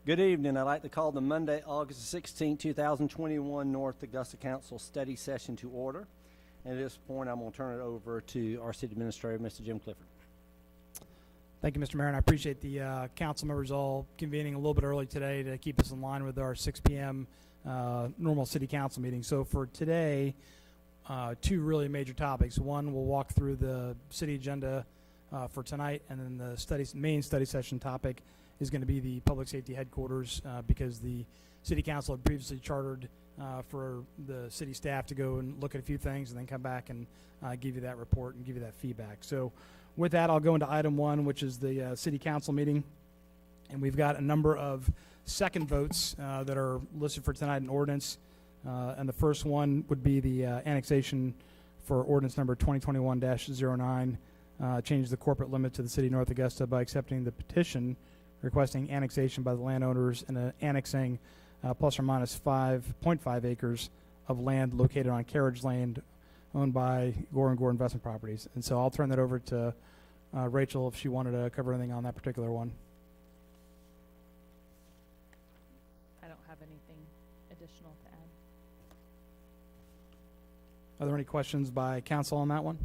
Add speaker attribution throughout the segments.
Speaker 1: Good evening. I'd like to call the Monday, August 16, 2021 North Augusta Council Study Session to order. And at this point, I'm going to turn it over to our City Administrator, Mr. Jim Clifford.
Speaker 2: Thank you, Mr. Mayor, and I appreciate the council members all convening a little bit early today to keep us in line with our 6 p.m. Normal City Council meeting. So for today, two really major topics. One, we'll walk through the city agenda for tonight, and then the main study session topic is going to be the public safety headquarters because the City Council had previously chartered for the city staff to go and look at a few things and then come back and give you that report and give you that feedback. So with that, I'll go into item one, which is the City Council meeting. And we've got a number of second votes that are listed for tonight in ordinance. And the first one would be the annexation for ordinance number 2021-09, change the corporate limit to the city of North Augusta by accepting the petition requesting annexation by the landowners and annexing plus or minus 5.5 acres of land located on Carriage Lane owned by Gore & Gore Investment Properties. And so I'll turn that over to Rachel if she wanted to cover anything on that particular one.
Speaker 3: I don't have anything additional to add.
Speaker 2: Are there any questions by council on that one?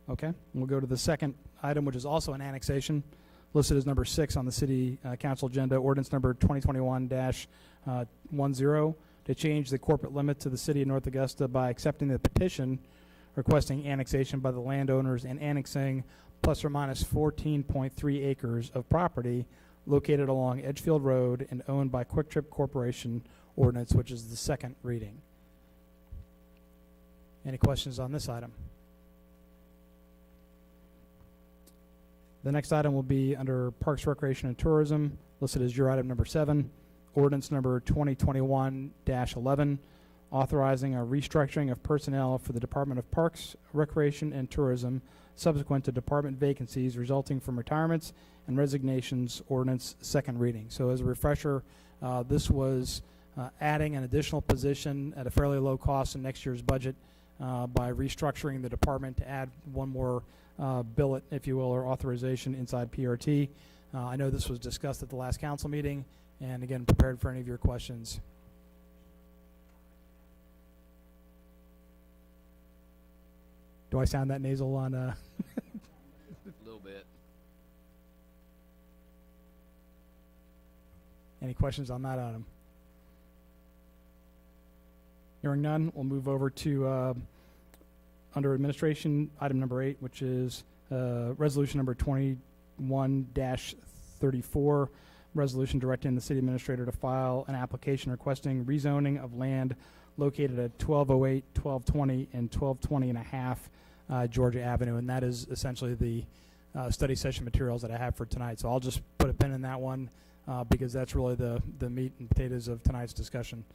Speaker 2: Okay, we'll go to the second item, which is also an annexation, listed as number 6 on the City Council agenda, ordinance number 2021-10, to change the corporate limit to the City of North Augusta by accepting the petition requesting annexation by the landowners and annexing plus or minus 14.3 acres of property located along Edgefield Road and owned by Quick Trip Corporation ordinance, which is the second reading. Any questions on this item? The next item will be under Parks, Recreation, and Tourism, listed as your item number 7, ordinance number 2021-11, authorizing a restructuring of personnel for the Department of Parks, Recreation, and Tourism subsequent to department vacancies resulting from retirements and resignations, ordinance second reading. So as a refresher, this was adding an additional position at a fairly low cost in next year's budget by restructuring the department to add one more billet, if you will, or authorization inside PRT. I know this was discussed at the last council meeting, and again, prepared for any of your questions. Do I sound that nasal on? A
Speaker 4: little bit.
Speaker 2: Any questions on that item? Hearing none, we'll move over to under administration, item number 8, which is resolution number 21-34, resolution directing the city administrator to file an application requesting rezoning of land located at 1208, 1220, and 1220 and a half Georgia Avenue. And that is essentially the study session materials that I have for tonight. So I'll just put a pin in that one because that's really the meat and potatoes of tonight's discussion.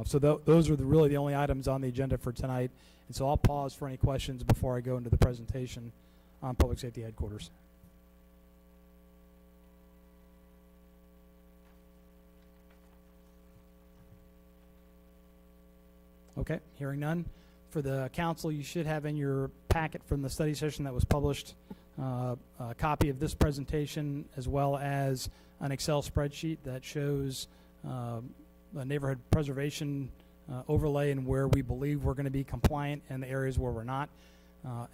Speaker 2: So those are really the only items on the agenda for tonight. And so I'll pause for any questions before I go into the presentation on Public Safety Headquarters. Okay, hearing none. For the council, you should have in your packet from the study session that was published a copy of this presentation as well as an Excel spreadsheet that shows a neighborhood preservation overlay and where we believe we're going to be compliant and the areas where we're not.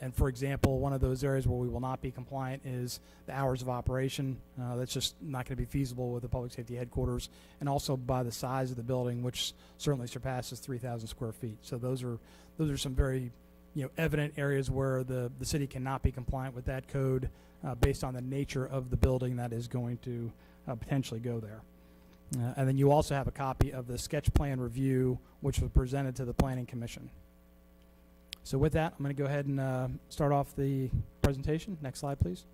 Speaker 2: And for example, one of those areas where we will not be compliant is the hours of operation. That's just not going to be feasible with the public safety headquarters, and also by the size of the building, which certainly surpasses 3,000 square feet. So those are some very evident areas where the city cannot be compliant with that code based on the nature of the building that is going to potentially go there. And then you also have a copy of the sketch plan review, which was presented to the Planning Commission. So with that, I'm going to go ahead and start off the presentation. Next slide, please.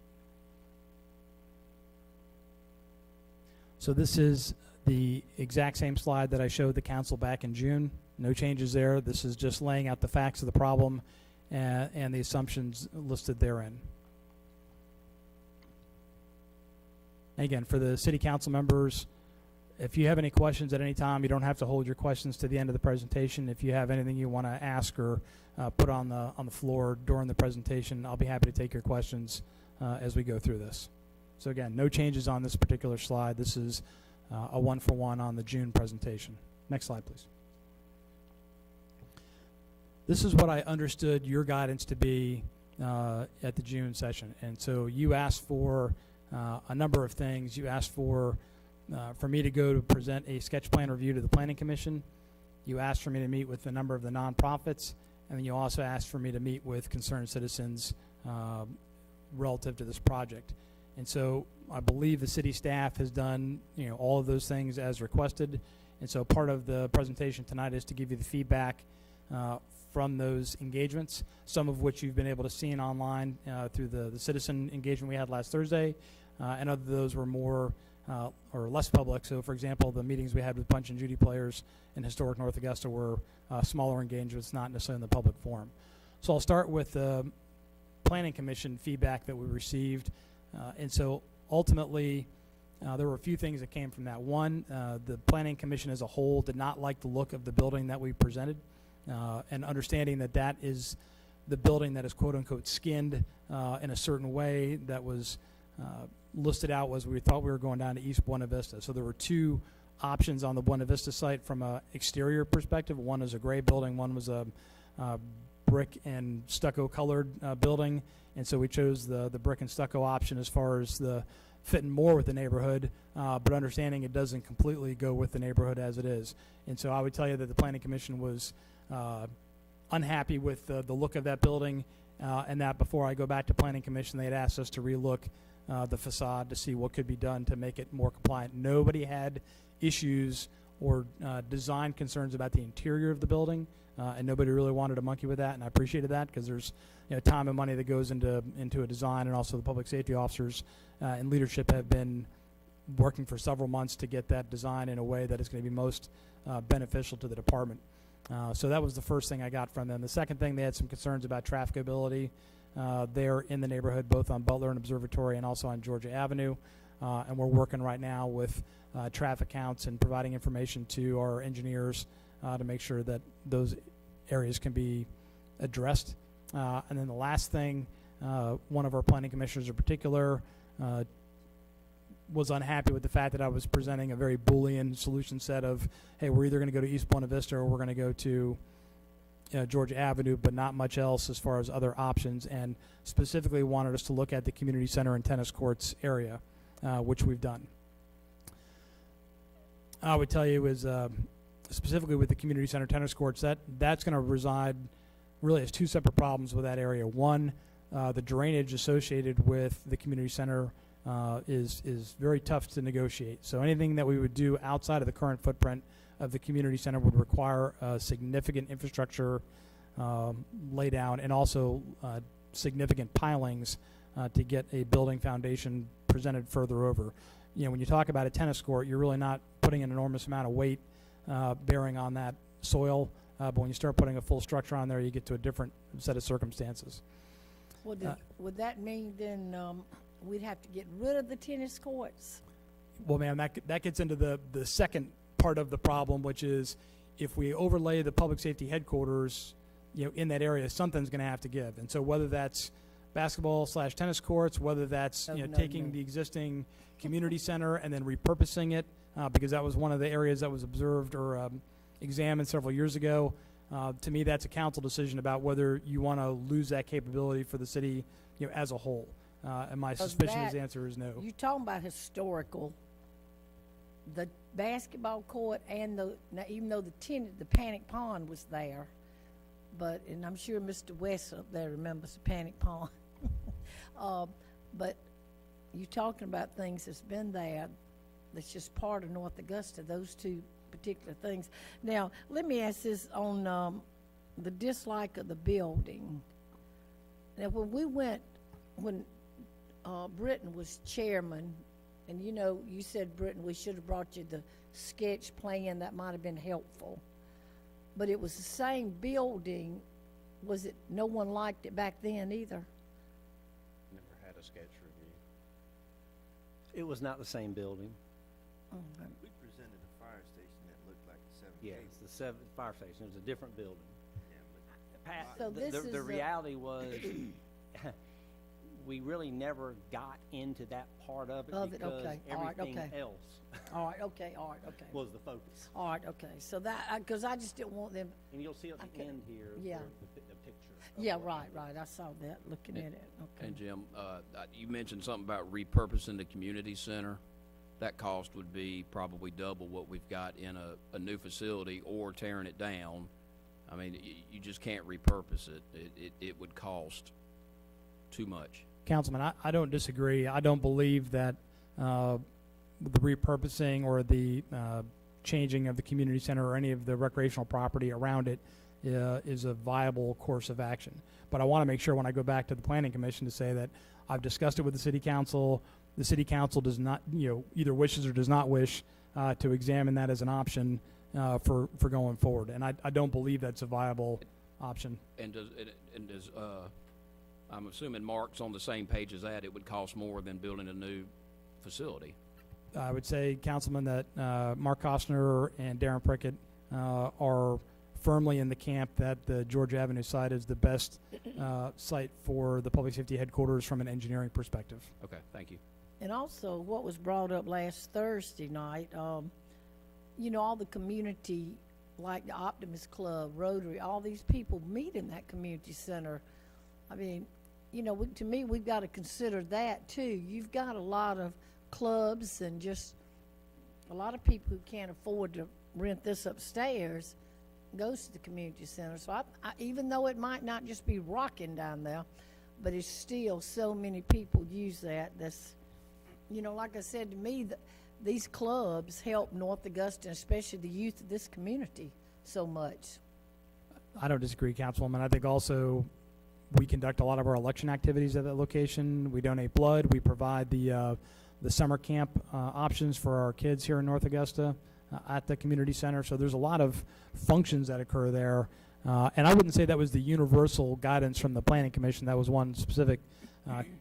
Speaker 2: So this is the exact same slide that I showed the council back in June. No changes there. This is just laying out the facts of the problem and the assumptions listed therein. And again, for the city council members, if you have any questions at any time, you don't have to hold your questions to the end of the presentation. If you have anything you want to ask or put on the floor during the presentation, I'll be happy to take your questions as we go through this. So again, no changes on this particular slide. This is a one-for-one on the June presentation. Next slide, please. This is what I understood your guidance to be at the June session. And so you asked for a number of things. You asked for me to go to present a sketch plan review to the Planning Commission. You asked for me to meet with a number of the nonprofits. And then you also asked for me to meet with concerned citizens relative to this project. And so I believe the city staff has done, all of those things as requested. And so part of the presentation tonight is to give you the feedback from those engagements, some of which you've been able to see online through the citizen engagement we had last Thursday, and other of those were more or less public. So, for example, the meetings we had with Punch and Judy players in historic North Augusta were smaller engagements, not necessarily in the public forum. So I'll start with the Planning Commission feedback that we received. And so ultimately, there were a few things that came from that. One, the Planning Commission as a whole did not like the look of the building that we presented, and understanding that that is the building that is quote-unquote skinned in a certain way that was listed out was we thought we were going down to East Buena Vista. So there were two options on the Buena Vista site from an exterior perspective. One is a gray building, one was a brick and stucco colored building. And so we chose the brick and stucco option as far as the fitting more with the neighborhood, but understanding it doesn't completely go with the neighborhood as it is. And so I would tell you that the Planning Commission was unhappy with the look of that building, and that before I go back to Planning Commission, they had asked us to relook the facade to see what could be done to make it more compliant. Nobody had issues or design concerns about the interior of the building, and nobody really wanted to monkey with that, and I appreciated that because there's time and money that goes into a design, and also the public safety officers and leadership have been working for several months to get that design in a way that is going to be most beneficial to the department. So that was the first thing I got from them. The second thing, they had some concerns about trafficability there in the neighborhood, both on Butler and Observatory and also on Georgia Avenue. And we're working right now with traffic counts and providing information to our engineers to make sure that those areas can be addressed. And then the last thing, one of our planning commissioners in particular was unhappy with the fact that I was presenting a very Boolean solution set of, hey, we're either going to go to East Buena Vista or we're going to go to Georgia Avenue, but not much else as far as other options, and specifically wanted us to look at the community center and tennis courts area, which we've done. I would tell you is specifically with the community center tennis courts, that's going to reside really as two separate problems with that area. One, the drainage associated with the community center is very tough to negotiate. So anything that we would do outside of the current footprint of the community center would require significant infrastructure laydown and also significant pilings to get a building foundation presented further over. When you talk about a tennis court, you're really not putting an enormous amount of weight bearing on that soil, but when you start putting a full structure on there, you get to a different set of circumstances.
Speaker 5: Would that mean then we'd have to get rid of the tennis courts?
Speaker 2: Well, ma'am, that gets into the second part of the problem, which is if we overlay the public safety headquarters, in that area, something's going to have to give. And so whether that's basketball/tennis courts, whether that's taking the existing community center and then repurposing it, because that was one of the areas that was observed or examined several years ago. To me, that's a council decision about whether you want to lose that capability for the city, as a whole. And my suspicion is the answer is no.
Speaker 5: You're talking about historical. The basketball court and now even though the Panic Pond was there, and I'm sure Mr. West up there remembers the Panic Pond. But you're talking about things that's been there that's just part of North Augusta, those two particular things. Now, let me ask this on the dislike of the building. Now, when Britton was chairman, and you said, Britton, we should have brought you the sketch plan, that might have been helpful. But it was the same building. Was it, no one liked it back then either?
Speaker 4: Never had a sketch review.
Speaker 1: It was not the same building.
Speaker 5: Okay.
Speaker 6: We presented a fire station that looked like the 7K.
Speaker 1: Yeah, it's the 7th fire station. It was a different building.
Speaker 6: Yeah, but
Speaker 1: Pat,
Speaker 5: So this is
Speaker 1: the reality was we really never got into that part of it
Speaker 5: Of it,
Speaker 1: because
Speaker 5: okay. All right,
Speaker 1: everything
Speaker 5: okay.
Speaker 1: else
Speaker 5: All right, okay,
Speaker 1: was the focus.
Speaker 5: all right, okay. So that, because I just didn't want them,
Speaker 1: And you'll see at the
Speaker 5: Okay.
Speaker 1: end here
Speaker 5: Yeah.
Speaker 1: the picture. of
Speaker 5: yeah,
Speaker 1: what
Speaker 5: right,
Speaker 1: we
Speaker 5: right, I saw that, looking at it, okay.
Speaker 7: And Jim, you mentioned something about repurposing the community center. That cost would be probably double what we've got in a new facility or tearing it down. I mean, you just can't repurpose it. It would cost too much.
Speaker 2: Councilman, I don't disagree. I don't believe that the repurposing or the changing of the community center or any of the recreational property around it is a viable course of action. But I want to make sure when I go back to the Planning Commission to say that I've discussed it with the City Council. The City Council does not, either wishes or does not wish to examine that as an option for going forward. And I don't believe that's a viable option.
Speaker 7: And does I'm assuming Mark's on the same page as that. It would cost more than building a new facility.
Speaker 2: I would say, Councilman, that Mark Costner and Darren Prickett are firmly in the camp that the Georgia Avenue site is the best site for the public safety headquarters from an engineering perspective.
Speaker 7: Okay, thank you.
Speaker 5: And also, what was brought up last Thursday night, all the community, like the Optimist Club, Rotary, all these people meet in that community center. I mean, to me, we've got to consider that too. You've got a lot of clubs and just a lot of people who can't afford to rent this upstairs goes to the community center. So I, even though it might not just be rocking down there, but it's still so many people use that. That's, like I said, to me, these clubs help North Augusta, and especially the youth of this community, so much.
Speaker 2: I don't disagree, Councilwoman. I think also we conduct a lot of our election activities at that location. We donate blood. We provide the summer camp options for our kids here in North Augusta at the community center. So there's a lot of functions that occur there. And I wouldn't say that was the universal guidance from the Planning Commission. That was one specific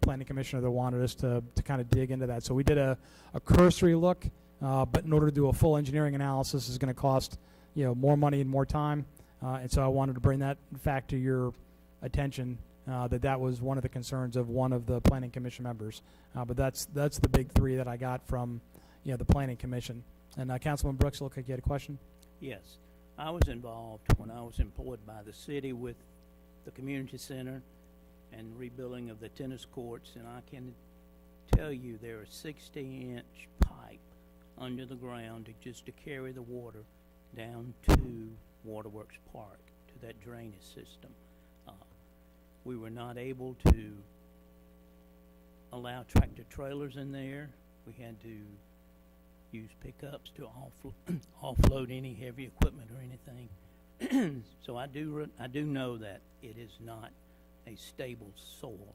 Speaker 2: Planning Commissioner that wanted us to kind of dig into that. So we did a cursory look, but in order to do a full engineering analysis is going to cost more money and more time. And so I wanted to bring that fact to your attention, that was one of the concerns of one of the Planning Commission members. But that's the big three that I got from the Planning Commission. And Councilman Brooks, look like you had a question.
Speaker 8: Yes, I was involved when I was employed by the city with the community center and rebuilding of the tennis courts, and I can tell you there are 60-inch pipe under the ground just to carry the water down to Waterworks Park, to that drainage system. We were not able to allow tractor trailers in there. We had to use pickups to offload any heavy equipment or anything. So I do know that it is not a stable soil.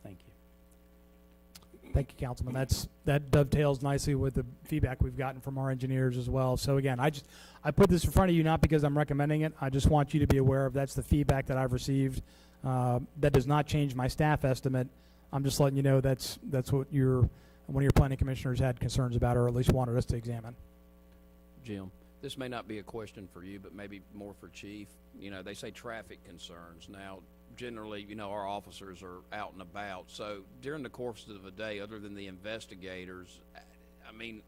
Speaker 8: Thank you.
Speaker 2: Thank you, Councilman. That dovetails nicely with the feedback we've gotten from our engineers as well. So again, I put this in front of you not because I'm recommending it. I just want you to be aware of that's the feedback that I've received. That does not change my staff estimate. I'm just letting you know that's what one of your planning commissioners had concerns about, or at least wanted us to examine.
Speaker 7: Jim, this may not be a question for you, but maybe more for Chief. They say traffic concerns. Now, generally, our officers are out and about. So during the course of a day, other than the investigators, I mean,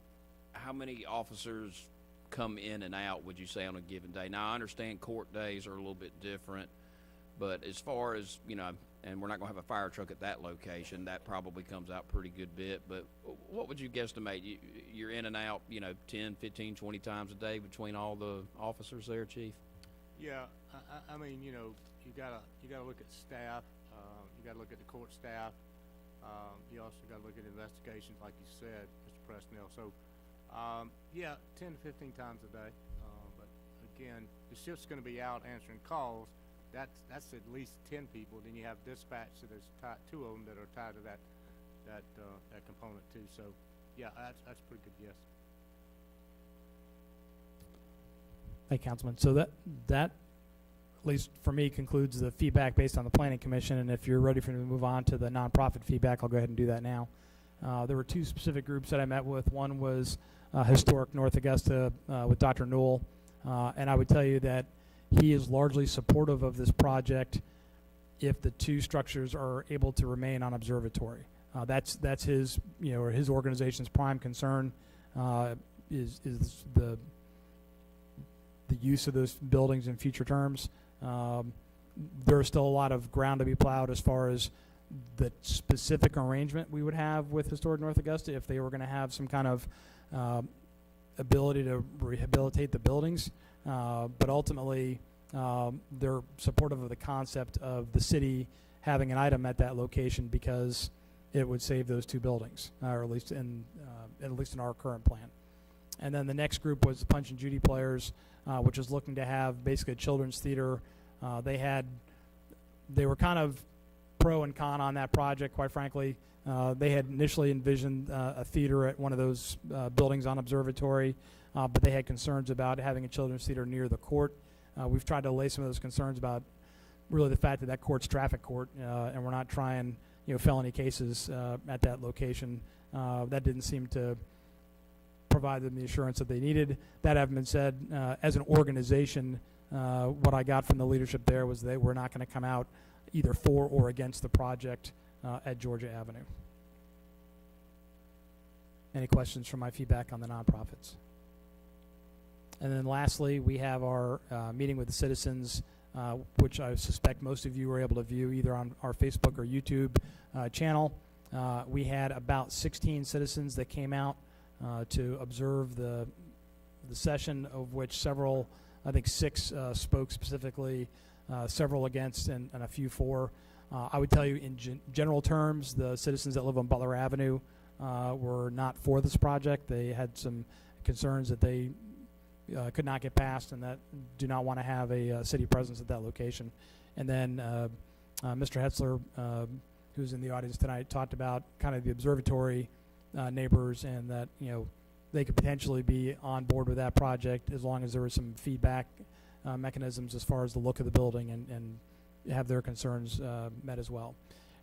Speaker 7: how many officers come in and out, would you say, on a given day? Now, I understand court days are a little bit different, but as far as, and we're not going to have a fire truck at that location, that probably comes out pretty good bit. But what would you guesstimate? You're in and out, 10, 15, 20 times a day between all the officers there, Chief?
Speaker 4: Yeah, I mean, you gotta look at staff. You gotta look at the court staff. You also gotta look at investigations, like you said, Mr. Presnell. So, yeah, 10 to 15 times a day. But again, the shift's gonna be out answering calls. That's at least 10 people. Then you have dispatch, so there's two of them that are tied to that component too. So, yeah, that's a pretty good guess.
Speaker 2: Thank you, Councilman. So that at least for me concludes the feedback based on the Planning Commission. And if you're ready for me to move on to the nonprofit feedback, I'll go ahead and do that now. There were two specific groups that I met with. One was Historic North Augusta with Dr. Newell, and I would tell you that he is largely supportive of this project if the two structures are able to remain on observatory. That's his, or his organization's prime concern, is the use of those buildings in future terms. There's still a lot of ground to be plowed as far as the specific arrangement we would have with Historic North Augusta if they were going to have some kind of ability to rehabilitate the buildings. But ultimately, they're supportive of the concept of the city having an item at that location because it would save those two buildings, or at least in our current plan. And then the next group was the Punch and Judy players, which is looking to have basically a children's theater. They were kind of pro and con on that project, quite frankly. They had initially envisioned a theater at one of those buildings on Observatory, but they had concerns about having a children's theater near the court. We've tried to allay some of those concerns about really the fact that that court's traffic court, and we're not trying felony cases at that location. That didn't seem to provide them the assurance that they needed. That having been said, as an organization, what I got from the leadership there was they were not going to come out either for or against the project at Georgia Avenue. Any questions from my feedback on the nonprofits? And then lastly, we have our meeting with the citizens, which I suspect most of you were able to view either on our Facebook or YouTube channel. We had about 16 citizens that came out to observe the session, of which several, I think 6 spoke specifically, several against, and a few for. I would tell you in general terms, the citizens that live on Butler Avenue were not for this project. They had some concerns that they could not get past and that do not want to have a city presence at that location. And then Mr. Hetzler, who's in the audience tonight, talked about kind of the observatory neighbors and that, they could potentially be on board with that project as long as there was some feedback mechanisms as far as the look of the building and have their concerns met as well.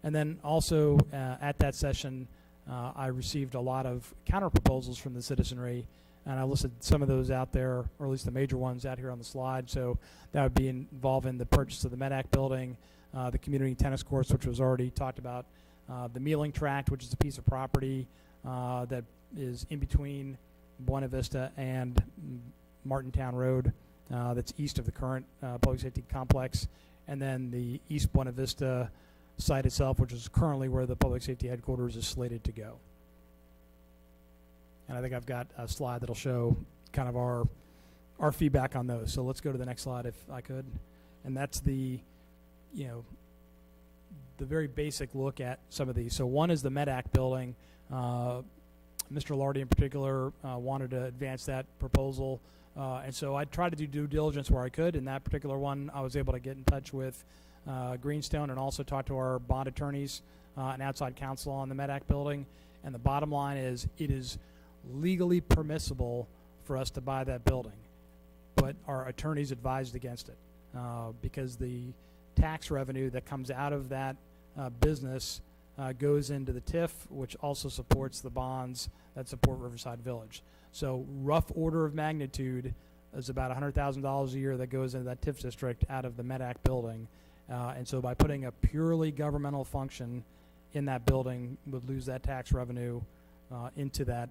Speaker 2: And then also at that session, I received a lot of counter proposals from the citizenry, and I listed some of those out there, or at least the major ones out here on the slide. So that would be involving the purchase of the MEDAC building, the community tennis courts, which was already talked about, the Mealing Tract, which is a piece of property that is in between Buena Vista and Martintown Road, that's east of the current public safety complex, and then the East Buena Vista site itself, which is currently where the public safety headquarters is slated to go. And I think I've got a slide that'll show kind of our feedback on those. So let's go to the next slide if I could. And that's the very basic look at some of these. So one is the MEDAC building. Mr. Lardy in particular wanted to advance that proposal. And so I tried to do due diligence where I could. In that particular one, I was able to get in touch with Greenstone and also talk to our bond attorneys and outside counsel on the MEDAC building. And the bottom line is it is legally permissible for us to buy that building, but our attorneys advised against it because the tax revenue that comes out of that business goes into the TIF, which also supports the bonds that support Riverside Village. So rough order of magnitude is about $100,000 a year that goes into that TIF district out of the MEDAC building. And so by putting a purely governmental function in that building, would lose that tax revenue into that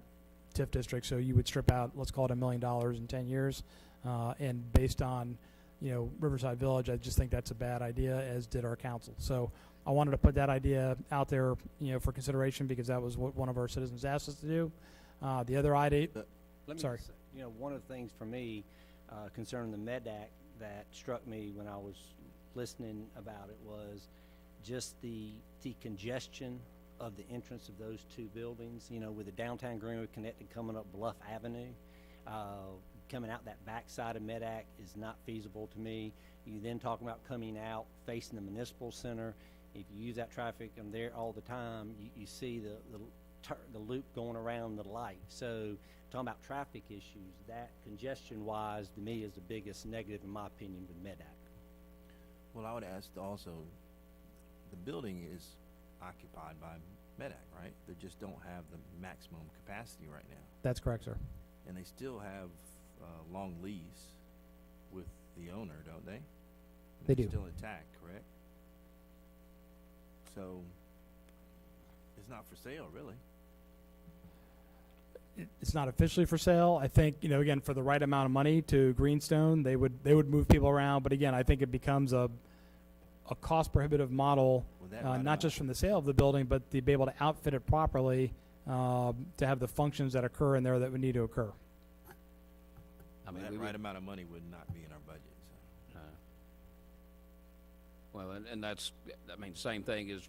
Speaker 2: TIF district. So you would strip out, let's call it $1 million in 10 years. And based on, Riverside Village, I just think that's a bad idea, as did our council. So I wanted to put that idea out there, for consideration because that was what one of our citizens asked us to do. The other idea, sorry.
Speaker 1: Say, one of the things for me concerning the MEDAC that struck me when I was listening about it was just the congestion of the entrance of those two buildings, with the downtown Greenwood connected coming up Bluff Avenue, coming out that backside of MEDAC is not feasible to me. You then talking about coming out facing the municipal center. If you use that traffic, I'm there all the time, you see the loop going around the light. So talking about traffic issues, that congestion-wise, to me, is the biggest negative, in my opinion, with MEDAC.
Speaker 6: Well, I would ask also, the building is occupied by MEDAC, right? They just don't have the maximum capacity right now.
Speaker 2: That's correct, sir.
Speaker 6: And they still have a long lease with the owner, don't they?
Speaker 2: They do.
Speaker 6: Still intact, correct? So it's not for sale, really.
Speaker 2: It's not officially for sale. I think, you know, again, for the right amount of money to Greenstone, they would move people around. But again, I think it becomes a cost prohibitive model,
Speaker 6: With that right
Speaker 2: not
Speaker 6: amount.
Speaker 2: just from the sale of the building, but to be able to outfit it properly, to have the functions that occur in there that would need to occur.
Speaker 7: I mean,
Speaker 6: That
Speaker 7: we
Speaker 6: right
Speaker 7: would,
Speaker 6: amount of money would not be in our budget, so.
Speaker 7: well, and that's, I mean, same thing is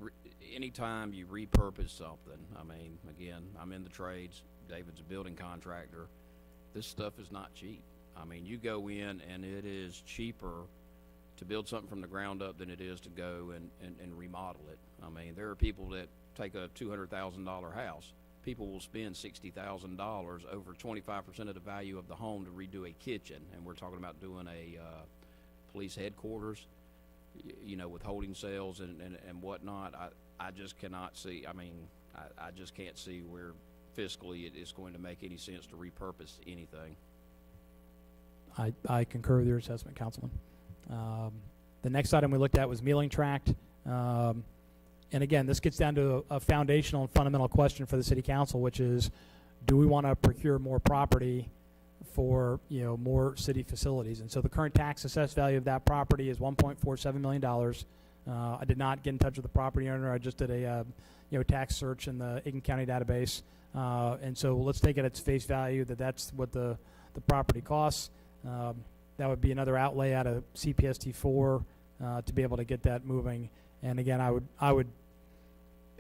Speaker 7: anytime you repurpose something, I mean, again, I'm in the trades, David's a building contractor, this stuff is not cheap. I mean, you go in and it is cheaper to build something from the ground up than it is to go and remodel it. I mean, there are people that take a $200,000 house. People will spend $60,000 over 25% of the value of the home to redo a kitchen, and we're talking about doing a police headquarters, you know, with holding cells and whatnot. I just cannot see. I mean, I just can't see where fiscally it is going to make any sense to repurpose anything.
Speaker 2: I concur with your assessment, Councilman. The next item we looked at was Mealing Tract. And again, this gets down to a foundational and fundamental question for the City Council, which is, do we want to procure more property for, you know, more city facilities? And so the current tax assessed value of that property is $1.47 million. I did not get in touch with the property owner. I just did a tax search in the Aiken County database. And so let's take it at its face value that that's what the property costs. That would be another outlay out of CPST 4 to be able to get that moving. And again, I would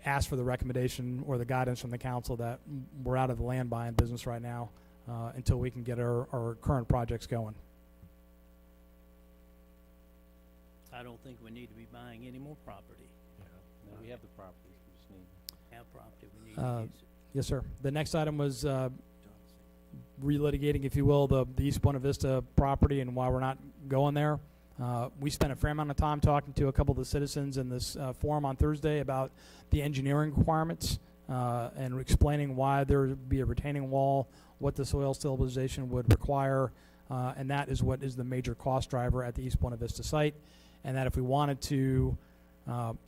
Speaker 2: ask for the recommendation or the guidance from the council that we're out of the land buying business right now until we can get our current projects going.
Speaker 8: I don't think we need to be buying any more property.
Speaker 1: No, we have the properties, we just need.
Speaker 8: Have property, we need to use it.
Speaker 2: Yes, sir. The next item was relitigating, if you will, the East Buena Vista property and why we're not going there. We spent a fair amount of time talking to a couple of the citizens in this forum on Thursday about the engineering requirements and explaining why there would be a retaining wall, what the soil stabilization would require, and that is what is the major cost driver at the East Buena Vista site. And that if we wanted to,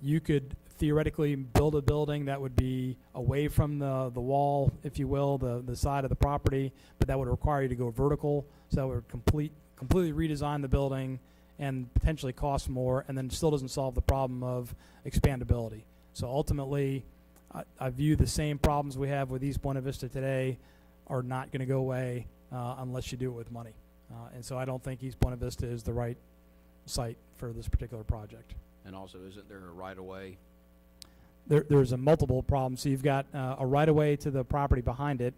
Speaker 2: you could theoretically build a building that would be away from the wall, if you will, the side of the property, but that would require you to go vertical, so that would completely redesign the building and potentially cost more, and then still doesn't solve the problem of expandability. So ultimately, I view the same problems we have with East Buena Vista today are not going to go away unless you do it with money. And so I don't think East Buena Vista is the right site for this particular project.
Speaker 7: And also, isn't there a right-of-way?
Speaker 2: There's a multiple problems. So you've got a right-of-way to the property behind it,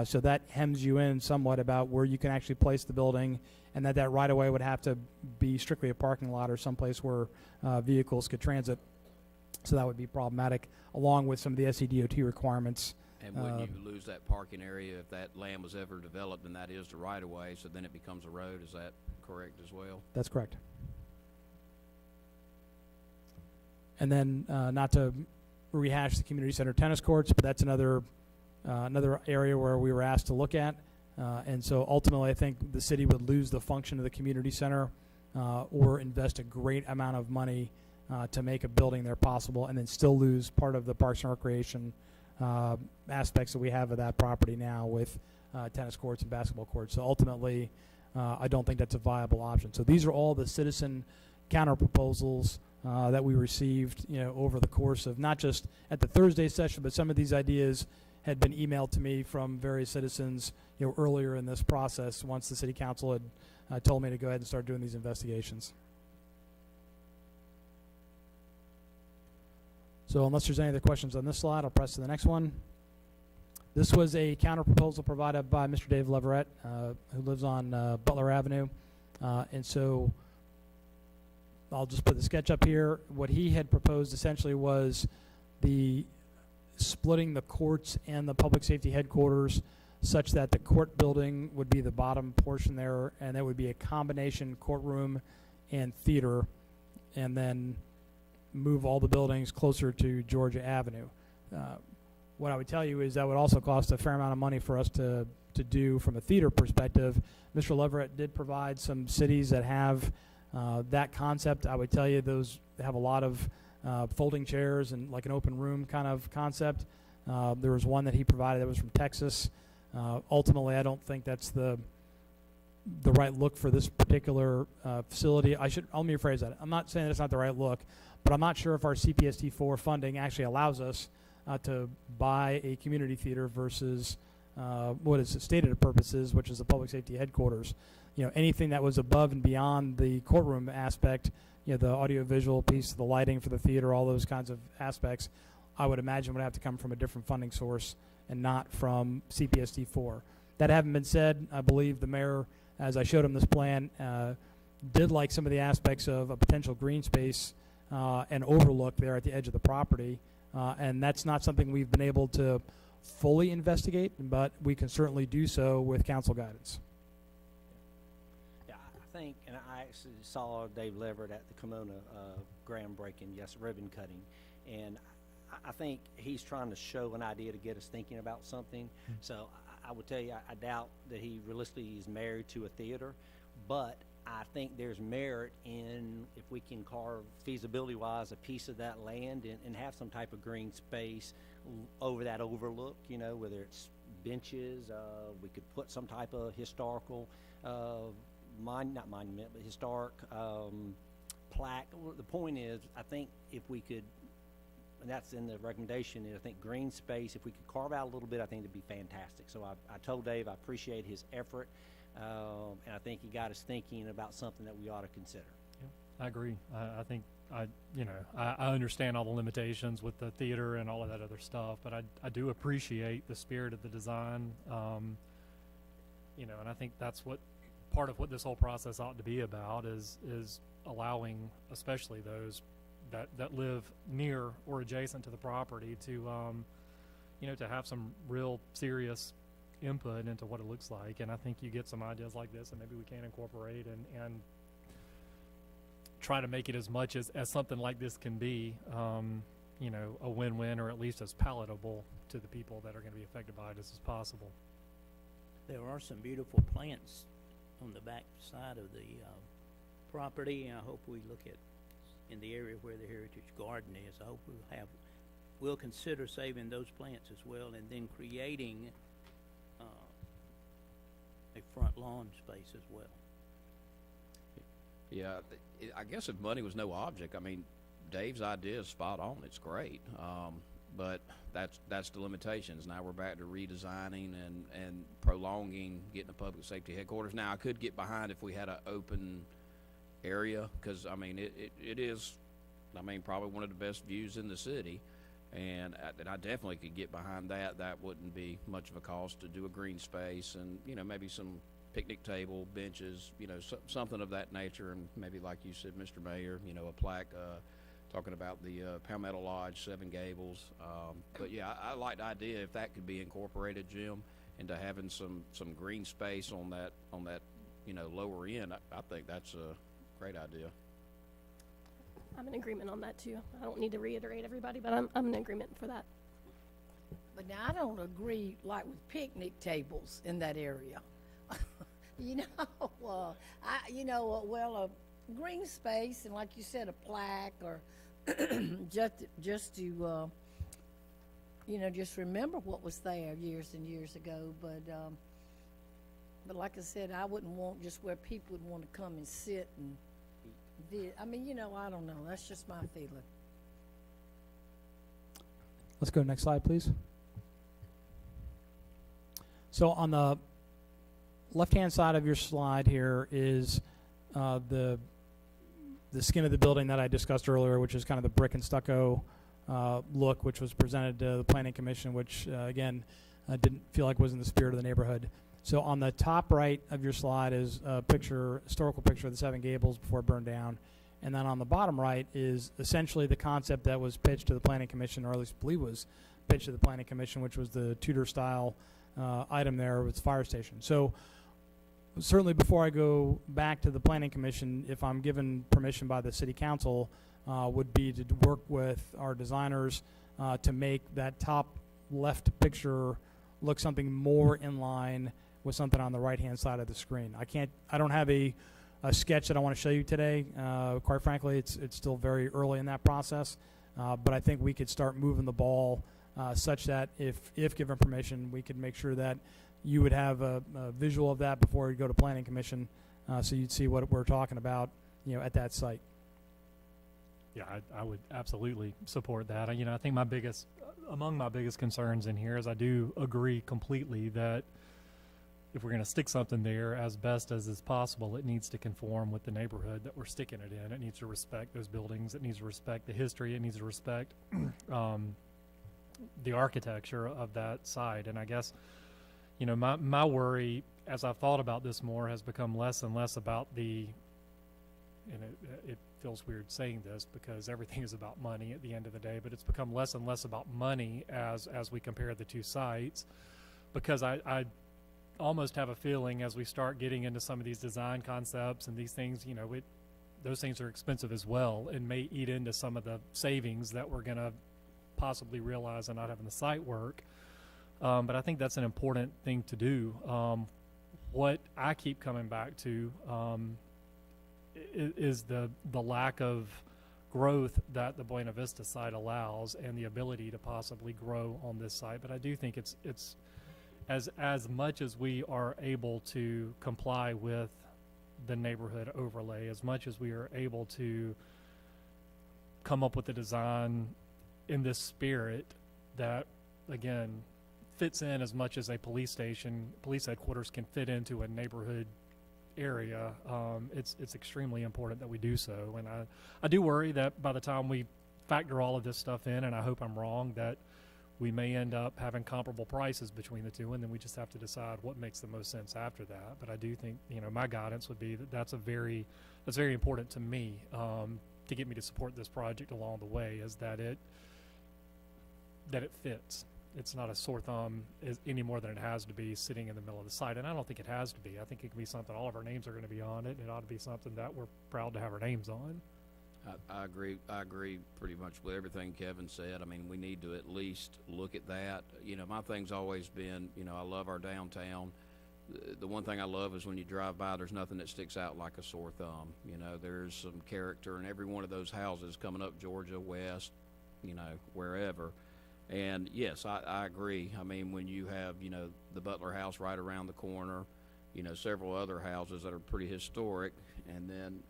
Speaker 2: so that hems you in somewhat about where you can actually place the building, and that right-of-way would have to be strictly a parking lot or someplace where vehicles could transit. So that would be problematic, along with some of the SCDOT requirements.
Speaker 7: And wouldn't you lose that parking area if that land was ever developed, and that is the right-of-way, so then it becomes a road? Is that correct as well?
Speaker 2: That's correct. And then, not to rehash the community center tennis courts, but that's another area where we were asked to look at. And so ultimately, I think the city would lose the function of the community center or invest a great amount of money to make a building there possible, and then still lose part of the Parks and Recreation aspects that we have of that property now with tennis courts and basketball courts. So ultimately, I don't think that's a viable option. So these are all the citizen counter proposals that we received, over the course of not just at the Thursday session, but some of these ideas had been emailed to me from various citizens, earlier in this process once the City Council had told me to go ahead and start doing these investigations. So unless there's any other questions on this slide, I'll press to the next one. This was a counter proposal provided by Mr. Dave Leverett, who lives on Butler Avenue. And so I'll just put the sketch up here. What he had proposed essentially was the splitting the courts and the public safety headquarters such that the court building would be the bottom portion there, and that would be a combination courtroom and theater, and then move all the buildings closer to Georgia Avenue. What I would tell you is that would also cost a fair amount of money for us to do from a theater perspective. Mr. Leverett did provide some cities that have that concept. I would tell you those have a lot of folding chairs and like an open room kind of concept. There was one that he provided that was from Texas. Ultimately, I don't think that's the right look for this particular facility. Let me rephrase that. I'm not saying it's not the right look, but I'm not sure if our CPSD4 funding actually allows us to buy a community theater versus what is stated of purposes, which is the public safety headquarters. Anything that was above and beyond the courtroom aspect, the audio-visual piece, the lighting for the theater, all those kinds of aspects, I would imagine would have to come from a different funding source and not from CPSD4. That having been said, I believe the mayor, as I showed him this plan, did like some of the aspects of a potential green space and overlook there at the edge of the property. And that's not something we've been able to fully investigate, but we can certainly do so with council guidance.
Speaker 1: Yeah, I think, and I actually saw Dave Leverett at the Kimona groundbreaking, ribbon cutting, and I think he's trying to show an idea to get us thinking about something. So I would tell you, I doubt that he realistically is married to a theater, but I think there's merit in if we can carve feasibility-wise a piece of that land and have some type of green space over that overlook, whether it's benches, we could put some type of historical, not monument, but historic plaque. The point is, I think if we could, and that's in the recommendation, I think green space, if we could carve out a little bit, I think it'd be fantastic. So I told Dave I appreciate his effort, and I think he got us thinking about something that we ought to consider.
Speaker 9: I agree. I think I understand all the limitations with the theater and all of that other stuff, but I do appreciate the spirit of the design, and I think that's what part of what this whole process ought to be about is allowing, especially those that live near or adjacent to the property to to have some real serious input into what it looks like. And I think you get some ideas like this and maybe we can incorporate and try to make it as much as something like this can be, a win-win, or at least as palatable to the people that are going to be affected by it as possible.
Speaker 8: There are some beautiful plants on the back side of the property, and I hope we look at in the area where the Heritage Garden is. I hope we'll consider saving those plants as well, and then creating a front lawn space as well.
Speaker 7: Yeah, I guess if money was no object, I mean, Dave's idea is spot on. It's great, but that's the limitations. Now we're back to redesigning and prolonging getting a public safety headquarters. Now I could get behind if we had an open area, because I mean it is, probably one of the best views in the city, and I definitely could get behind that. That wouldn't be much of a cost to do a green space and maybe some picnic table, benches, something of that nature, and maybe like you said, Mr. Mayor, a plaque talking about the Palmetto Lodge, Seven Gables. But yeah, I like the idea if that could be incorporated, Jim, into having some green space on that lower end. I think that's a great idea.
Speaker 10: I'm in agreement on that too. I don't need to reiterate everybody, but I'm in agreement for that.
Speaker 5: But now I don't agree like with picnic tables in that area. A green space and like you said, a plaque or just to just remember what was there years and years ago. But like I said, I wouldn't want just where people would want to come and sit and I don't know. That's just my feeling.
Speaker 2: Let's go to the next slide, please. So on the left-hand side of your slide here is the skin of the building that I discussed earlier, which is kind of the brick and stucco look, which was presented to the Planning Commission, which, again, didn't feel like was in the spirit of the neighborhood. So on the top right of your slide is a historical picture of the Seven Gables before it burned down. And then on the bottom right is essentially the concept that was pitched to the Planning Commission, or at least I believe was pitched to the Planning Commission, which was the Tudor-style item there with fire station. So certainly before I go back to the Planning Commission, if I'm given permission by the City Council, would be to work with our designers to make that top left picture look something more in line with something on the right-hand side of the screen. I don't have a a sketch that I want to show you today. Quite frankly, it's still very early in that process, but I think we could start moving the ball such that if given permission, we could make sure that you would have a visual of that before you go to Planning Commission, so you'd see what we're talking about, at that site.
Speaker 9: Yeah, I would absolutely support that. I think among my biggest concerns in here is I do agree completely that if we're going to stick something there as best as is possible, it needs to conform with the neighborhood that we're sticking it in. It needs to respect those buildings. It needs to respect the history. It needs to respect the architecture of that site. And I guess, my worry, as I've thought about this more, has become less and less about and it feels weird saying this because everything is about money at the end of the day, but it's become less and less about money as we compare the two sites, because I almost have a feeling as we start getting into some of these design concepts and these things, those things are expensive as well and may eat into some of the savings that we're going to possibly realize and not having the site work. But I think that's an important thing to do. What I keep coming back to is the lack of growth that the Buena Vista site allows and the ability to possibly grow on this site. But I do think it's as much as we are able to comply with the neighborhood overlay, as much as we are able to come up with a design in this spirit that, again, fits in as much as a police headquarters can fit into a neighborhood area, it's extremely important that we do so. And I do worry that by the time we factor all of this stuff in, and I hope I'm wrong, that we may end up having comparable prices between the two, and then we just have to decide what makes the most sense after that. But I do think, my guidance would be that that's very important to me, to get me to support this project along the way, is that it fits. It's not a sore thumb any more than it has to be sitting in the middle of the site. And I don't think it has to be. I think it can be something all of our names are going to be on it. It ought to be something that we're proud to have our names on.
Speaker 7: I agree pretty much with everything Kevin said. I mean, we need to at least look at that. My thing's always been, I love our downtown. The one thing I love is when you drive by, there's nothing that sticks out like a sore thumb. There's some character in every one of those houses coming up Georgia West, wherever. And yes, I agree. I mean, when you have, the Butler House right around the corner, several other houses that are pretty historic, and then,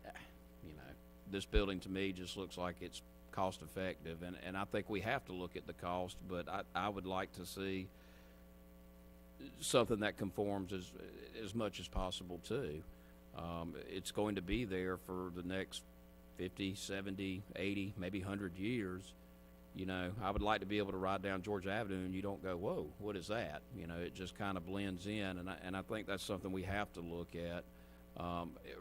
Speaker 7: this building to me just looks like it's cost effective. And I think we have to look at the cost, but I would like to see something that conforms as much as possible too. It's going to be there for the next 50, 70, 80, maybe 100 years. I would like to be able to ride down Georgia Avenue and you don't go, whoa, what is that? It just kind of blends in, and I think that's something we have to look at.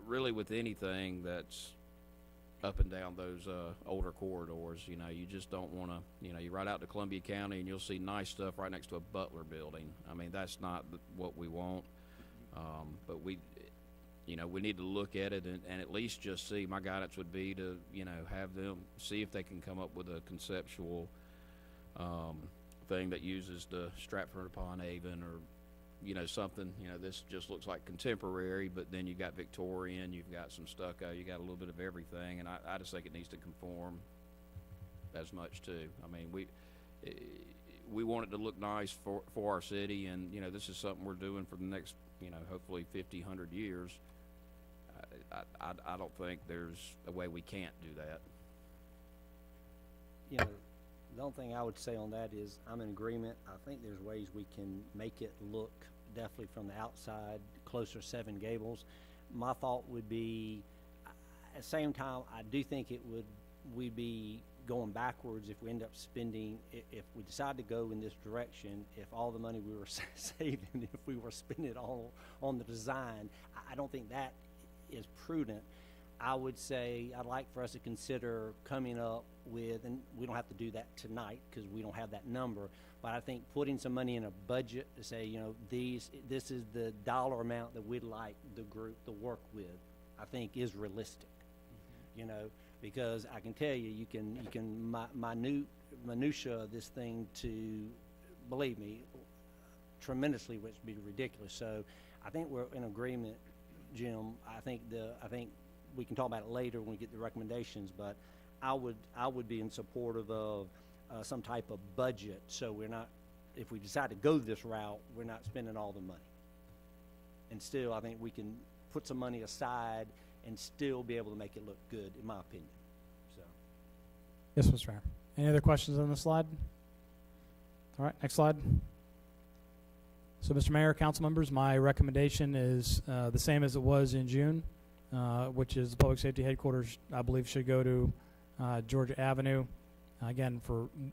Speaker 7: Really with anything that's up and down those older corridors, you just don't want to, you ride out to Columbia County and you'll see nice stuff right next to a Butler building. I mean, that's not what we want, but we need to look at it and at least just see. My guidance would be to, have them see if they can come up with a conceptual thing that uses the Stratford upon Avon or, something, this just looks like contemporary, but then you've got Victorian, you've got some stucco, you got a little bit of everything, and I just think it needs to conform as much too. I mean, we want it to look nice for our city, and, this is something we're doing for the next, hopefully 50, 100 years. I don't think there's a way we can't do that.
Speaker 1: The only thing I would say on that is I'm in agreement. I think there's ways we can make it look definitely from the outside closer to Seven Gables. My thought would be, at the same time, I do think we'd be going backwards if we end up spending, if we decide to go in this direction, if all the money we were saving, if we were spending it all on the design, I don't think that is prudent. I would say I'd like for us to consider coming up with, and we don't have to do that tonight because we don't have that number, but I think putting some money in a budget to say, this is the dollar amount that we'd like the group to work with, I think is realistic. Because I can tell you can minutia this thing to, believe me, tremendously, which would be ridiculous. So I think we're in agreement Jim. I think we can talk about it later when we get the recommendations, but I would be in supportive of some type of budget, so we're not, if we decide to go this route, we're not spending all the money. And still, I think we can put some money aside and still be able to make it look good, in my opinion. So.
Speaker 2: Yes, Mr. Mayor. Any other questions on the slide? All right, next slide. So, Mr. Mayor, council members, my recommendation is the same as it was in June, which is the public safety headquarters, I believe, should go to Georgia Avenue. Again,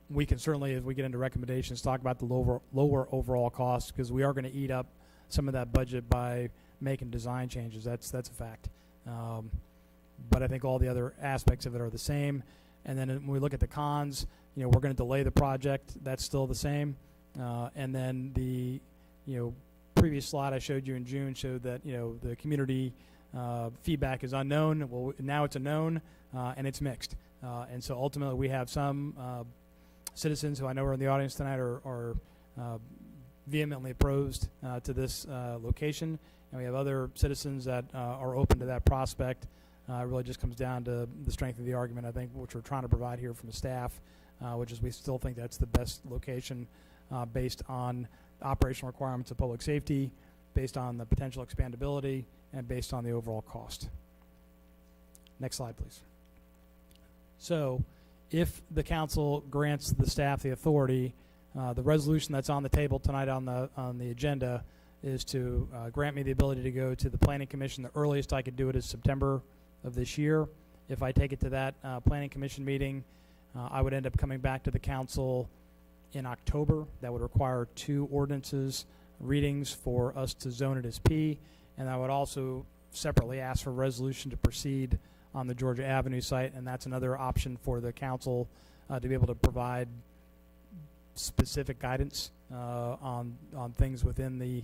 Speaker 2: we can certainly, as we get into recommendations, talk about the lower overall costs, because we are going to eat up some of that budget by making design changes. That's a fact. But I think all the other aspects of it are the same. And then when we look at the cons, we're going to delay the project. That's still the same. And then the previous slide I showed you in June showed that the community feedback is unknown. Well, now it's a known, and it's mixed. And so ultimately, we have some citizens who I know are in the audience tonight are vehemently opposed to this location, and we have other citizens that are open to that prospect. It really just comes down to the strength of the argument, I think, which we're trying to provide here from the staff, which is we still think that's the best location based on the operational requirements of public safety, based on the potential expandability, and based on the overall cost. Next slide, please. So if the council grants the staff the authority, the resolution that's on the table tonight on the agenda is to grant me the ability to go to the Planning Commission. The earliest I could do it is September of this year. If I take it to that Planning Commission meeting, I would end up coming back to the council in October. That would require 2 ordinances readings for us to zone it as P, and I would also separately ask for a resolution to proceed on the Georgia Avenue site, and that's another option for the council to be able to provide specific guidance on things within the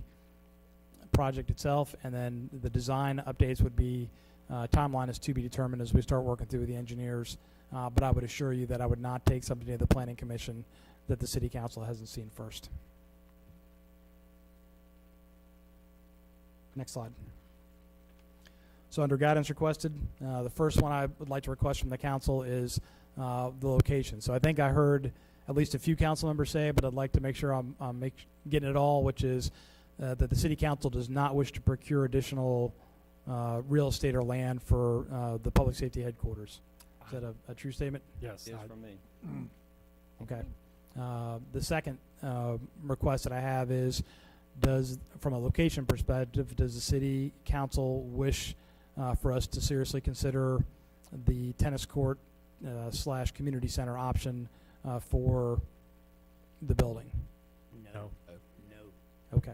Speaker 2: project itself. And then the design updates would be timeline is to be determined as we start working through with the engineers, but I would assure you that I would not take something to the Planning Commission that the City Council hasn't seen first. Next slide. So under guidance requested, the first one I would like to request from the council is the location. So I think I heard at least a few council members say, but I'd like to make sure I'm getting it all, which is that the City Council does not wish to procure additional real estate or land for the public safety headquarters. Is that a true statement?
Speaker 9: Yes.
Speaker 1: Yes, from me.
Speaker 2: Okay. The second request that I have is, from a location perspective, does the City Council wish for us to seriously consider the tennis court / community center option for the building?
Speaker 8: No.
Speaker 2: Okay.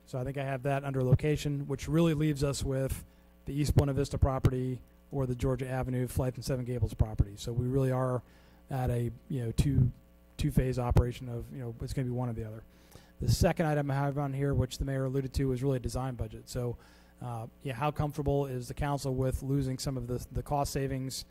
Speaker 2: So I think I have that under location, which really leaves us with the East Buena Vista property or the Georgia Avenue, Flight and Seven Gables property. So we really are at a two-phase operation of it's going to be one or the other. The second item I have on here, which the mayor alluded to, is really a design budget. So how comfortable is the council with losing some of the cost savings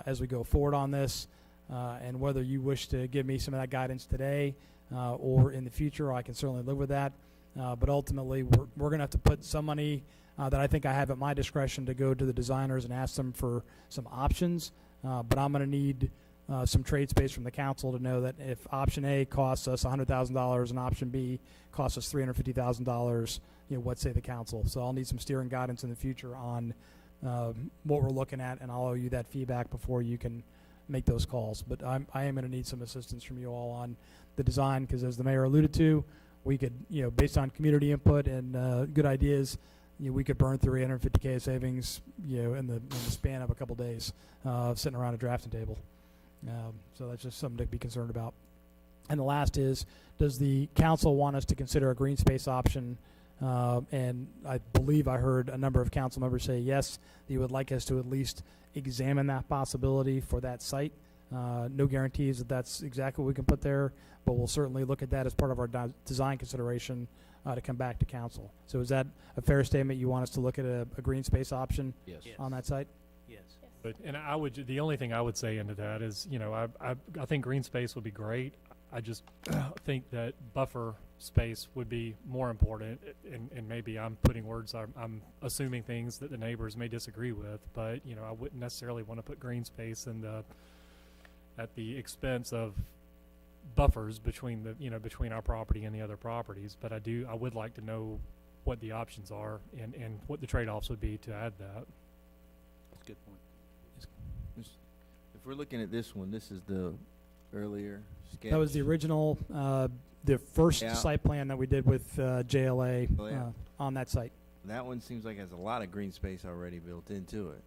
Speaker 2: as we go forward on this, and whether you wish to give me some of that guidance today or in the future, I can certainly live with that. But ultimately, we're going to have to put some money that I think I have at my discretion to go to the designers and ask them for some options. But I'm going to need some trade space from the council to know that if option A costs us $100,000 and option B costs us $350,000, what say the council? So I'll need some steering guidance in the future on what we're looking at, and I'll owe you that feedback before you can make those calls. But I am going to need some assistance from you all on the design, because as the mayor alluded to, we could, based on community input and good ideas, we could burn through $850K of savings, in the span of a couple days, sitting around a drafting table. So that's just something to be concerned about. And the last is, does the council want us to consider a green space option? And I believe I heard a number of council members say yes, you would like us to at least examine that possibility for that site. No guarantees that that's exactly what we can put there, but we'll certainly look at that as part of our design consideration to come back to council. So is that a fair statement? You want us to look at a green space option
Speaker 7: Yes.
Speaker 2: on that site?
Speaker 8: Yes.
Speaker 9: But the only thing I would say into that is, I think green space would be great. I just think that buffer space would be more important, and maybe I'm putting words, I'm assuming things that the neighbors may disagree with, but, you know, I wouldn't necessarily want to put green space at the expense of buffers between between our property and the other properties. But I would like to know what the options are and what the trade-offs would be to add that.
Speaker 1: That's a good point.
Speaker 6: If we're looking at this one, this is the earlier sketch.
Speaker 2: That was the original, the first
Speaker 6: Yeah.
Speaker 2: site plan that we did with JLA
Speaker 6: Oh, yeah.
Speaker 2: on that site.
Speaker 6: That one seems like it has a lot of green space already built into it.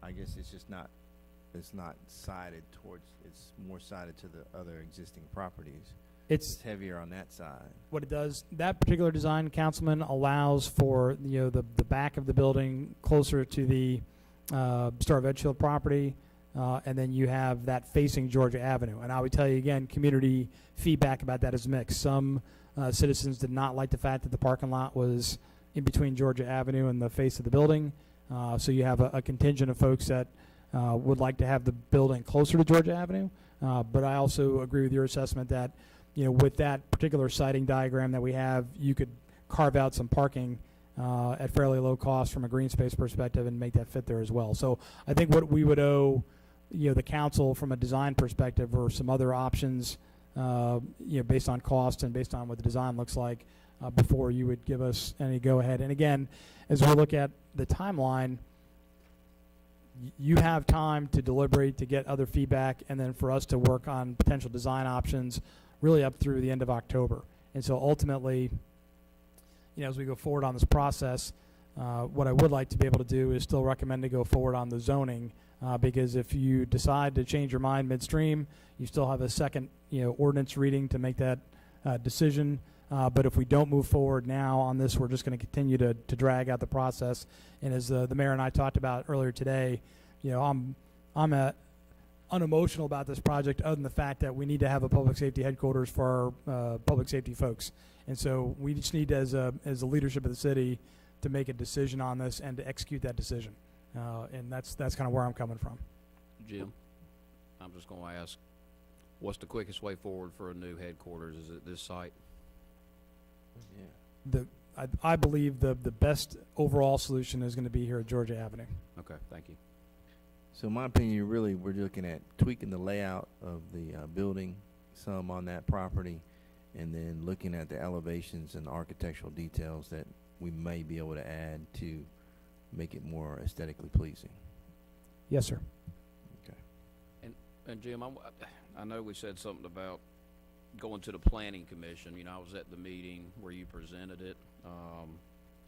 Speaker 6: I guess it's just not, it's not sided towards, it's more sided to the other existing properties. It's
Speaker 2: It's
Speaker 6: heavier on that side.
Speaker 2: what it does. That particular design, Councilman, allows for the back of the building closer to the Star of Edgefield property, and then you have that facing Georgia Avenue. And I would tell you again, community feedback about that is mixed. Some citizens did not like the fact that the parking lot was in between Georgia Avenue and the face of the building. So you have a contingent of folks that would like to have the building closer to Georgia Avenue. But I also agree with your assessment that, with that particular siting diagram that we have, you could carve out some parking at fairly low cost from a green space perspective and make that fit there as well. So I think what we would owe, the council from a design perspective or some other options, based on cost and based on what the design looks like, before you would give us any go-ahead. And again, as we look at the timeline, you have time to deliberate, to get other feedback, and then for us to work on potential design options really up through the end of October. And so ultimately, as we go forward on this process, what I would like to be able to do is still recommend to go forward on the zoning, because if you decide to change your mind midstream, you still have a second, ordinance reading to make that decision. But if we don't move forward now on this, we're just going to continue to drag out the process. And as the mayor and I talked about earlier today, I'm unemotional about this project, other than the fact that we need to have a public safety headquarters for our public safety folks. And so we just need, as a leadership of the city, to make a decision on this and to execute that decision. And that's kind of where I'm coming from.
Speaker 7: Jim, I'm just going to ask, what's the quickest way forward for a new headquarters? Is it this site?
Speaker 6: Yeah.
Speaker 2: I believe the best overall solution is going to be here at Georgia Avenue.
Speaker 7: Okay, thank you.
Speaker 6: So in my opinion, really, we're looking at tweaking the layout of the building, some on that property, and then looking at the elevations and architectural details that we may be able to add to make it more aesthetically pleasing.
Speaker 2: Yes, sir.
Speaker 7: And Jim, I know we said something about going to the planning commission. I was at the meeting where you presented it,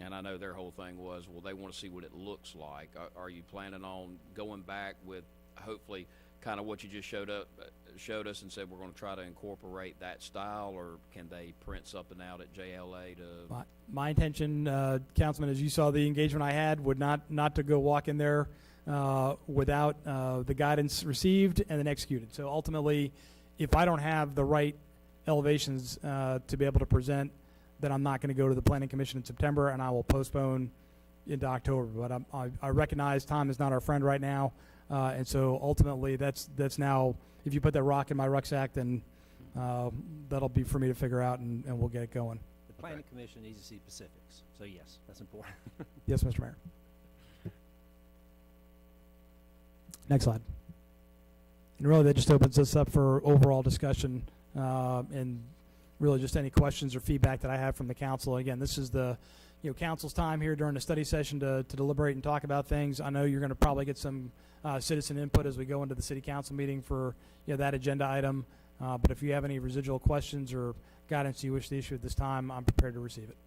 Speaker 7: and I know their whole thing was, well, they want to see what it looks like. Are you planning on going back with hopefully kind of what you just showed us and said we're going to try to incorporate that style, or can they print something out at JLA to?
Speaker 2: My intention, Councilman, as you saw the engagement I had, would not to go walk in there without the guidance received and then executed. So ultimately, if I don't have the right elevations to be able to present, then I'm not going to go to the Planning Commission in September, and I will postpone into October. But I recognize time is not our friend right now, and so ultimately that's now, if you put that rock in my rucksack, then that'll be for me to figure out, and we'll get it going.
Speaker 1: The Planning Commission needs to see specifics, so yes, that's important.
Speaker 2: Yes, Mr. Mayor. Next slide. And really, that just opens us up for overall discussion, and really just any questions or feedback that I have from the council. Again, this is the council's time here during the study session to deliberate and talk about things. I know you're going to probably get some citizen input as we go into the city council meeting for that agenda item. But if you have any residual questions or guidance you wish to issue at this time, I'm prepared to receive it.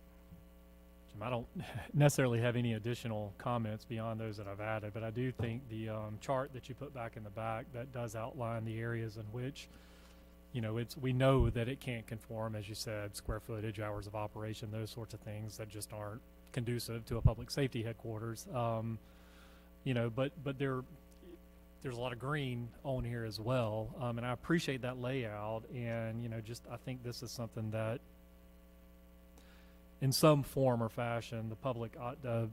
Speaker 9: I don't necessarily have any additional comments beyond those that I've added, but I do think the chart that you put back in the back that does outline the areas in which, we know that it can't conform, as you said, square footage, hours of operation, those sorts of things that just aren't conducive to a public safety headquarters. But there's a lot of green on here as well, and I appreciate that layout. And I think this is something that, in some form or fashion, the public ought to,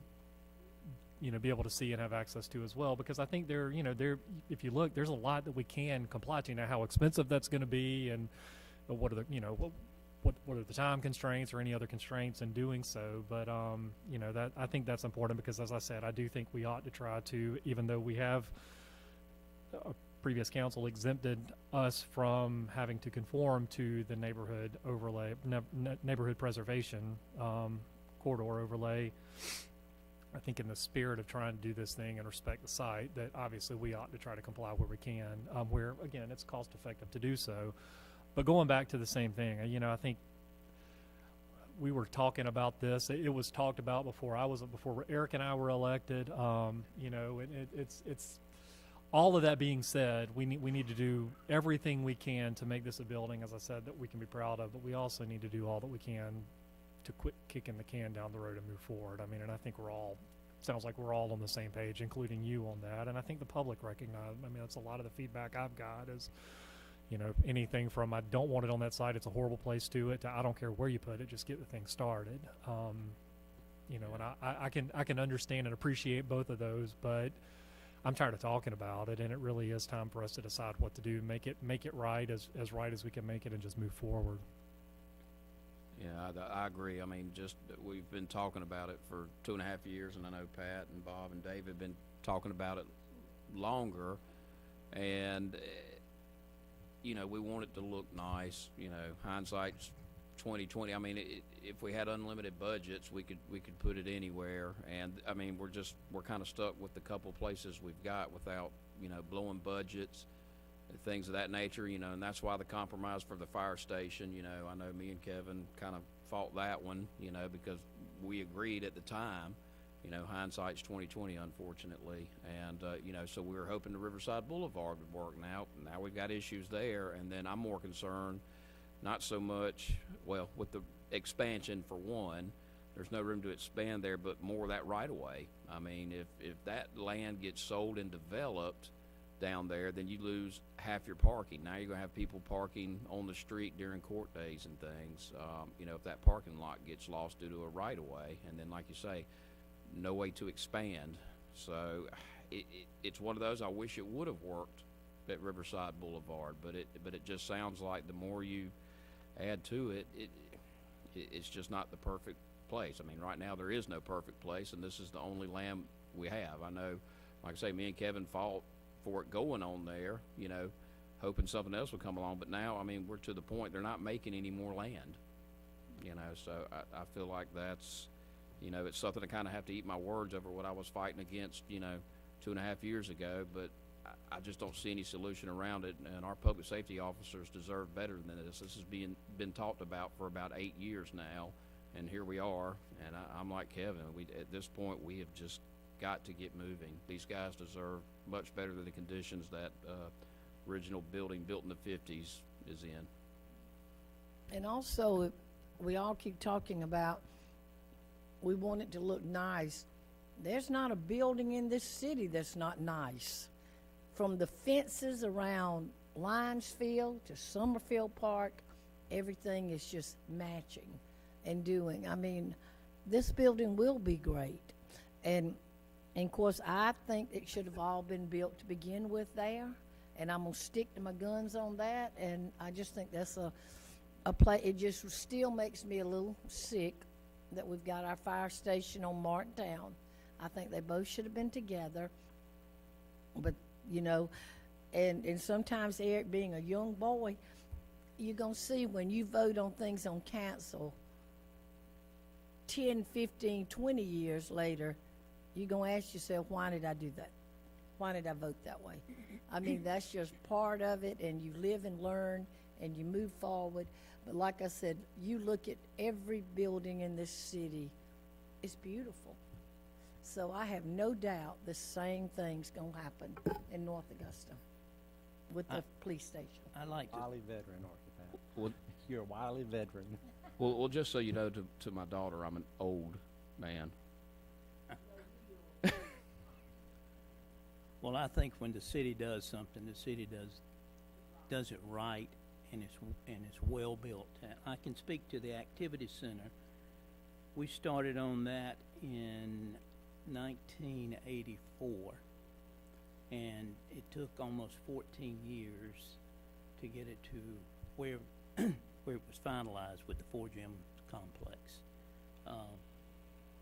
Speaker 9: be able to see and have access to as well, because I think if you look, there's a lot that we can comply to. Now, how expensive that's going to be, and what are the, what are the time constraints or any other constraints in doing so. But, you know, that, I think that's important because, as I said, I do think we ought to try to, even though we have a previous council exempted us from having to conform to the neighborhood overlay, neighborhood preservation, corridor overlay. I think in the spirit of trying to do this thing and respect the site, that obviously we ought to try to comply where we can, where, again, it's cost effective to do so. But going back to the same thing, you know, I think we were talking about this. It was talked about before Eric and I were elected. You know, it's all of that being said, we need to do everything we can to make this a building, as I said, that we can be proud of. But we also need to do all that we can to quit kicking the can down the road and move forward. I mean, and I think sounds like we're all on the same page, including you on that. And I think the public recognize. I mean, that's a lot of the feedback I've got is, you know, anything from I don't want it on that site, it's a horrible place to it, to I don't care where you put it, just get the thing started. You know, and I can understand and appreciate both of those, but I'm tired of talking about it, and it really is time for us to decide what to do, make it right as right as we can make it, and just move forward.
Speaker 7: Yeah, I agree. I mean, just we've been talking about it for 2.5 years, and I know Pat and Bob and Dave have been talking about it longer, and you know, we want it to look nice. You know, hindsight's 20/20. I mean, if we had unlimited budgets, we could put it anywhere, and I mean, we're kind of stuck with the couple places we've got without, you know, blowing budgets. Things of that nature, you know, and that's why the compromise for the fire station, you know, I know me and Kevin kind of fought that one, you know, because we agreed at the time, you know, hindsight's 20/20, unfortunately, and you know, so we were hoping the Riverside Boulevard would work. Now we've got issues there, and then I'm more concerned, not so much, well, with the expansion for one, there's no room to expand there, but more of that right of way. I mean, if that land gets sold and developed down there, then you lose half your parking. Now you're going to have people parking on the street during court days and things. You know, if that parking lot gets lost due to a right-of-way, and then, like you say, no way to expand. So it's one of those. I wish it would have worked at Riverside Boulevard, but it just sounds like the more you add to it, it's just not the perfect place. I mean, right now there is no perfect place, and this is the only land we have. I know, like I say, me and Kevin fought for it going on there, you know, hoping something else would come along. But now, I mean, we're to the point they're not making any more land, you know, so I feel like that's, you know, it's something to kind of have to eat my words over what I was fighting against, you know, 2.5 years ago, but I just don't see any solution around it, and our public safety officers deserve better than this. This has been talked about for about 8 years now, and here we are, and I'm like Kevin, at this point, we have just got to get moving. These guys deserve much better than the conditions that original building built in the 50s is in.
Speaker 5: And also, we all keep talking about we want it to look nice. There's not a building in this city that's not nice. From the fences around Lionsfield to Summerfield Park, everything is just matching and doing. I mean, this building will be great. And of course, I think it should have all been built to begin with there, and I'm gonna stick to my guns on that. And I just think that's a play. It just still makes me a little sick that we've got our fire station on Martintown. I think they both should have been together, but you know, and sometimes, Eric, being a young boy, you're gonna see when you vote on things on council 10, 15, 20 years later, you're going to ask yourself, why did I do that? Why did I vote that way? I mean, that's just part of it, and you live and learn, and you move forward. But like I said, you look at every building in this city, it's beautiful. So I have no doubt the same thing's going to happen in North Augusta with the police station.
Speaker 8: I like to,
Speaker 1: Wily veteran, aren't you, Pat?
Speaker 7: Well,
Speaker 1: You're a wily veteran.
Speaker 7: well, just so you know, to my daughter, I'm an old man.
Speaker 8: well, I think when the city does something, the city does it right, and it's well built. I can speak to the activity center. We started on that in 1984, and it took almost 14 years to get it to where where it was finalized with the 4-gym complex.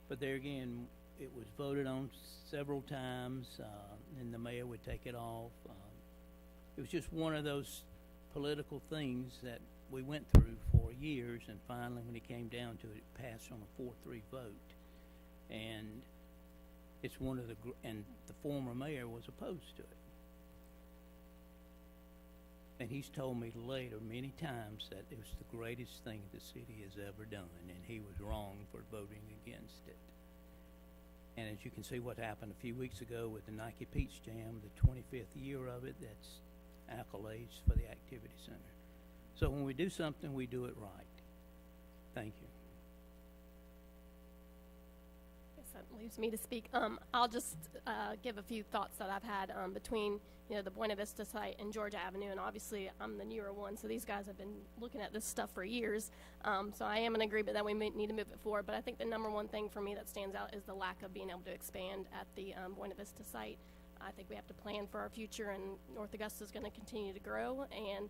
Speaker 8: But there again, it was voted on several times, and the mayor would take it off. It was just one of those political things that we went through for years, and finally, when it came down to it, it passed on a 4-3 vote. And it's one of the, and the former mayor was opposed to it. And he's told me later many times that it was the greatest thing the city has ever done, and he was wrong for voting against it. And as you can see what happened a few weeks ago with the Nike Peach Jam, the 25th year of it, that's accolades for the Activity Center. So when we do something, we do it right. Thank you.
Speaker 10: Guess that leaves me to speak. I'll just give a few thoughts that I've had between, you know, the Buena Vista site and Georgia Avenue, and obviously I'm the newer one, so these guys have been looking at this stuff for years. So I am in agreement that we may need to move it forward, but I think the number one thing for me that stands out is the lack of being able to expand at the Buena Vista site. I think we have to plan for our future, and North Augusta is going to continue to grow, and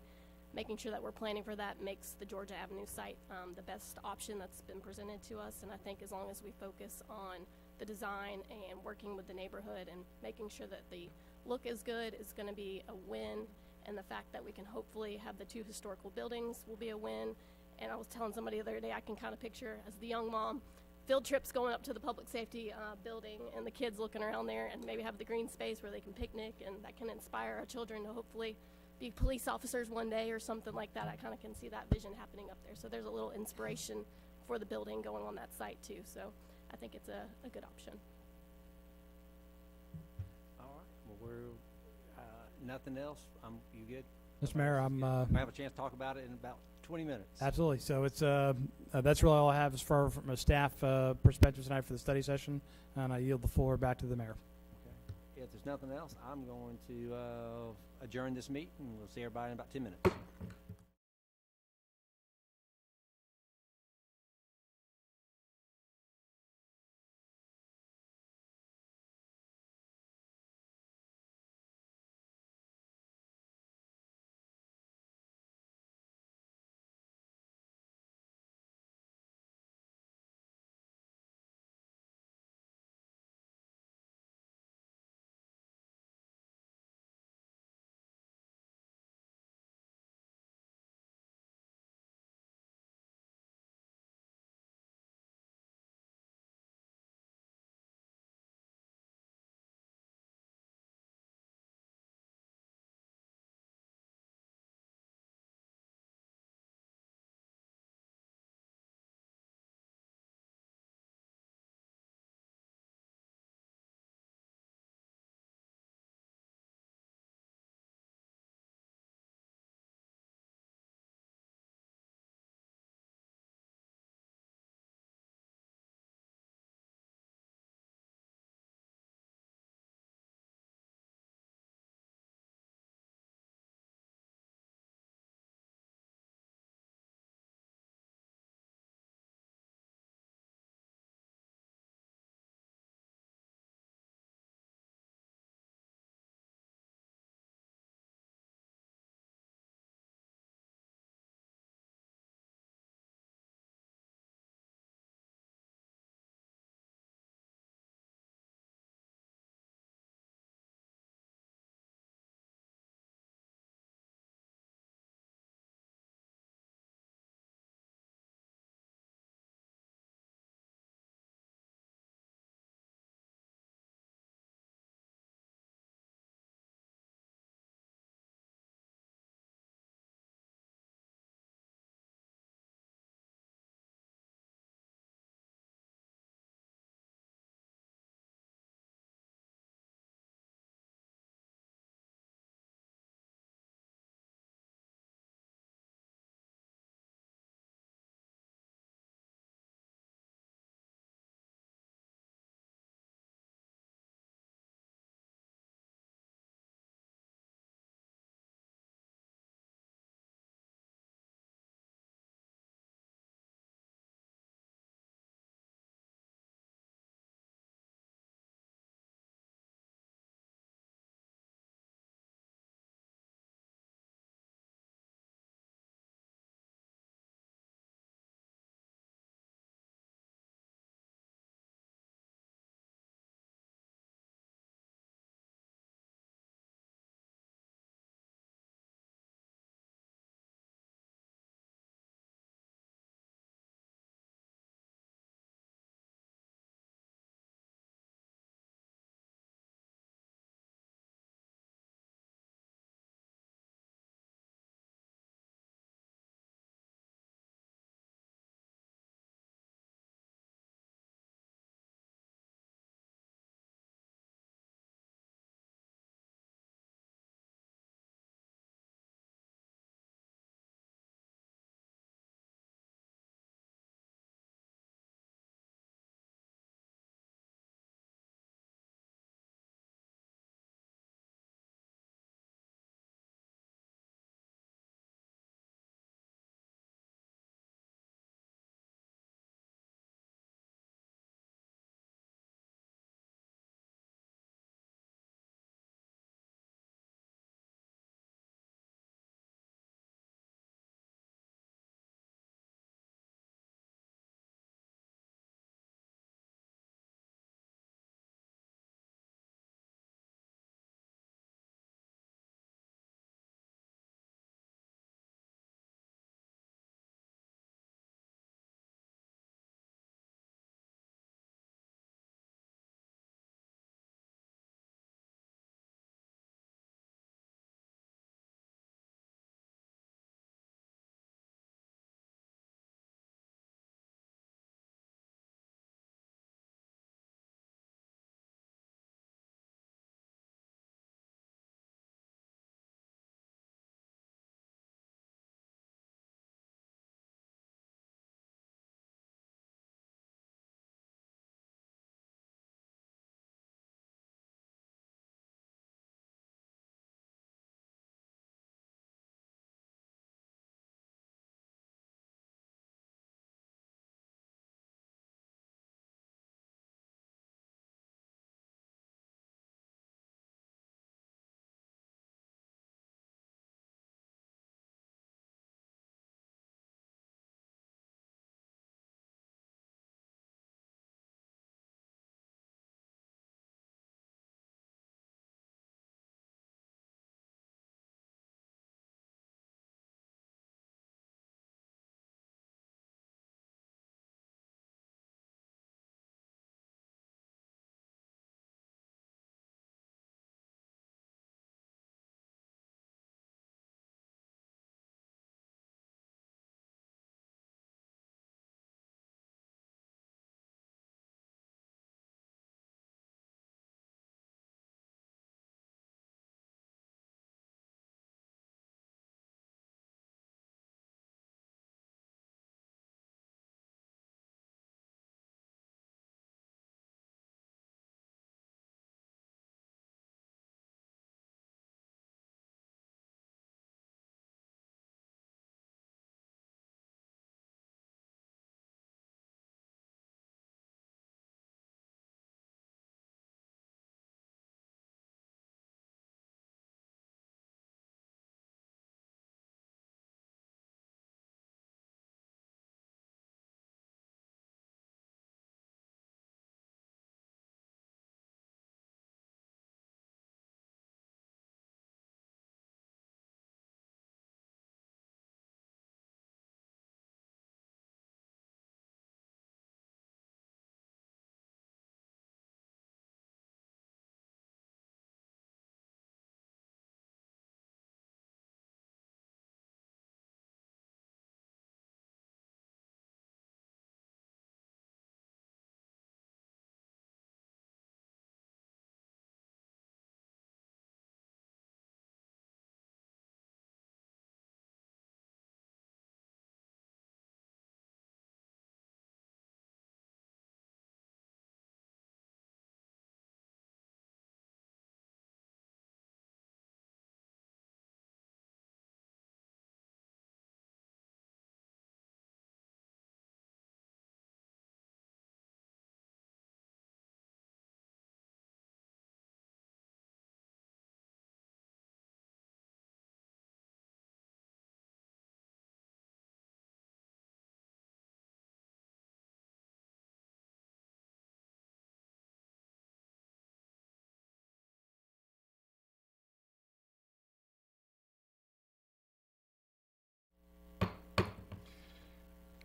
Speaker 10: making sure that we're planning for that makes the Georgia Avenue site the best option that's been presented to us. And I think as long as we focus on the design and working with the neighborhood and making sure that the look is good is going to be a win, and the fact that we can hopefully have the 2 historical buildings will be a win. And I was telling somebody the other day, I can kind of picture, as the young mom, field trips going up to the public safety building and the kids looking around there, and maybe have the green space where they can picnic, and that can inspire our children to hopefully be police officers one day or something like that. I kind of can see that vision happening up there. So there's a little inspiration for the building going on that site too. So I think it's a good option.
Speaker 1: All right, well, we're, nothing else? You good?
Speaker 2: Mr. Mayor, I'm,
Speaker 1: We'll have a chance to talk about it in about 20 minutes.
Speaker 2: absolutely. So it's, that's really all I have as far from a staff perspective tonight for the study session, and I yield the floor back to the mayor.
Speaker 1: If there's nothing else, I'm going to adjourn this meeting. We'll see everybody in about 10 minutes.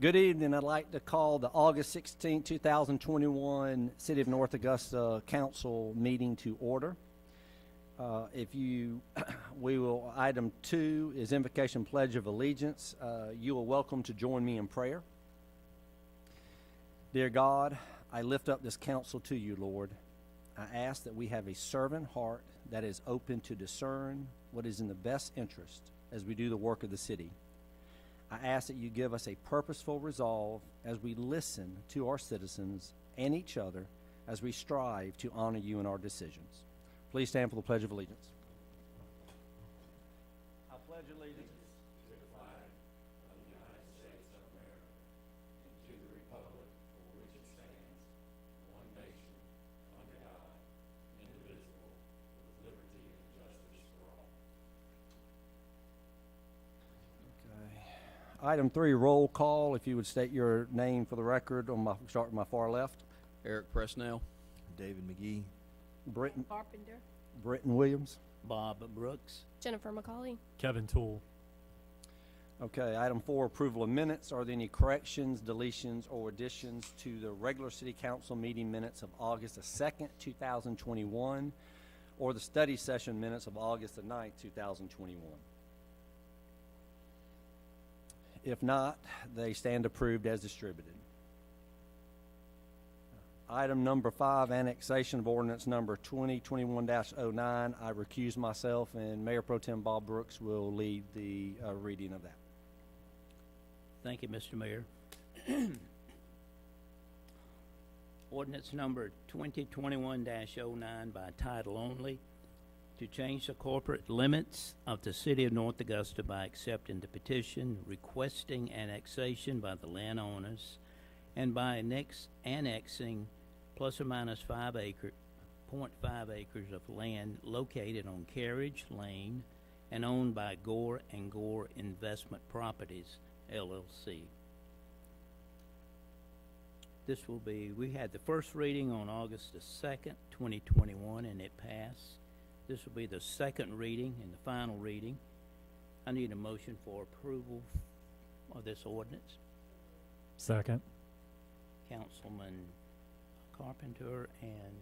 Speaker 1: Good evening. I'd like to call the August 16, 2021 City of North Augusta Council meeting to order. Item 2 is Invocation Pledge of Allegiance. You are welcome to join me in prayer. Dear God, I lift up this council to you, Lord. I ask that we have a servant heart that is open to discern what is in the best interest as we do the work of the city. I ask that you give us a purposeful resolve as we listen to our citizens and each other as we strive to honor you in our decisions. Please stand for the Pledge of Allegiance. I pledge allegiance to the flag of the United States of America and to the republic for which it stands, one nation, under God, indivisible, with liberty and justice for all. Okay. Item 3, roll call. If you would state your name for the record, start with my far left.
Speaker 7: Eric Presnell.
Speaker 6: David McGee.
Speaker 10: Carpenter.
Speaker 1: Britton Williams.
Speaker 8: Bob Brooks.
Speaker 10: Jennifer McCauley.
Speaker 9: Kevin Toole.
Speaker 1: Okay, item 4, approval of minutes. Are there any corrections, deletions, or additions to the regular city council meeting minutes of August the 2nd, 2021, or the study session minutes of August the 9th, 2021? If not, they stand approved as distributed. Item number 5, annexation of ordinance number 2021-09. I recuse myself, and Mayor Pro Tem Bob Brooks will lead the reading of that.
Speaker 8: Thank you, Mr. Mayor. Ordinance number 2021-09 by title only, to change the corporate limits of the City of North Augusta by accepting the petition requesting annexation by the landowners and by annexing plus or minus 0.5 acres of land located on Carriage Lane and owned by Gore and Gore Investment Properties, LLC. We had the first reading on August the 2nd, 2021, and it passed. This will be the second reading and the final reading. I need a motion for approval of this ordinance.
Speaker 9: Second.
Speaker 8: Councilman Carpenter and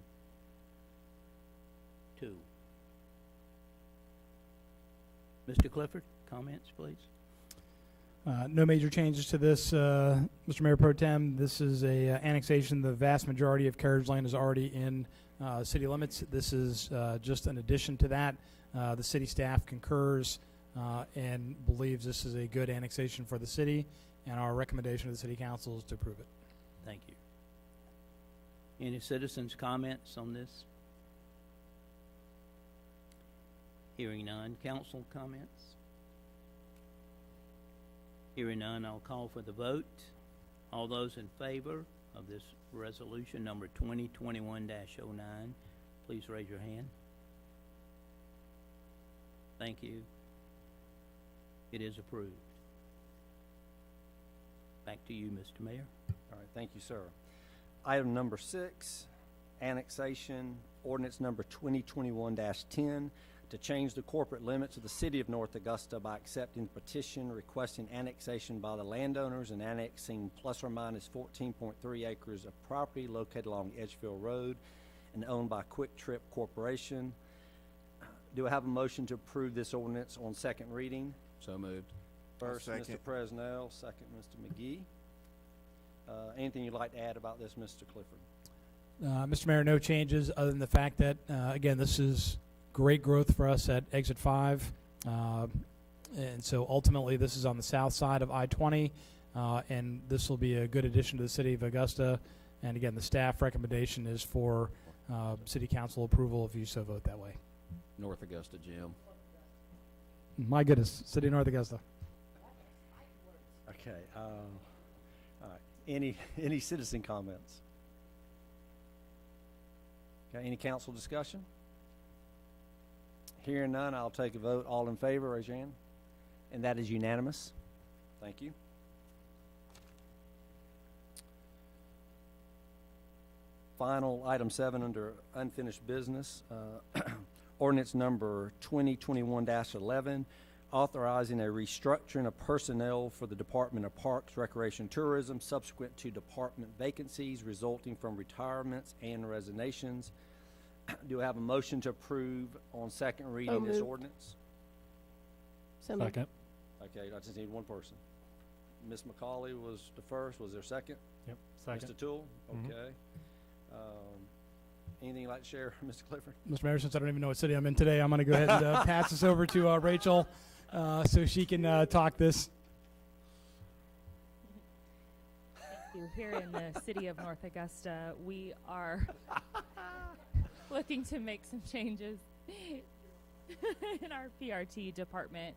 Speaker 8: 2. Mr. Clifford, comments, please.
Speaker 2: No major changes to this, Mr. Mayor Pro Tem. This is a annexation. The vast majority of Carriage Lane is already in city limits. This is just an addition to that. The city staff concurs and believes this is a good annexation for the city, and our recommendation to the city council is to approve it.
Speaker 8: Thank you. Any citizens' comments on this? Hearing none. Council comments? Hearing none, I'll call for the vote. All those in favor of this resolution number 2021-09, please raise your hand. Thank you. It is approved. Back to you, Mr. Mayor.
Speaker 1: All right, thank you, sir. Item number 6, annexation, ordinance number 2021-10, to change the corporate limits of the City of North Augusta by accepting the petition requesting annexation by the landowners and annexing plus or minus 14.3 acres of property located along Edgefield Road and owned by Quick Trip Corporation. Do I have a motion to approve this ordinance on second reading?
Speaker 7: So moved.
Speaker 1: First, Mr.
Speaker 6: second.
Speaker 1: Presnell, second, Mr. McGee. Anything you'd like to add about this, Mr. Clifford?
Speaker 2: Mr. Mayor, no changes other than the fact that, again, this is great growth for us at Exit 5. And so ultimately this is on the south side of I-20, and this will be a good addition to the City of Augusta. And again, the staff recommendation is for City Council approval if you so vote that way.
Speaker 7: North Augusta, Jim.
Speaker 2: My goodness, City of North Augusta.
Speaker 1: Okay. All right. Any citizen comments? Okay. Any council discussion? Hearing none, I'll take a vote. All in favor, raise your hand. And that is unanimous. Thank you. Final item 7 under unfinished business. Ordinance number 2021-11, authorizing a restructuring of personnel for the Department of Parks, Recreation, Tourism subsequent to department vacancies resulting from retirements and resignations. Do I have a motion to approve on second reading this
Speaker 10: moved.
Speaker 1: ordinance?
Speaker 10: So moved.
Speaker 9: Second.
Speaker 1: Okay, I just need one person. Ms. McCauley was the first. Was there a second?
Speaker 9: Yep. Second.
Speaker 1: Mr. Toole?
Speaker 9: Mhm.
Speaker 1: Okay. Anything you'd like to share, Mr. Clifford?
Speaker 2: Mr. Mayor, since I don't even know what city I'm in today, I'm going to go ahead and pass this over to Rachel so she can talk this.
Speaker 3: Thank you. Here in the city of North Augusta, we are looking to make some changes in our PRT department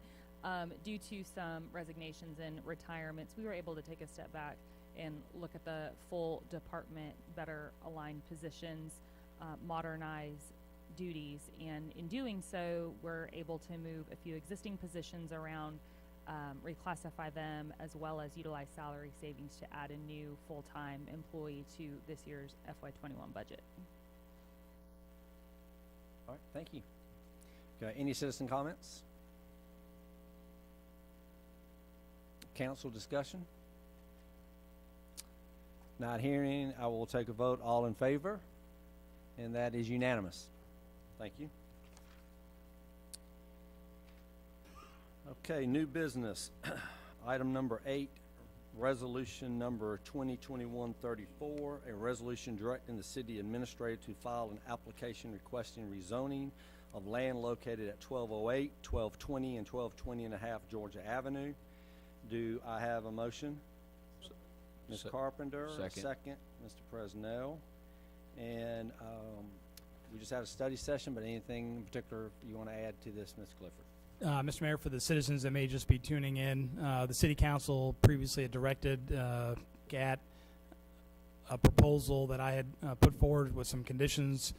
Speaker 3: due to some resignations and retirements. We were able to take a step back and look at the full department, better align positions, modernize duties, and in doing so, we're able to move a few existing positions around, reclassify them, as well as utilize salary savings to add a new full-time employee to this year's FY21 budget.
Speaker 1: All right, thank you. Okay, any citizen comments? Council discussion? Not hearing, I will take a vote. All in favor? And that is unanimous. Thank you. Okay, new business. Item number 8, resolution number 2021-34, a resolution directing the city administrator to file an application requesting rezoning of land located at 1208, 1220, and 1220 and a half Georgia Avenue. Do I have a motion? Ms. Carpenter,
Speaker 7: Second.
Speaker 1: Mr. Presnell. And we just had a study session, but anything in particular you want to add to this, Ms. Clifford?
Speaker 2: Mr. Mayor, for the citizens that may just be tuning in, the City Council previously had directed GAT a proposal that I had put forward with some conditions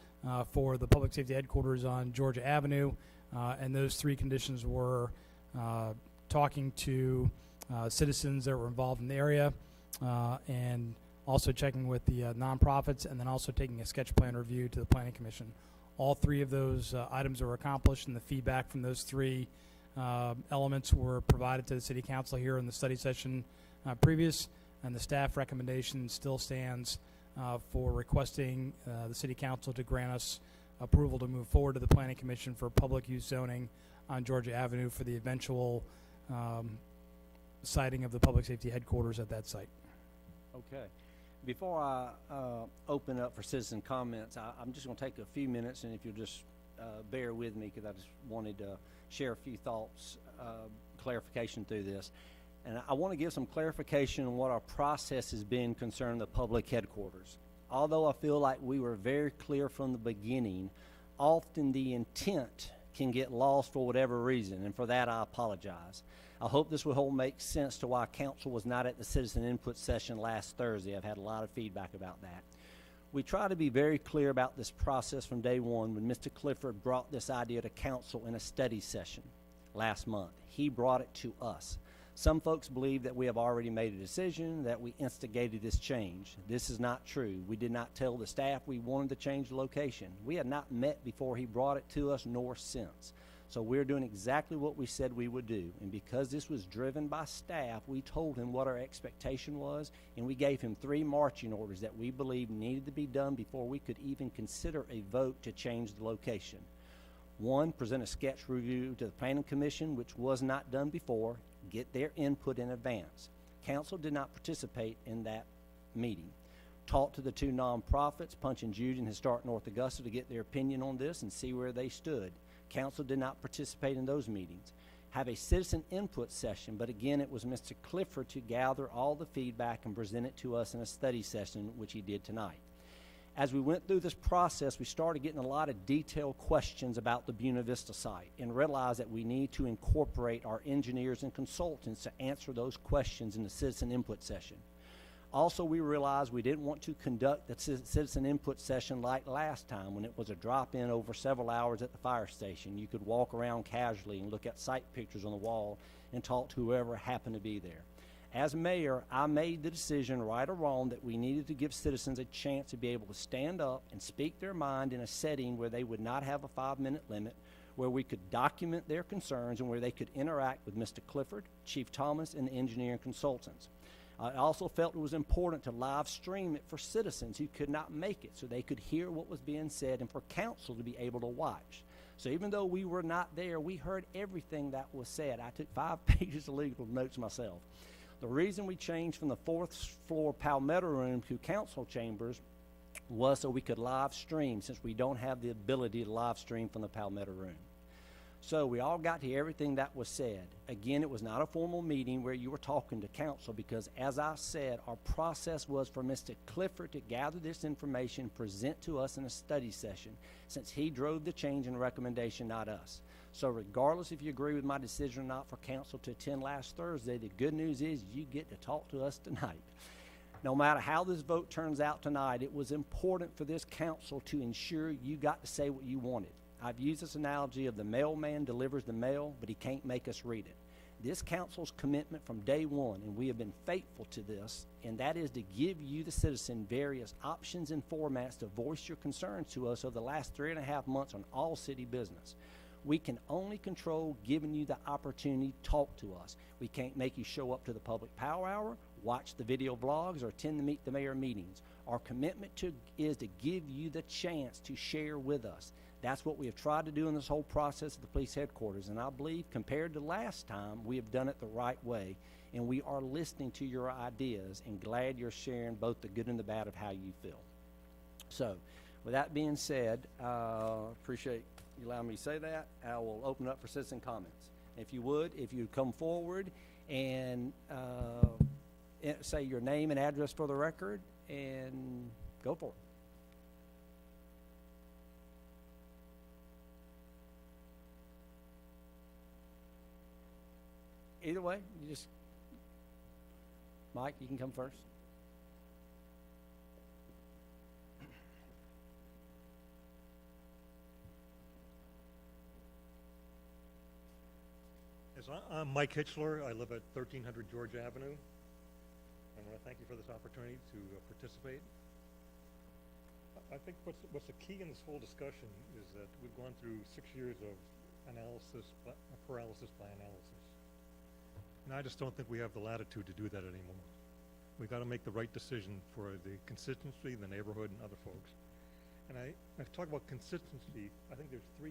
Speaker 2: for the Public Safety Headquarters on Georgia Avenue, and those 3 conditions were talking to citizens that were involved in the area, and also checking with the nonprofits, and then also taking a sketch plan review to the Planning Commission. All 3 of those items were accomplished, and the feedback from those 3 elements were provided to the City Council here in the study session previous, and the staff recommendation still stands for requesting the City Council to grant us approval to move forward to the Planning Commission for public use zoning on Georgia Avenue for the eventual siting of the Public Safety Headquarters at that site.
Speaker 1: Okay. Before I open up for citizen comments, I'm just going to take a few minutes, and if you'll just bear with me, because I just wanted to share a few thoughts, clarification through this. And I want to give some clarification on what our process has been concerning the public headquarters. Although I feel like we were very clear from the beginning, often the intent can get lost for whatever reason, and for that I apologize. I hope this will whole make sense to why council was not at the citizen input session last Thursday. I've had a lot of feedback about that. We try to be very clear about this process from day one when Mr. Clifford brought this idea to council in a study session last month. He brought it to us. Some folks believe that we have already made a decision, that we instigated this change. This is not true. We did not tell the staff we wanted to change the location. We had not met before he brought it to us, nor since. So we're doing exactly what we said we would do. And because this was driven by staff, we told him what our expectation was, and we gave him 3 marching orders that we believed needed to be done before we could even consider a vote to change the location. 1, present a sketch review to the Planning Commission, which was not done before, get their input in advance. Council did not participate in that meeting. Talk to the 2 nonprofits, Punch and Judy and Historic North Augusta, to get their opinion on this and see where they stood. Council did not participate in those meetings. Have a citizen input session, but again, it was Mr. Clifford to gather all the feedback and present it to us in a study session, which he did tonight. As we went through this process, we started getting a lot of detailed questions about the Buena Vista site and realized that we need to incorporate our engineers and consultants to answer those questions in the citizen input session. Also, we realized we didn't want to conduct the citizen input session like last time when it was a drop-in over several hours at the fire station. You could walk around casually and look at site pictures on the wall and talk to whoever happened to be there. As mayor, I made the decision, right or wrong, that we needed to give citizens a chance to be able to stand up and speak their mind in a setting where they would not have a 5-minute limit, where we could document their concerns and where they could interact with Mr. Clifford, Chief Thomas, and the engineering consultants. I also felt it was important to live stream it for citizens who could not make it so they could hear what was being said and for council to be able to watch. So even though we were not there, we heard everything that was said. I took 5 pages of legal notes myself. The reason we changed from the 4th floor Palmetto room to council chambers was so we could live stream, since we don't have the ability to live stream from the Palmetto room. So we all got to hear everything that was said. Again, it was not a formal meeting where you were talking to council, because as I said, our process was for Mr. Clifford to gather this information, present to us in a study session, since he drove the change and recommendation, not us. So regardless if you agree with my decision or not for council to attend last Thursday, the good news is you get to talk to us tonight. No matter how this vote turns out tonight, it was important for this council to ensure you got to say what you wanted. I've used this analogy of the mailman delivers the mail, but he can't make us read it. This council's commitment from day one, and we have been faithful to this, and that is to give you, the citizen, various options and formats to voice your concerns to us over the last 3.5 months on all city business. We can only control giving you the opportunity to talk to us. We can't make you show up to the public power hour, watch the video vlogs, or attend the Meet the Mayor meetings. Our commitment is to give you the chance to share with us. That's what we have tried to do in this whole process at the police headquarters, and I believe compared to last time, we have done it the right way, and we are listening to your ideas and glad you're sharing both the good and the bad of how you feel. So, with that being said, appreciate you allowing me to say that. I will open up for citizen comments. If you would come forward and say your name and address for the record, and go for it. Either way, you just, Mike, you can come first.
Speaker 11: Yes, I'm Mike Hitchler. I live at 1300 George Avenue. I want to thank you for this opportunity to participate. I think what's the key in this whole discussion is that we've gone through 6 years of paralysis by analysis. And I just don't think we have the latitude to do that anymore. We've got to make the right decision for the consistency, the neighborhood, and other folks. And I talk about consistency. I think there's at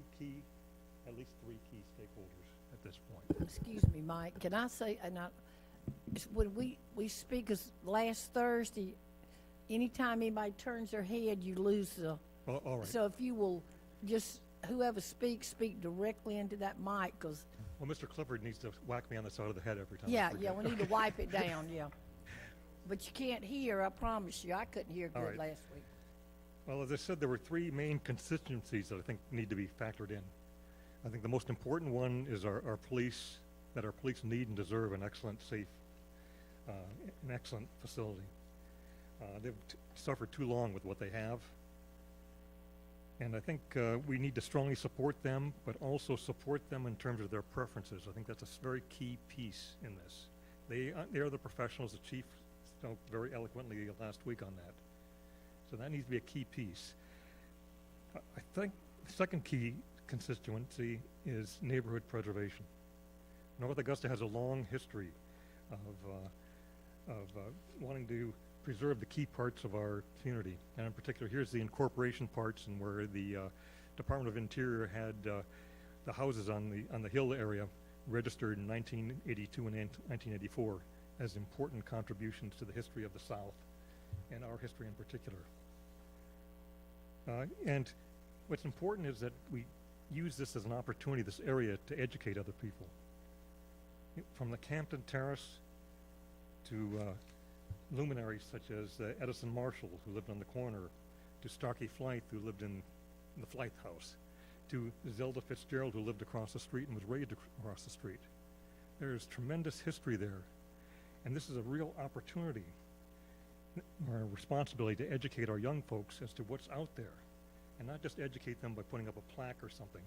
Speaker 11: least three key stakeholders at this point.
Speaker 5: Excuse me, Mike, can I say, when we speak as last Thursday, anytime anybody turns their head, you lose the,
Speaker 11: All right.
Speaker 5: so if you will just, whoever speaks, speak directly into that mic, because
Speaker 11: Well, Mr. Clifford needs to whack me on the side of the head every time.
Speaker 5: yeah, we need to wipe it down, yeah. But you can't hear, I promise you. I couldn't hear
Speaker 11: All
Speaker 5: good
Speaker 11: right.
Speaker 5: last week.
Speaker 11: Well, as I said, there were three main constituencies that I think need to be factored in. I think the most important one is our police, that our police need and deserve an excellent, safe, an excellent facility. They've suffered too long with what they have. And I think we need to strongly support them, but also support them in terms of their preferences. I think that's a very key piece in this. They are the professionals. The chief spoke very eloquently last week on that. So that needs to be a key piece. I think the second key constituency is neighborhood preservation. North Augusta has a long history of wanting to preserve the key parts of our community. And in particular, here's the incorporation parts, and where the Department of Interior had the houses on the hill area registered in 1982 and 1984 as important contributions to the history of the South and our history in particular. And what's important is that we use this as an opportunity, this area, to educate other people. From the Campton Terrace to luminaries such as Edison Marshall, who lived on the corner, to Starkey Flythe, who lived in the Flythe House, to Zelda Fitzgerald, who lived across the street and was raised across the street. There's tremendous history there, and this is a real opportunity, or a responsibility, to educate our young folks as to what's out there, and not just educate them by putting up a plaque or something.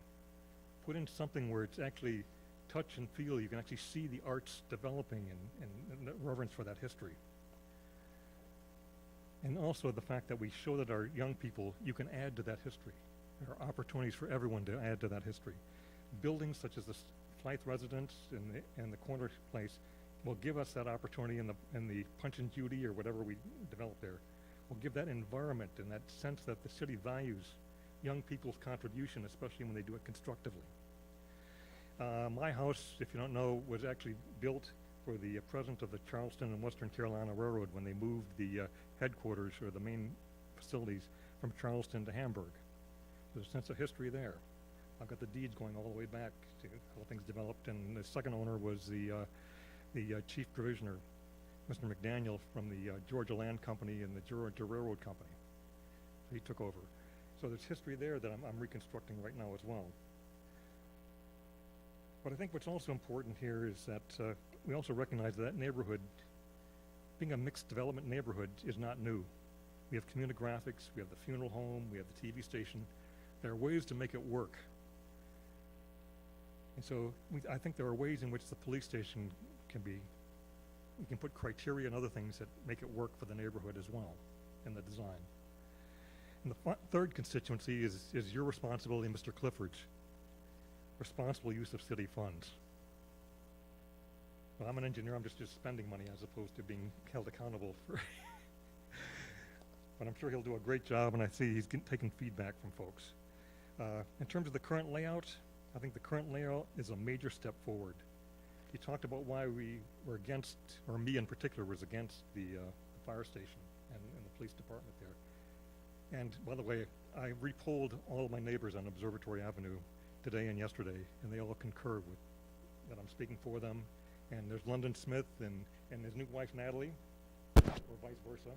Speaker 11: Put in something where it's actually touch and feel. You can actually see the arts developing and reverence for that history. And also the fact that we show that our young people, you can add to that history. There are opportunities for everyone to add to that history. buildings such as the Flythe Residence and the corner place will give us that opportunity in the Punch and Judy or whatever we develop there. Will give that environment and that sense that the city values young people's contribution, especially when they do it constructively. My house, if you don't know, was actually built for the president of the Charleston and Western Carolina Railroad when they moved the headquarters or the main facilities from Charleston to Hamburg. There's a sense of history there. I've got the deeds going all the way back to how things developed, and the second owner was the chief provisioner, Mr. McDaniel, from the Georgia Land Company and the Georgia Railroad Company. So he took over. So there's history there that I'm reconstructing right now as well. But I think what's also important here is that we also recognize that neighborhood, being a mixed development neighborhood, is not new. We have communographics, we have the funeral home, we have the TV station. There are ways to make it work. And so I think there are ways in which the police station can be, we can put criteria and other things that make it work for the neighborhood as well in the design. And the third constituency is your responsibility, Mr. Clifford's. Responsible use of city funds. Well, I'm an engineer, I'm just spending money as opposed to being held accountable for but I'm sure he'll do a great job, and I see he's taking feedback from folks. In terms of the current layout, I think the current layout is a major step forward. He talked about why we were against, or me in particular was against the fire station and the police department there. And by the way, I re-polled all of my neighbors on Observatory Avenue today and yesterday, and they all concur with that I'm speaking for them. And there's London Smith and his new wife Natalie, or vice versa.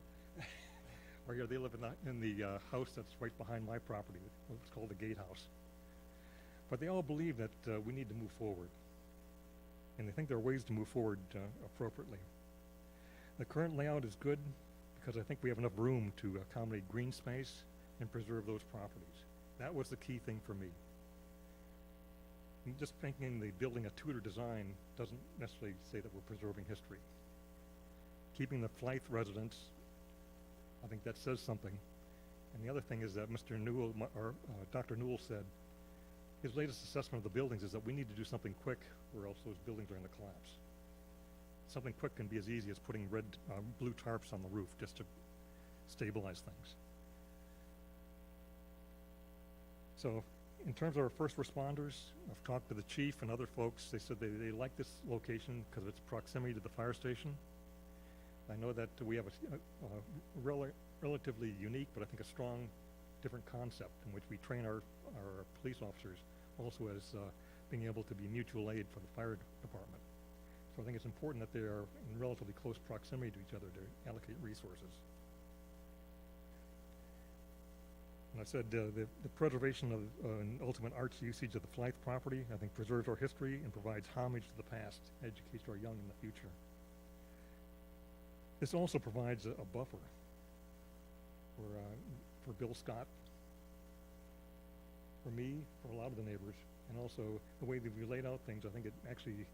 Speaker 11: Or here they live in the house that's right behind my property. It's called the Gatehouse. But they all believe that we need to move forward, and they think there are ways to move forward appropriately. The current layout is good because I think we have enough room to accommodate green space and preserve those properties. That was the key thing for me. And just thinking the building a Tudor design doesn't necessarily say that we're preserving history. Keeping the Flythe residence, I think that says something. And the other thing is that Mr. Newell, or Dr. Newell said, his latest assessment of the buildings is that we need to do something quick or else those buildings are going to collapse. Something quick can be as easy as putting blue tarps on the roof just to stabilize things. So in terms of our first responders, I've talked to the chief and other folks. They said they like this location because of its proximity to the fire station. I know that we have a relatively unique, but I think a strong, different concept in which we train our police officers also as being able to be mutual aid for the fire department. So I think it's important that they are in relatively close proximity to each other to allocate resources. And I said the preservation of an ultimate arts usage of the Flythe property, I think, preserves our history and provides homage to the past, educates our young in the future. This also provides a buffer for Bill Scott, for me, for a lot of the neighbors, and also the way that we laid out things. I think it actually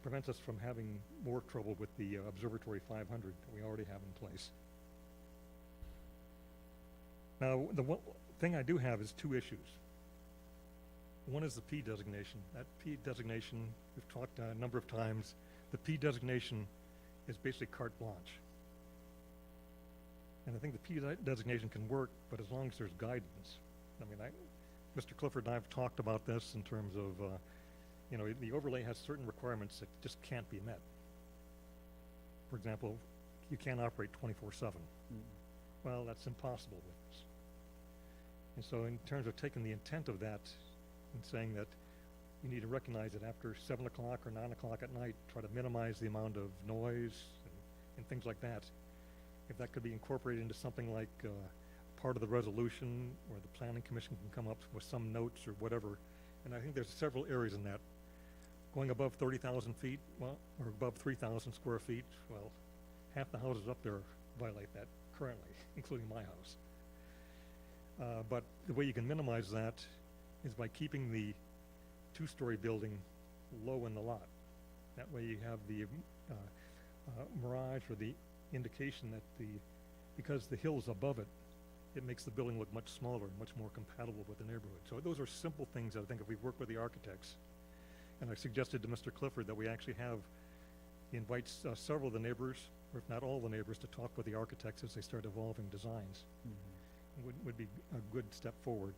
Speaker 11: prevents us from having more trouble with the Observatory 500 that we already have in place. Now, the one thing I do have is two issues. One is the P designation. That P designation, we've talked a number of times, the P designation is basically carte blanche. And I think the P designation can work, but as long as there's guidance. I mean, Mr. Clifford and I have talked about this in terms of, you know, the overlay has certain requirements that just can't be met. For example, you can't operate 24/7. Well, that's impossible with this. And so in terms of taking the intent of that and saying that you need to recognize that after 7 o'clock or 9 o'clock at night, try to minimize the amount of noise and things like that. If that could be incorporated into something like part of the resolution, or the planning commission can come up with some notes or whatever. And I think there's several areas in that. Going above 30,000 feet, well, or above 3,000 square feet, well, half the houses up there violate that currently, including my house. But the way you can minimize that is by keeping the two-story building low in the lot. That way you have the mirage or the indication that because the hill's above it, it makes the building look much smaller, much more compatible with the neighborhood. So those are simple things that I think if we work with the architects, and I suggested to Mr. Clifford that we actually invite several of the neighbors, or if not all the neighbors, to talk with the architects as they start evolving designs. Would be a good step forward.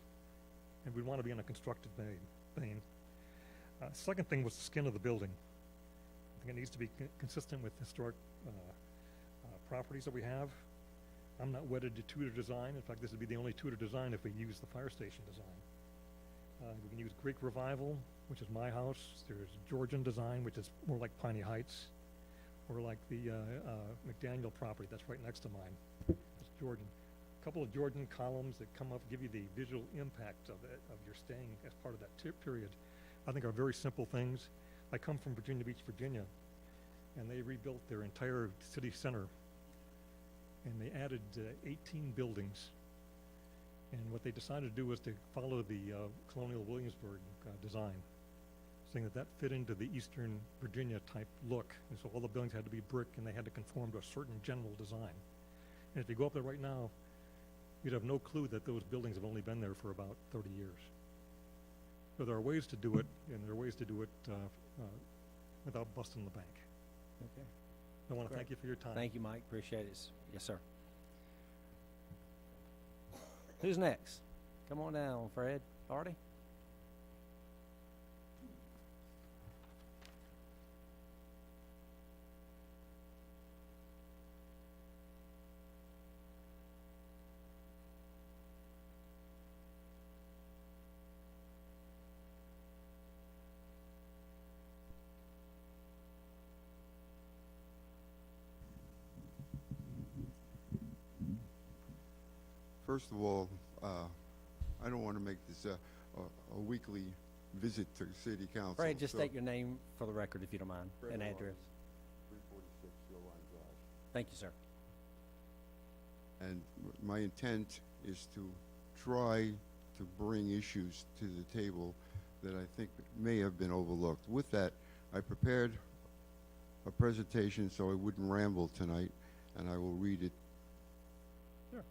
Speaker 11: And we'd want to be in a constructive vein. Second thing was the skin of the building. I think it needs to be consistent with historic properties that we have. I'm not wedded to Tudor design. In fact, this would be the only Tudor design if we use the fire station design. We can use Greek Revival, which is my house. There's Georgian design, which is more like Piney Heights, or like the McDaniel property that's right next to mine. That's Georgian. A couple of Georgian columns that come up, give you the visual impact of your staying as part of that period, I think are very simple things. I come from Virginia Beach, Virginia, and they rebuilt their entire city center, and they added 18 buildings. And what they decided to do was to follow the colonial Williamsburg design, saying that fit into the Eastern Virginia type look. And so all the buildings had to be brick, and they had to conform to a certain general design. And if you go up there right now, you'd have no clue that those buildings have only been there for about 30 years. So there are ways to do it, and there are ways to do it without busting the bank.
Speaker 1: Okay.
Speaker 11: I want to
Speaker 1: Great.
Speaker 11: thank you for your time.
Speaker 1: Thank you, Mike. Appreciate it. Yes, sir. Who's next? Come on down, Fred. Artie?
Speaker 12: First of all, I don't want to make this a weekly visit to city council.
Speaker 1: Fred, just
Speaker 12: so
Speaker 1: state your name for the record, if you don't mind,
Speaker 12: Fred
Speaker 1: and
Speaker 12: Lawrence,
Speaker 1: address.
Speaker 12: 346 Shoreline Drive.
Speaker 1: Thank you, sir.
Speaker 12: And my intent is to try to bring issues to the table that I think may have been overlooked. With that, I prepared a presentation so I wouldn't ramble tonight, and I will read it.
Speaker 1: Sure.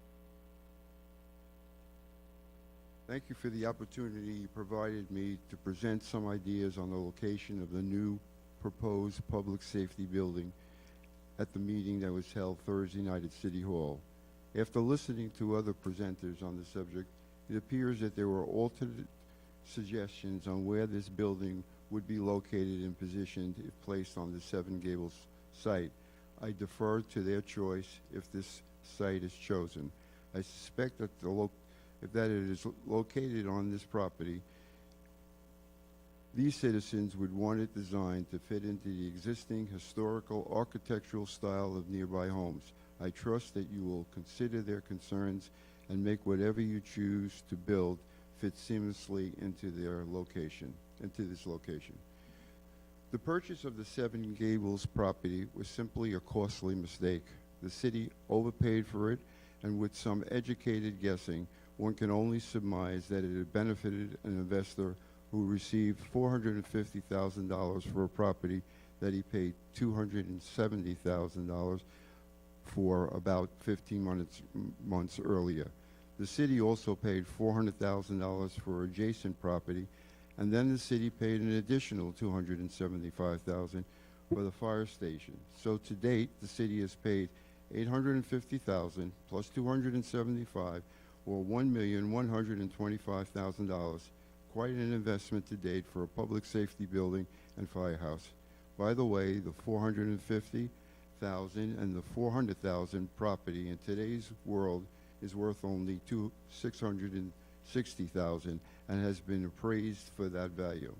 Speaker 12: Thank you for the opportunity you provided me to present some ideas on the location of the new proposed public safety building at the meeting that was held Thursday night at City Hall. After listening to other presenters on the subject, it appears that there were alternate suggestions on where this building would be located and positioned if placed on the Seven Gables site. I defer to their choice if this site is chosen. I suspect that if it is located on this property, these citizens would want it designed to fit into the existing historical architectural style of nearby homes. I trust that you will consider their concerns and make whatever you choose to build fit seamlessly into this location. The purchase of the Seven Gables property was simply a costly mistake. The city overpaid for it, and with some educated guessing, one can only surmise that it had benefited an investor who received $450,000 for a property that he paid $270,000 for about 15 months earlier. The city also paid $400,000 for adjacent property, and then the city paid an additional $275,000 for the fire station. So to date, the city has paid $850,000 plus $275,000, or $1,125,000. Quite an investment to date for a public safety building and firehouse. By the way, the $450,000 and the $400,000 property in today's world is worth only $660,000 and has been appraised for that value.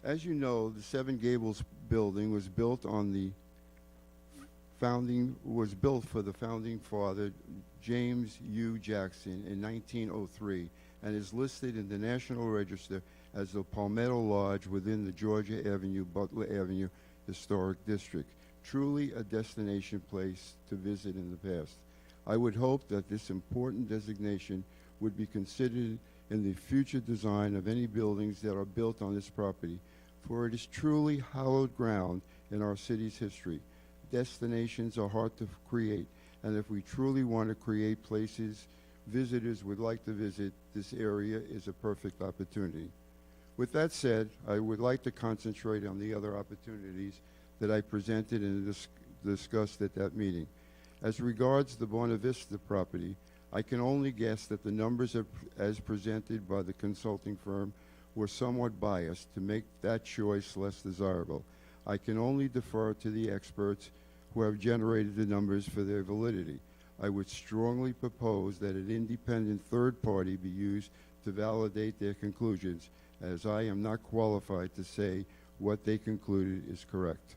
Speaker 12: As you know, the Seven Gables building was built for the founding father James U. Jackson in 1903 and is listed in the National Register as the Palmetto Lodge within the Georgia Avenue, Butler Avenue Historic District. Truly a destination place to visit in the past. I would hope that this important designation would be considered in the future design of any buildings that are built on this property, for it is truly hallowed ground in our city's history. Destinations are hard to create, and if we truly want to create places visitors would like to visit, this area is a perfect opportunity. With that said, I would like to concentrate on the other opportunities that I presented and discussed at that meeting. As regards the Buena Vista property, I can only guess that the numbers as presented by the consulting firm were somewhat biased to make that choice less desirable. I can only defer to the experts who have generated the numbers for their validity. I would strongly propose that an independent third party be used to validate their conclusions, as I am not qualified to say what they concluded is correct.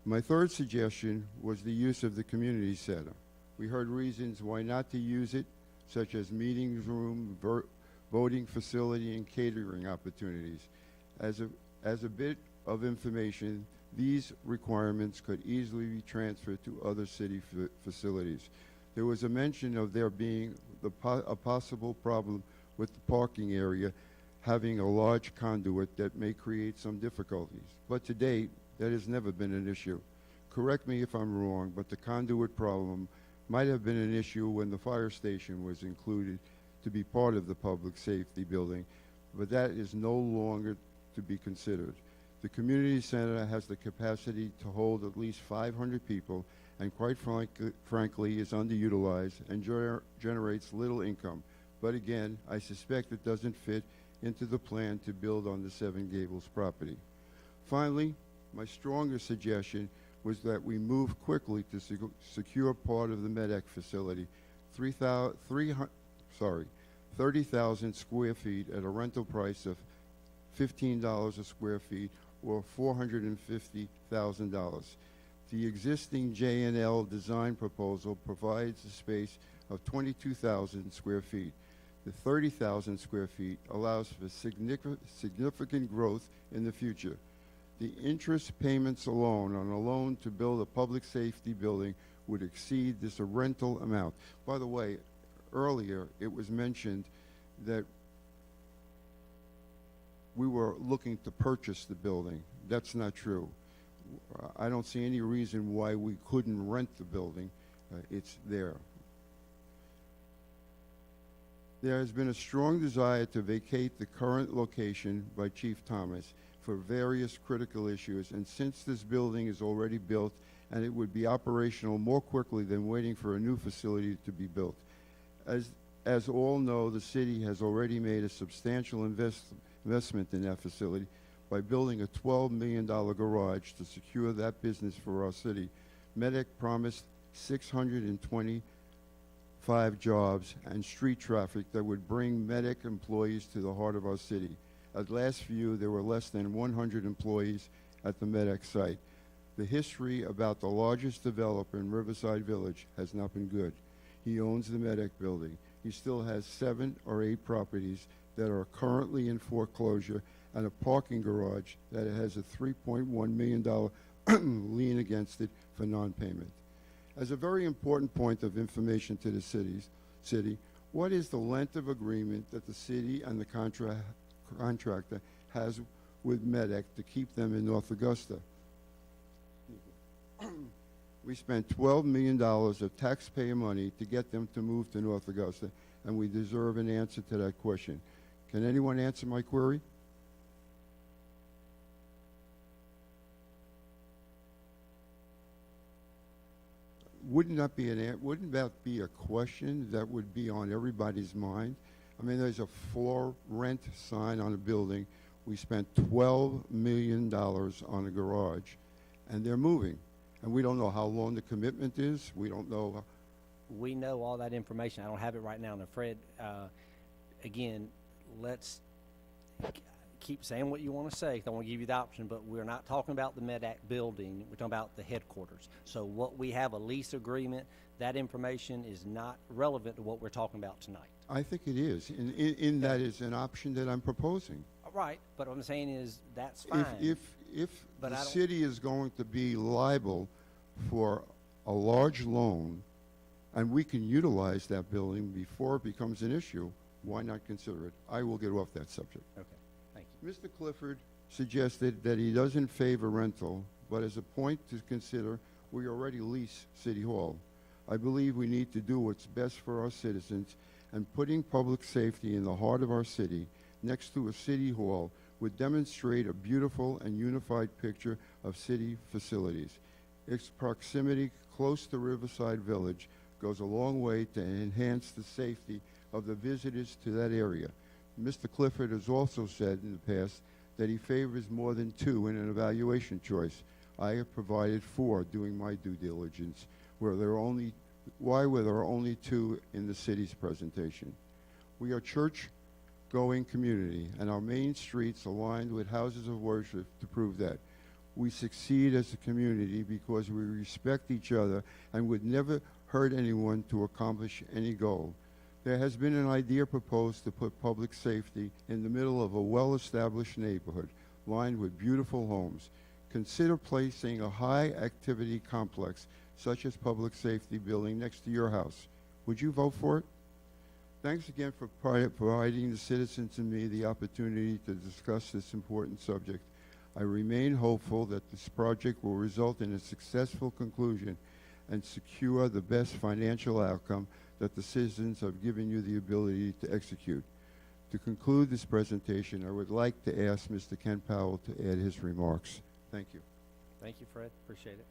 Speaker 12: My third suggestion was the use of the community center. We heard reasons why not to use it, such as meeting room, voting facility, and catering opportunities. As a bit of information, these requirements could easily be transferred to other city facilities. There was a mention of there being a possible problem with the parking area having a large conduit that may create some difficulties. But to date, that has never been an issue. Correct me if I'm wrong, but the conduit problem might have been an issue when the fire station was included to be part of the public safety building, but that is no longer to be considered. The community center has the capacity to hold at least 500 people and quite frankly is underutilized and generates little income. But again, I suspect it doesn't fit into the plan to build on the Seven Gables property. Finally, my stronger suggestion was that we move quickly to secure part of the MEDEC facility, 30,000 square feet at a rental price of $15 a square feet or $450,000. The existing J&L design proposal provides a space of 22,000 square feet. The 30,000 square feet allows for significant growth in the future. The interest payments alone on a loan to build a public safety building would exceed this rental amount. By the way, earlier it was mentioned that we were looking to purchase the building. That's not true. I don't see any reason why we couldn't rent the building. It's there. There has been a strong desire to vacate the current location by Chief Thomas for various critical issues, and since this building is already built and it would be operational more quickly than waiting for a new facility to be built. As all know, the city has already made a substantial investment in that facility by building a $12 million garage to secure that business for our city. MEDEC promised 625 jobs and street traffic that would bring MEDEC employees to the heart of our city. At last view, there were less than 100 employees at the MEDEC site. The history about the largest developer in Riverside Village has not been good. He owns the MEDEC building. He still has 7 or 8 properties that are currently in foreclosure and a parking garage that has a $3.1 million lien against it for non-payment. As a very important point of information to the city, what is the length of agreement that the city and the contractor has with MEDEC to keep them in North Augusta? We spent $12 million of taxpayer money to get them to move to North Augusta, and we deserve an answer to that question. Can anyone answer my query? Wouldn't that be a question that would be on everybody's mind? I mean, there's a floor rent sign on a building. We spent $12 million on a garage, and they're moving. And we don't know how long the commitment is. We don't know.
Speaker 1: We know all that information. I don't have it right now. And Fred, again, let's keep saying what you want to say. I want to give you the option, but we're not talking about the MEDAC building. We're talking about the headquarters. So what we have a lease agreement, that information is not relevant to what we're talking about tonight.
Speaker 12: I think it is. In that is an option that I'm proposing.
Speaker 1: Right, but what I'm saying is that's fine.
Speaker 12: If
Speaker 1: But
Speaker 12: the
Speaker 1: I don't-
Speaker 12: city is going to be liable for a large loan, and we can utilize that building before it becomes an issue, why not consider it? I will get off that subject.
Speaker 1: Okay, thank you.
Speaker 12: Mr. Clifford suggested that he doesn't favor rental, but as a point to consider, we already lease City Hall. I believe we need to do what's best for our citizens, and putting public safety in the heart of our city, next to a city hall, would demonstrate a beautiful and unified picture of city facilities. Its proximity close to Riverside Village goes a long way to enhance the safety of the visitors to that area. Mr. Clifford has also said in the past that he favors more than 2 in an evaluation choice. I have provided 4 doing my due diligence, why were there only 2 in the city's presentation? We are church-going community, and our main streets aligned with houses of worship to prove that. We succeed as a community because we respect each other and would never hurt anyone to accomplish any goal. There has been an idea proposed to put public safety in the middle of a well-established neighborhood lined with beautiful homes. Consider placing a high-activity complex such as public safety building next to your house. Would you vote for it? Thanks again for providing the citizens and me the opportunity to discuss this important subject. I remain hopeful that this project will result in a successful conclusion and secure the best financial outcome that the citizens have given you the ability to execute. To conclude this presentation, I would like to ask Mr. Ken Powell to add his remarks. Thank you.
Speaker 1: Thank you, Fred. Appreciate it.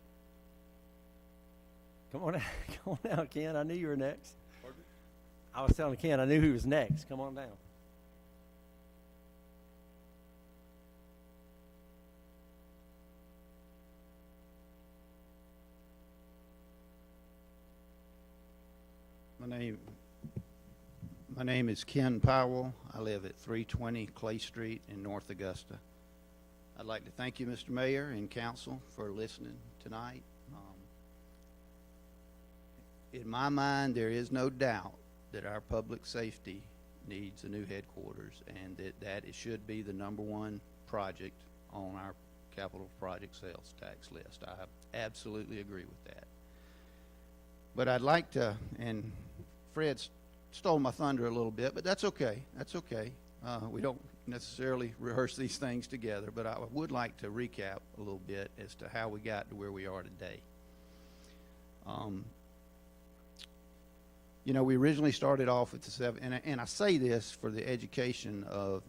Speaker 1: Come on out. Come on out, Ken. I knew you were next. Pardon? I was telling Ken I knew he was next. Come on down.
Speaker 13: My name is Ken Powell. I live at 320 Clay Street in North Augusta. I'd like to thank you, Mr. Mayor and Council, for listening tonight. In my mind, there is no doubt that our public safety needs a new headquarters, and that it should be the #1 project on our capital project sales tax list. I absolutely agree with that. But I'd like to, and Fred stole my thunder a little bit, but that's okay. That's okay. We don't necessarily rehearse these things together, but I would like to recap a little bit as to how we got to where we are today. You know, we originally started off with the 7, and I say this for the education of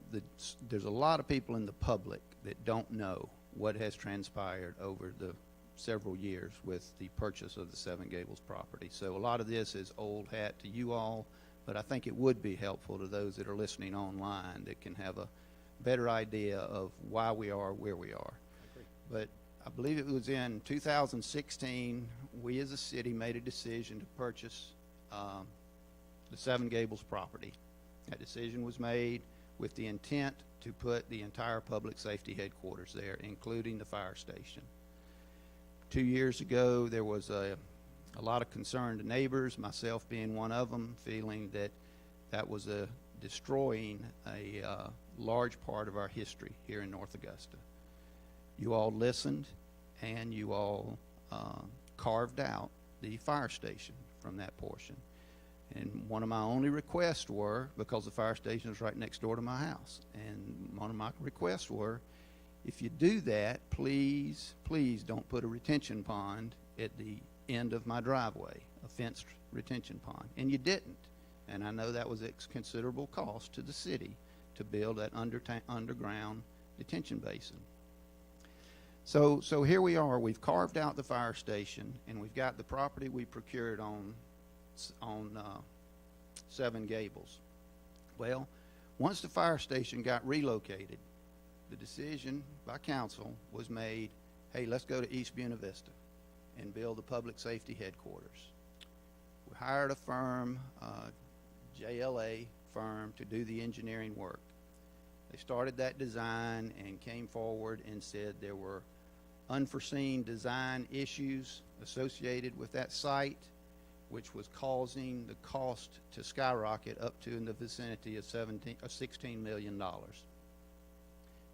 Speaker 13: there's a lot of people in the public that don't know what has transpired over the several years with the purchase of the 7 Gables property. So a lot of this is old hat to you all, but I think it would be helpful to those that are listening online that can have a better idea of why we are where we are. But I believe it was in 2016, we as a city made a decision to purchase the 7 Gables property. That decision was made with the intent to put the entire public safety headquarters there, including the fire station. 2 years ago, there was a lot of concerned neighbors, myself being one of them, feeling that that was destroying a large part of our history here in North Augusta. You all listened, and you all carved out the fire station from that portion. And one of my only requests were, because the fire station is right next door to my house, and one of my requests were, if you do that, please, please don't put a retention pond at the end of my driveway, a fenced retention pond. And you didn't. And I know that was a considerable cost to the city to build that underground detention basin. So here we are. We've carved out the fire station, and we've got the property we procured on 7 Gables. Well, once the fire station got relocated, the decision by council was made, hey, let's go to East Buena Vista and build the public safety headquarters. We hired a firm, JLA firm, to do the engineering work. They started that design and came forward and said there were unforeseen design issues associated with that site, which was causing the cost to skyrocket up to in the vicinity of $16 million.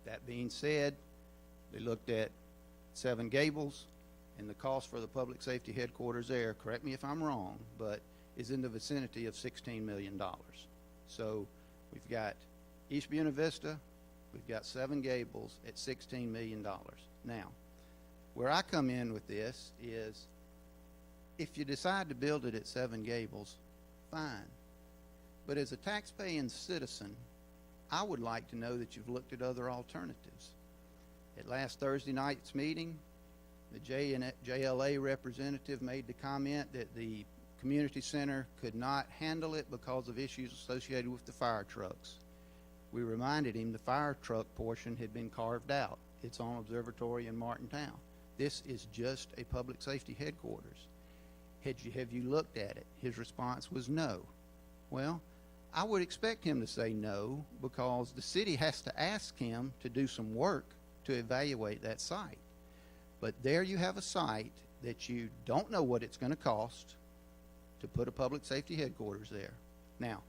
Speaker 13: That being said, they looked at 7 Gables, and the cost for the public safety headquarters there, correct me if I'm wrong, but is in the vicinity of $16 million. So we've got East Buena Vista, we've got 7 Gables at $16 million. Now, where I come in with this is if you decide to build it at Seven Gables, fine. But as a taxpaying citizen, I would like to know that you've looked at other alternatives. At last Thursday night's meeting, the JLA representative made the comment that the community center could not handle it because of issues associated with the fire trucks. We reminded him the fire truck portion had been carved out. It's on Observatory in Martintown. This is just a public safety headquarters. Have you looked at it? His response was no. Well, I would expect him to say no because the city has to ask him to do some work to evaluate that site. But there you have a site that you don't know what it's going to cost to put a public safety headquarters there. Now,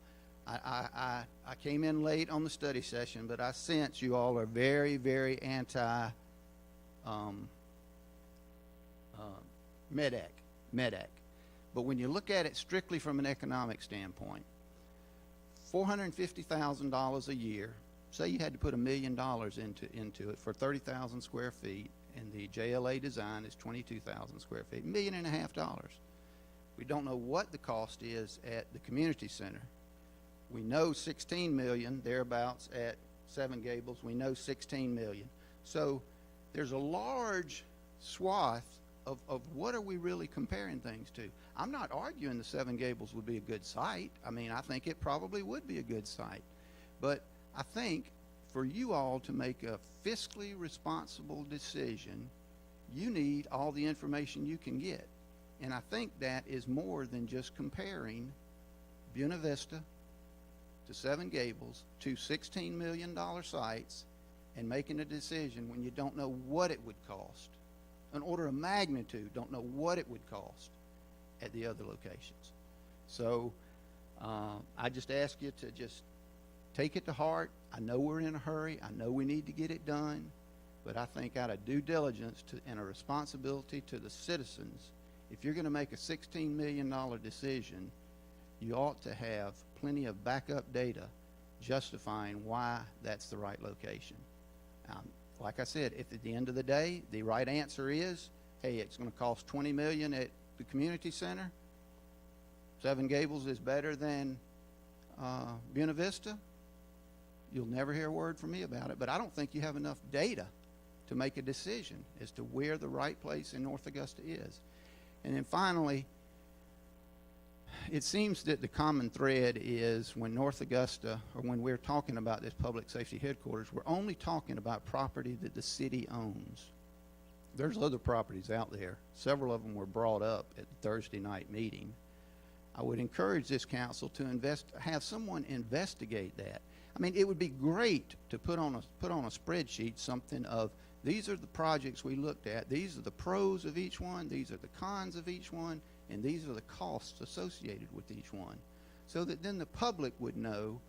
Speaker 13: I came in late on the study session, but I sense you all are very, very anti MEDAC. But when you look at it strictly from an economic standpoint, $450,000 a year, say you had to put $1 million into it for 30,000 square feet, and the JLA design is 22,000 square feet, $1.5 million. We don't know what the cost is at the community center. We know 16 million thereabouts at Seven Gables. We know 16 million. So there's a large swath of what are we really comparing things to. I'm not arguing the Seven Gables would be a good site. I mean, I think it probably would be a good site. But I think for you all to make a fiscally responsible decision, you need all the information you can get. And I think that is more than just comparing Buena Vista to Seven Gables, to $16 million sites, and making a decision when you don't know what it would cost. An order of magnitude, don't know what it would cost at the other locations. So I just ask you to just take it to heart. I know we're in a hurry. I know we need to get it done. But I think out of due diligence and a responsibility to the citizens, if you're going to make a $16 million decision, you ought to have plenty of backup data justifying why that's the right location. Like I said, if at the end of the day the right answer is, hey, it's going to cost $20 million at the community center, Seven Gables is better than Buena Vista, you'll never hear a word from me about it. But I don't think you have enough data to make a decision as to where the right place in North Augusta is. And then finally, it seems that the common thread is when North Augusta, or when we're talking about this public safety headquarters, we're only talking about property that the city owns. There's other properties out there. Several of them were brought up at the Thursday night meeting. I would encourage this council to have someone investigate that. I mean, it would be great to put on a spreadsheet something of, these are the projects we looked at, these are the pros of each one, these are the cons of each one, and these are the costs associated with each one, so that then the public would know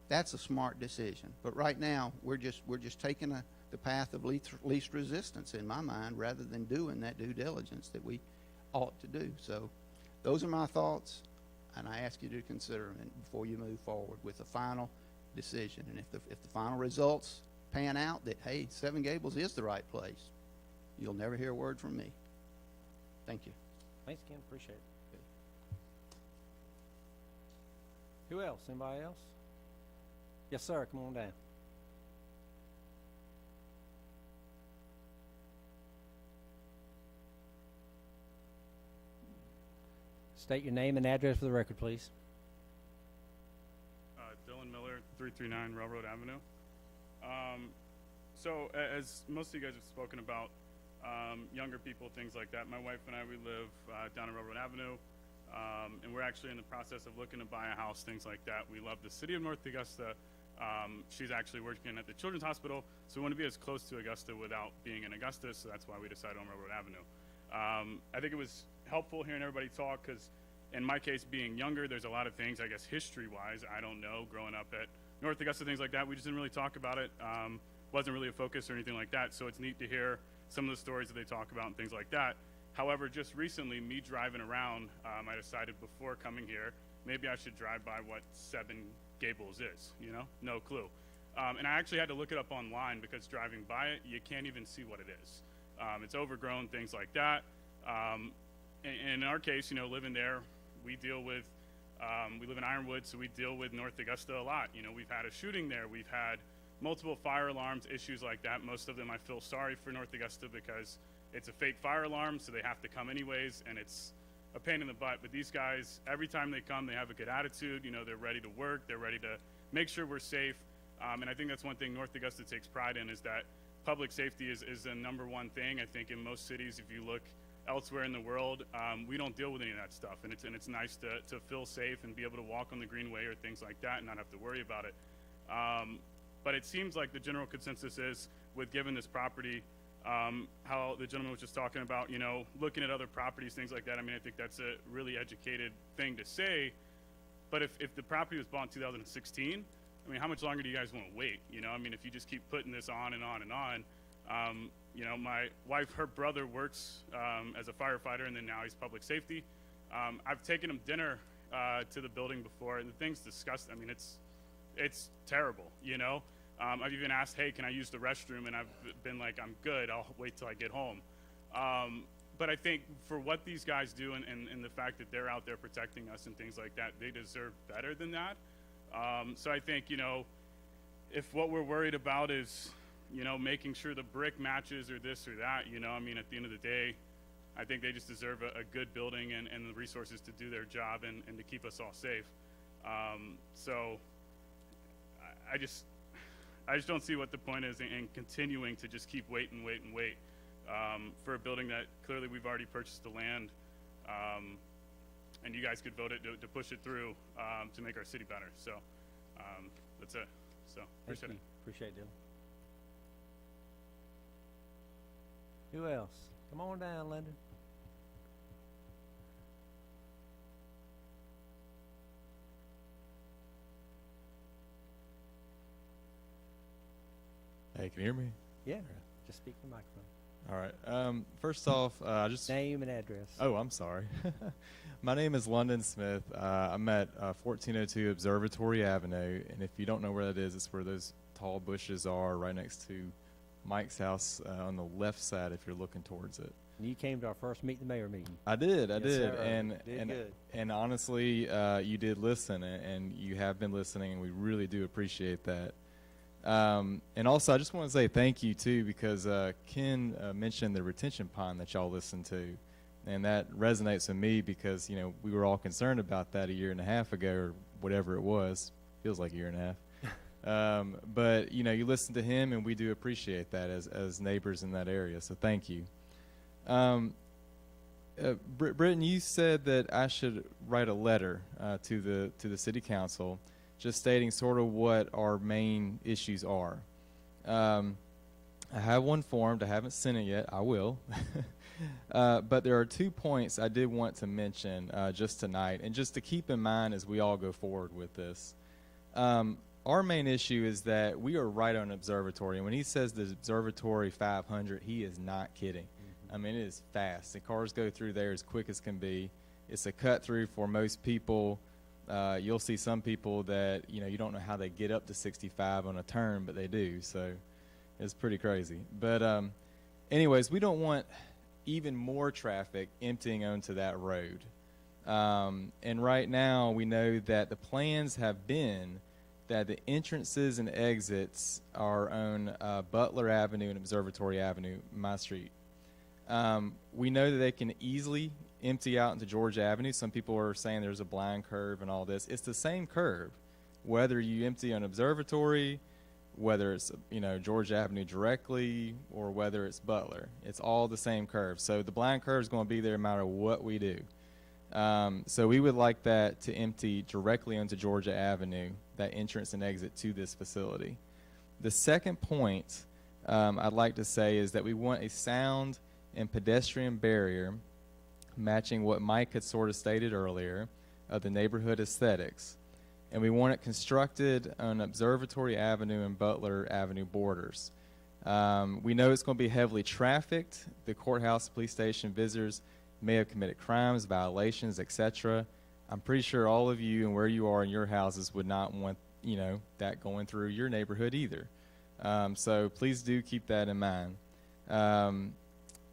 Speaker 13: that's a smart decision. But right now, we're just taking the path of least resistance in my mind, rather than doing that due diligence that we ought to do. So those are my thoughts, and I ask you to consider them before you move forward with a final decision. And if the final results pan out that, hey, Seven Gables is the right place, you'll never hear a word from me. Thank you.
Speaker 1: Thanks, Ken. Appreciate it. Who else? Anybody else? Yes, sir. Come on down. State your name and address for the record, please.
Speaker 14: Dylan Miller, 339 Railroad Avenue. So as most of you guys have spoken about, younger people, things like that. My wife and I, we live down on Railroad Avenue, and we're actually in the process of looking to buy a house, things like that. We love the city of North Augusta. She's actually working at the Children's Hospital, so we want to be as close to Augusta without being in Augusta, so that's why we decided on Railroad Avenue. I think it was helpful hearing everybody talk, because in my case, being younger, there's a lot of things, I guess, history-wise, I don't know, growing up at North Augusta, things like that. We just didn't really talk about it. Wasn't really a focus or anything like that, so it's neat to hear some of the stories that they talk about and things like that. However, just recently, me driving around, I decided before coming here, maybe I should drive by what Seven Gables is, you know? No clue. And I actually had to look it up online, because driving by it, you can't even see what it is. It's overgrown, things like that. in our case, you know, living there, we deal with, we live in Ironwood, so we deal with North Augusta a lot. You know, we've had a shooting there. We've had multiple fire alarms, issues like that. Most of them I feel sorry for North Augusta because it's a fake fire alarm, so they have to come anyways, and it's a pain in the butt. But these guys, every time they come, they have a good attitude. You know, they're ready to work. They're ready to make sure we're safe. And I think that's one thing North Augusta takes pride in, is that public safety is the #1 thing. I think in most cities, if you look elsewhere in the world, we don't deal with any of that stuff, and it's nice to feel safe and be able to walk on the Greenway or things like that and not have to worry about it. But it seems like the general consensus is, with given this property, how the gentleman was just talking about, you know, looking at other properties, things like that. I mean, I think that's a really educated thing to say. But if the property was bought in 2016, I mean, how much longer do you guys want to wait? You know, I mean, if you just keep putting this on and on and on. You know, my wife, her brother works as a firefighter, and then now he's public safety. I've taken him dinner to the building before, and the thing's disgusting. I mean, it's terrible, you know? I've even asked, hey, can I use the restroom? And I've been like, I'm good. I'll wait till I get home. But I think for what these guys do and the fact that they're out there protecting us and things like that, they deserve better than that. So I think, you know, if what we're worried about is, you know, making sure the brick matches or this or that, you know, I mean, at the end of the day, I think they just deserve a good building and the resources to do their job and to keep us all safe. So I just don't see what the point is in continuing to just keep wait for a building that clearly we've already purchased the land, and you guys could vote it to push it through to make our city better. So that's it. So appreciate it.
Speaker 1: Appreciate it, Dylan. Who else? Come on down, Lyndon.
Speaker 15: Hey, can you hear me?
Speaker 1: Yeah, just speak to the microphone.
Speaker 15: All right. First off, I just...
Speaker 1: Name and address.
Speaker 15: Oh, I'm sorry. My name is London Smith. I'm at 1402 Observatory Avenue, and if you don't know where that is, it's where those tall bushes are, right next to Mike's house on the left side if you're looking towards it.
Speaker 1: And you came to our first Meet the Mayor meeting.
Speaker 15: I did,
Speaker 1: Yes,
Speaker 15: did.
Speaker 1: sir.
Speaker 15: And
Speaker 1: Good.
Speaker 15: and honestly, you did listen, and you have been listening, and we really do appreciate that. And also, I just want to say thank you, too, because Ken mentioned the retention pond that y'all listened to. And that resonates with me because, you know, we were all concerned about that a year and a half ago or whatever it was. Feels like a year and a half. But, you know, you listened to him, and we do appreciate that as neighbors in that area. So thank you. Britton, you said that I should write a letter to the city council just stating sort of what our main issues are. I have one formed. I haven't sent it yet. I will. But there are 2 points I did want to mention just tonight, and just to keep in mind as we all go forward with this. Our main issue is that we are right on Observatory, and when he says the Observatory 500, he is not kidding. I mean, it is fast. The cars go through there as quick as can be. It's a cut through for most people. You'll see some people that, you know, you don't know how they get up to 65 on a turn, but they do. So it's pretty crazy. But anyways, we don't want even more traffic emptying onto that road. And right now we know that the plans have been that the entrances and exits are on Butler Avenue and Observatory Avenue, my street. We know that they can easily empty out into Georgia Avenue. Some people are saying there's a blind curve and all this. It's the same curve, whether you empty on Observatory, whether it's, you know, Georgia Avenue directly, or whether it's Butler. It's all the same curve. So the blind curve is going to be there no matter what we do. So we would like that to empty directly onto Georgia Avenue, that entrance and exit to this facility. The second point I'd like to say is that we want a sound and pedestrian barrier matching what Mike had sort of stated earlier of the neighborhood aesthetics. And we want it constructed on Observatory Avenue and Butler Avenue borders. We know it's going to be heavily trafficked. The courthouse, police station, visitors may have committed crimes, violations, etc. I'm pretty sure all of you and where you are in your houses would not want, you know, that going through your neighborhood either. So please do keep that in mind.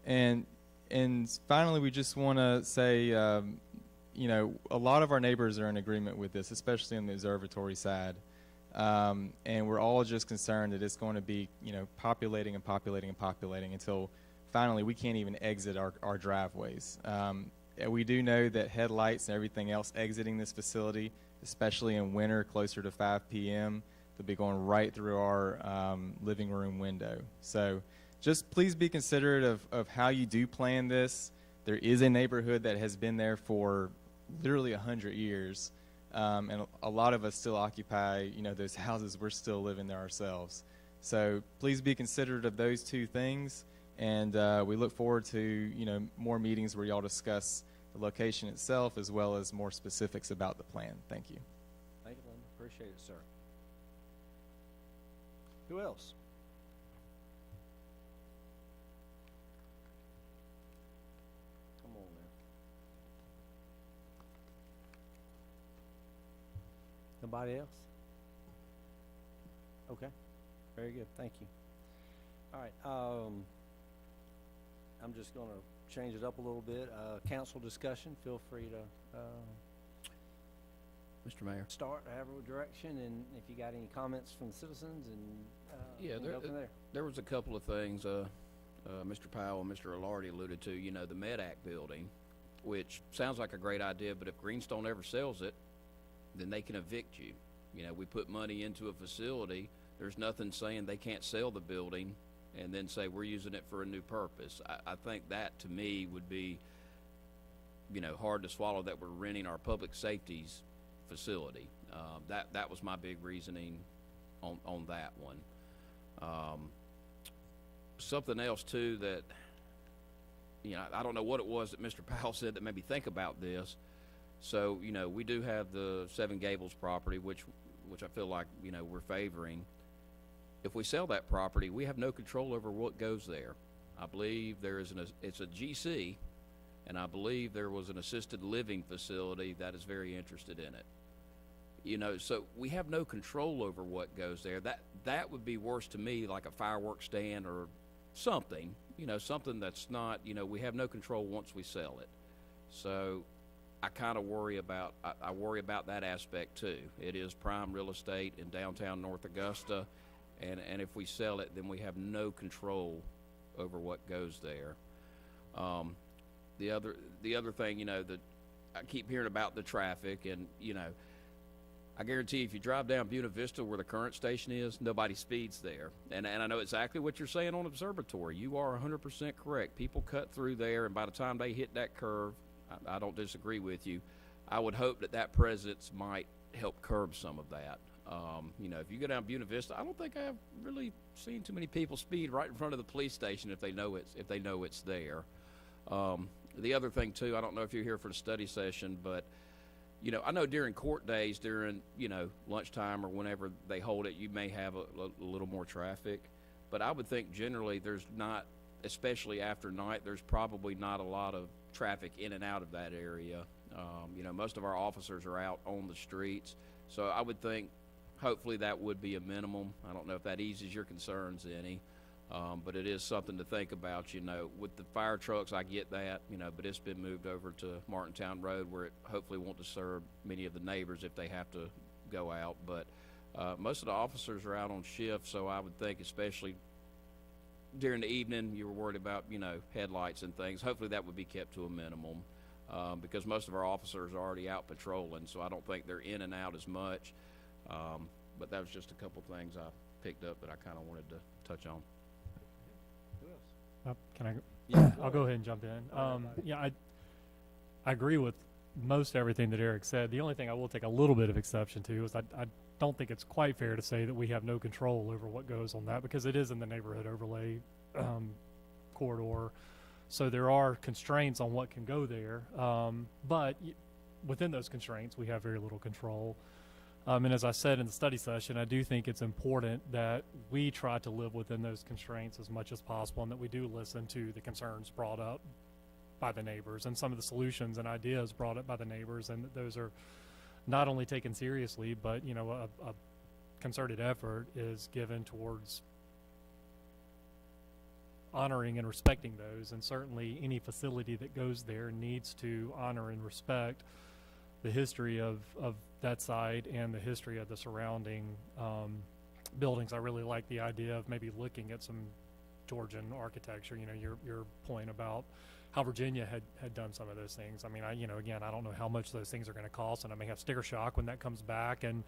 Speaker 15: And and finally, we just want to say, you know, a lot of our neighbors are in agreement with this, especially on the observatory side. And we're all just concerned that it's going to be, you know, populating and populating and populating until finally we can't even exit our driveways. And we do know that headlights and everything else exiting this facility, especially in winter closer to 5 p.m., they'll be going right through our living room window. So just please be considerate of how you do plan this. There is a neighborhood that has been there for literally 100 years. And a lot of us still occupy, you know, those houses. We're still living there ourselves. So please be considerate of those two things. And we look forward to, you know, more meetings where y'all discuss the location itself as well as more specifics about the plan. Thank you.
Speaker 1: Thank you, Linda. Appreciate it, sir. Who else? Come on now. Nobody else? Okay. Very good. Thank you. All right. I'm just going to change it up a little bit. Council discussion. Feel free to
Speaker 7: Mr. Mayor.
Speaker 1: start, have a direction, and if you got any comments from the citizens, and
Speaker 7: Yeah,
Speaker 1: we'll go from there.
Speaker 7: There was a couple of things Mr. Powell and Mr. Alardi alluded to. You know, the MedAC building, which sounds like a great idea, but if Greenstone ever sells it, then they can evict you. You know, we put money into a facility. There's nothing saying they can't sell the building and then say we're using it for a new purpose. I think that, to me, would be, you know, hard to swallow, that we're renting our public safety's facility. That was my big reasoning on that one. Something else too that, you know, I don't know what it was that Mr. Powell said that made me think about this. So, you know, we do have the Seven Gables property, which I feel like, you know, we're favoring. If we sell that property, we have no control over what goes there. I believe there is it's a GC, and I believe there was an assisted living facility that is very interested in it. You know, so we have no control over what goes there. That would be worse to me, like a fireworks stand or something, you know, something that's not, you know, we have no control once we sell it. So I kind of worry about, I worry about that aspect too. It is prime real estate in downtown North Augusta, and if we sell it, then we have no control over what goes there. The other thing, you know, that I keep hearing about the traffic, and, you know, I guarantee if you drive down Buena Vista where the current station is, nobody speeds there. And I know exactly what you're saying on Observatory. You are 100% correct. People cut through there, and by the time they hit that curve, I don't disagree with you. I would hope that presence might help curb some of that. You know, if you go down Buena Vista, I don't think I've really seen too many people speed right in front of the police station if they know it's there. The other thing too, I don't know if you're here for the study session, but you know, I know during court days, during, you know, lunchtime or whenever they hold it, you may have a little more traffic. But I would think generally there's not, especially after night, there's probably not a lot of traffic in and out of that area. You know, most of our officers are out on the streets. So I would think hopefully that would be a minimum. I don't know if that eases your concerns any. But it is something to think about, you know. With the fire trucks, I get that, you know, but it's been moved over to Martintown Road where it hopefully won't disturb many of the neighbors if they have to go out. But most of the officers are out on shift, so I would think especially during the evening you were worried about, you know, headlights and things. Hopefully that would be kept to a minimum because most of our officers are already out patrolling, so I don't think they're in and out as much. But that was just a couple things I picked up that I kind of wanted to touch on.
Speaker 9: Can I?
Speaker 1: Yeah,
Speaker 9: I'll go ahead and jump in. Yeah, I agree with most everything that Eric said. The only thing I will take a little bit of exception to is I don't think it's quite fair to say that we have no control over what goes on that, because it is in the neighborhood overlay corridor. So there are constraints on what can go there. But within those constraints, we have very little control. And as I said in the study session, I do think it's important that we try to live within those constraints as much as possible, and that we do listen to the concerns brought up by the neighbors and some of the solutions and ideas brought up by the neighbors, and that those are not only taken seriously, but, you know, a concerted effort is given towards honoring and respecting those, and certainly any facility that goes there needs to honor and respect the history of that site and the history of the surrounding buildings. I really like the idea of maybe looking at some Georgian architecture, you know, your point about how Virginia had done some of those things. I mean, again, I don't know how much those things are going to cost, and I may have sticker shock when that comes back and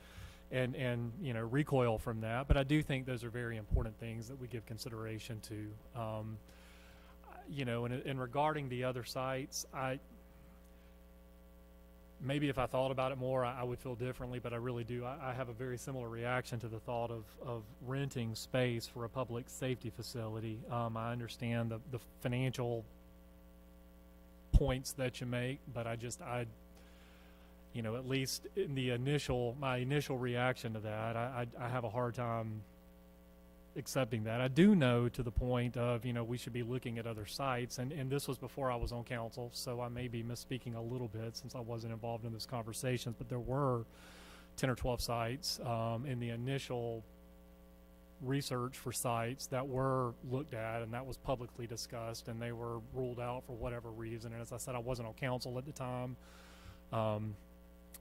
Speaker 9: you know, recoil from that. But I do think those are very important things that we give consideration to. You know, and regarding the other sites, maybe if I thought about it more, I would feel differently, but I really do. I have a very similar reaction to the thought of renting space for a public safety facility. I understand the financial points that you make, but you know, at least in my initial reaction to that, I have a hard time accepting that. I do know to the point of, you know, we should be looking at other sites, and this was before I was on council, so I may be misspeaking a little bit since I wasn't involved in those conversations, but there were 10 or 12 sites in the initial research for sites that were looked at, and that was publicly discussed, and they were ruled out for whatever reason. And as I said, I wasn't on council at the time,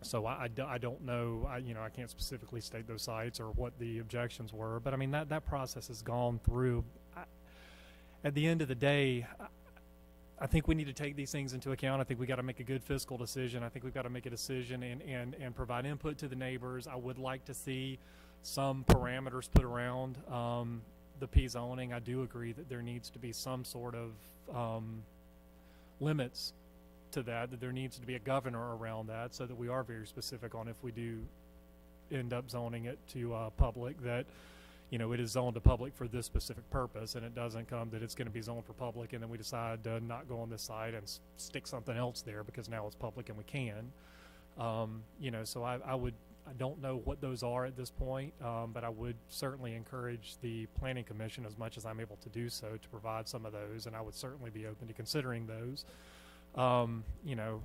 Speaker 9: so I don't know. You know, I can't specifically state those sites or what the objections were, but I mean that process has gone through. At the end of the day, I think we need to take these things into account. I think we got to make a good fiscal decision. I think we've got to make a decision and provide input to the neighbors. I would like to see some parameters put around the P zoning. I do agree that there needs to be some sort of limits to that there needs to be a governor around that, so that we are very specific on, if we do end up zoning it to public, that, you know, it is zoned to public for this specific purpose, and it doesn't come that it's going to be zoned for public and then we decide to not go on this site and stick something else there because now it's public and we can. You know, so I don't know what those are at this point, but I would certainly encourage the Planning Commission, as much as I'm able to do so, to provide some of those, and I would certainly be open to considering those. You know,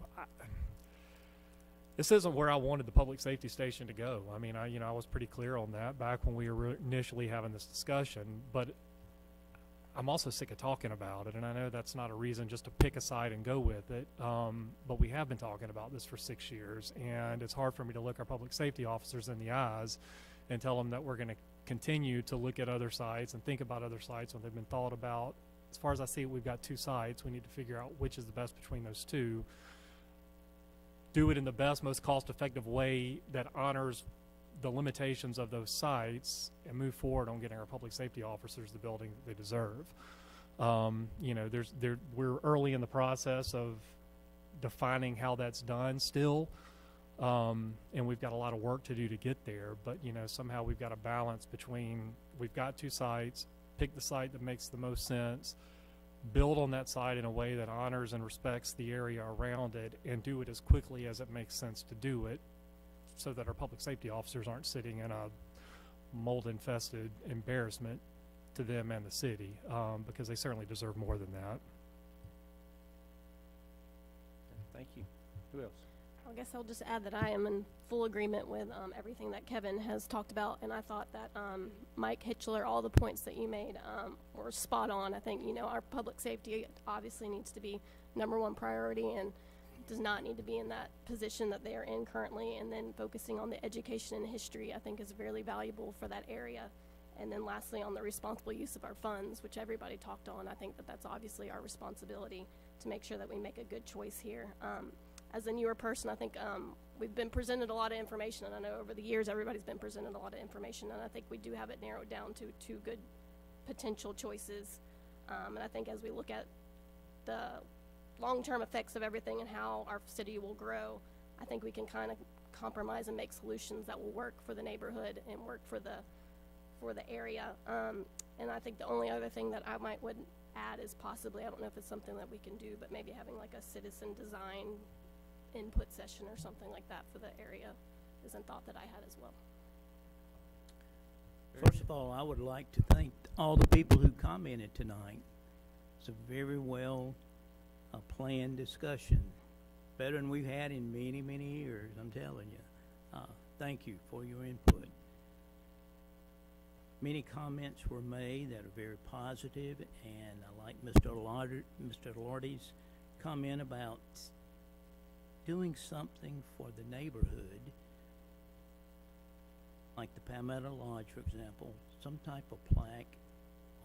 Speaker 9: this isn't where I wanted the public safety station to go. I mean, I was pretty clear on that back when we were initially having this discussion, but I'm also sick of talking about it, and I know that's not a reason just to pick a side and go with it, but we have been talking about this for 6 years, and it's hard for me to look our public safety officers in the eyes and tell them that we're going to continue to look at other sites and think about other sites when they've been thought about. As far as I see it, we've got 2 sites. We need to figure out which is the best between those 2. Do it in the best, most cost-effective way that honors the limitations of those sites, and move forward on getting our public safety officers the building that they deserve. You know, we're early in the process of defining how that's done still, and we've got a lot of work to do to get there. But, you know, somehow we've got a balance between, we've got 2 sites, pick the site that makes the most sense, build on that site in a way that honors and respects the area around it, and do it as quickly as it makes sense to do it, so that our public safety officers aren't sitting in a mold-infested embarrassment to them and the city, because they certainly deserve more than that.
Speaker 1: Thank you. Who else?
Speaker 10: I guess I'll just add that I am in full agreement with everything that Kevin has talked about, and I thought that Mike Hitchler, all the points that you made were spot on. I think, you know, our public safety obviously needs to be #1 priority, and does not need to be in that position that they are in currently. And then focusing on the education and history, I think, is really valuable for that area. And then lastly, on the responsible use of our funds, which everybody talked on, I think that that's obviously our responsibility to make sure that we make a good choice here. As a newer person, I think we've been presented a lot of information, and I know over the years everybody's been presented a lot of information, and I think we do have it narrowed down to 2 good potential choices. And I think as we look at the long-term effects of everything and how our city will grow, I think we can kind of compromise and make solutions that will work for the neighborhood and work for the area. And I think the only other thing that I would add is possibly, I don't know if it's something that we can do, but maybe having like a citizen design input session or something like that for the area is a thought that I had as well.
Speaker 8: First of all, I would like to thank all the people who commented tonight. It's a very well planned discussion, better than we've had in many, many years, I'm telling you. Thank you for your input. Many comments were made that are very positive, and I like Mr. Lordy's comment about doing something for the neighborhood, like the Palmetto Lodge, for example, some type of plaque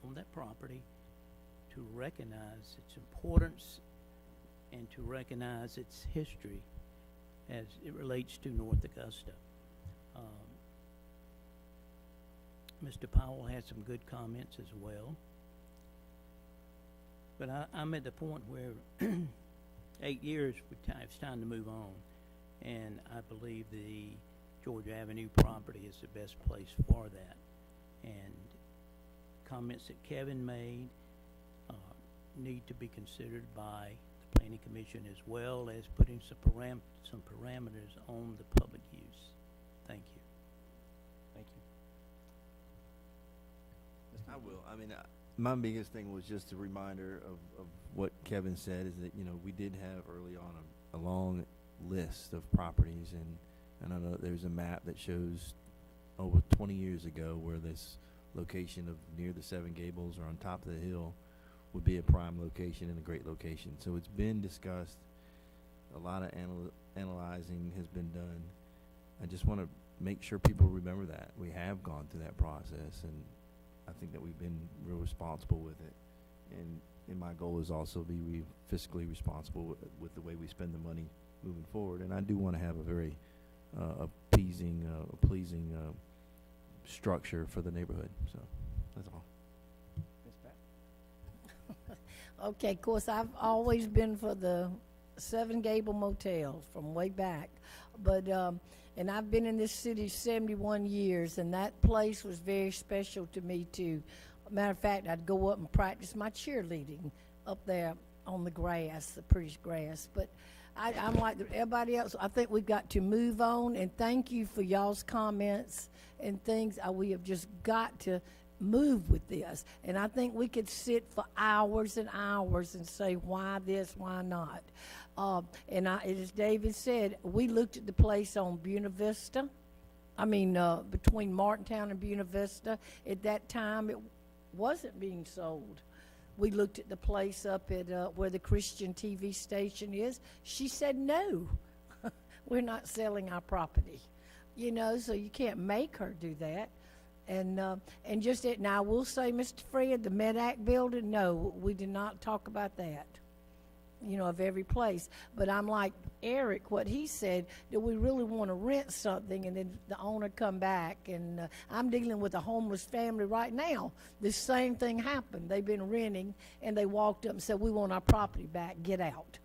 Speaker 8: on that property to recognize its importance and to recognize its history as it relates to North Augusta. Mr. Powell had some good comments as well. But I'm at the point where 8 years, it's time to move on. And I believe the Georgia Avenue property is the best place for that. And comments that Kevin made need to be considered by the Planning Commission, as well as putting some parameters on the public use. Thank you.
Speaker 1: Thank you.
Speaker 6: I will. I mean, my biggest thing was just a reminder of what Kevin said, is that, you know, we did have early on a long list of properties, and I know there's a map that shows over 20 years ago where this location of near the Seven Gables or on top of the hill would be a prime location and a great location. So it's been discussed. A lot of analyzing has been done. I just want to make sure people remember that. We have gone through that process, and I think that we've been real responsible with it. And my goal is also be fiscally responsible with the way we spend the money moving forward. And I do want to have a very pleasing structure for the neighborhood. So that's all.
Speaker 1: Ms. Pat?
Speaker 5: Okay, of course, I've always been for the Seven Gable Motels from way back. But, and I've been in this city 71 years, and that place was very special to me, too. Matter of fact, I'd go up and practice my cheerleading up there on the grass, the pretty grass. But I'm like everybody else. I think we've got to move on, and thank you for y'all's comments and things. We have just got to move with this. And I think we could sit for hours and hours and say, why this, why not? And as David said, we looked at the place on Buena Vista. Between Martintown and Buena Vista. At that time, it wasn't being sold. We looked at the place up at where the Christian TV station is. She said, no, we're not selling our property. You know, so you can't make her do that. And just it. Now, I will say, Mr. Fred, the Medac building, no, we did not talk about that, you know, of every place. But I'm like Eric, what he said, do we really want to rent something and then the owner come back? And I'm dealing with a homeless family right now. This same thing happened. They've been renting, and they walked up and said, we want our property back, get out.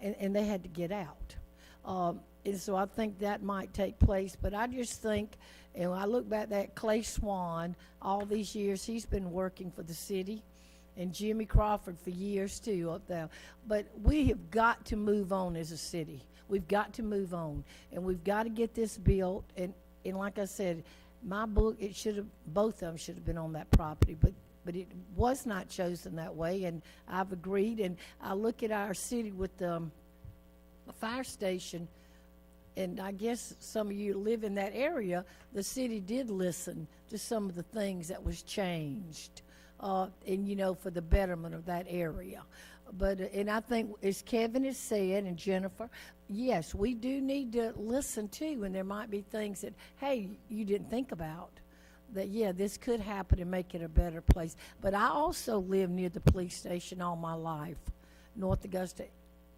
Speaker 5: And they had to get out. And so I think that might take place. But I just think, and when I look back at Clay Swan, all these years he's been working for the city, and Jimmy Crawford for years too up there. But we have got to move on as a city. We've got to move on, and we've got to get this built. And like I said, my book, both of them should have been on that property, but it was not chosen that way, and I've agreed. And I look at our city with the fire station, and I guess some of you live in that area. The city did listen to some of the things that was changed. And, you know, for the betterment of that area. But, and I think, as Kevin has said, and Jennifer, yes, we do need to listen too, and there might be things that, hey, you didn't think about, that, yeah, this could happen and make it a better place. But I also lived near the police station all my life, North Augusta,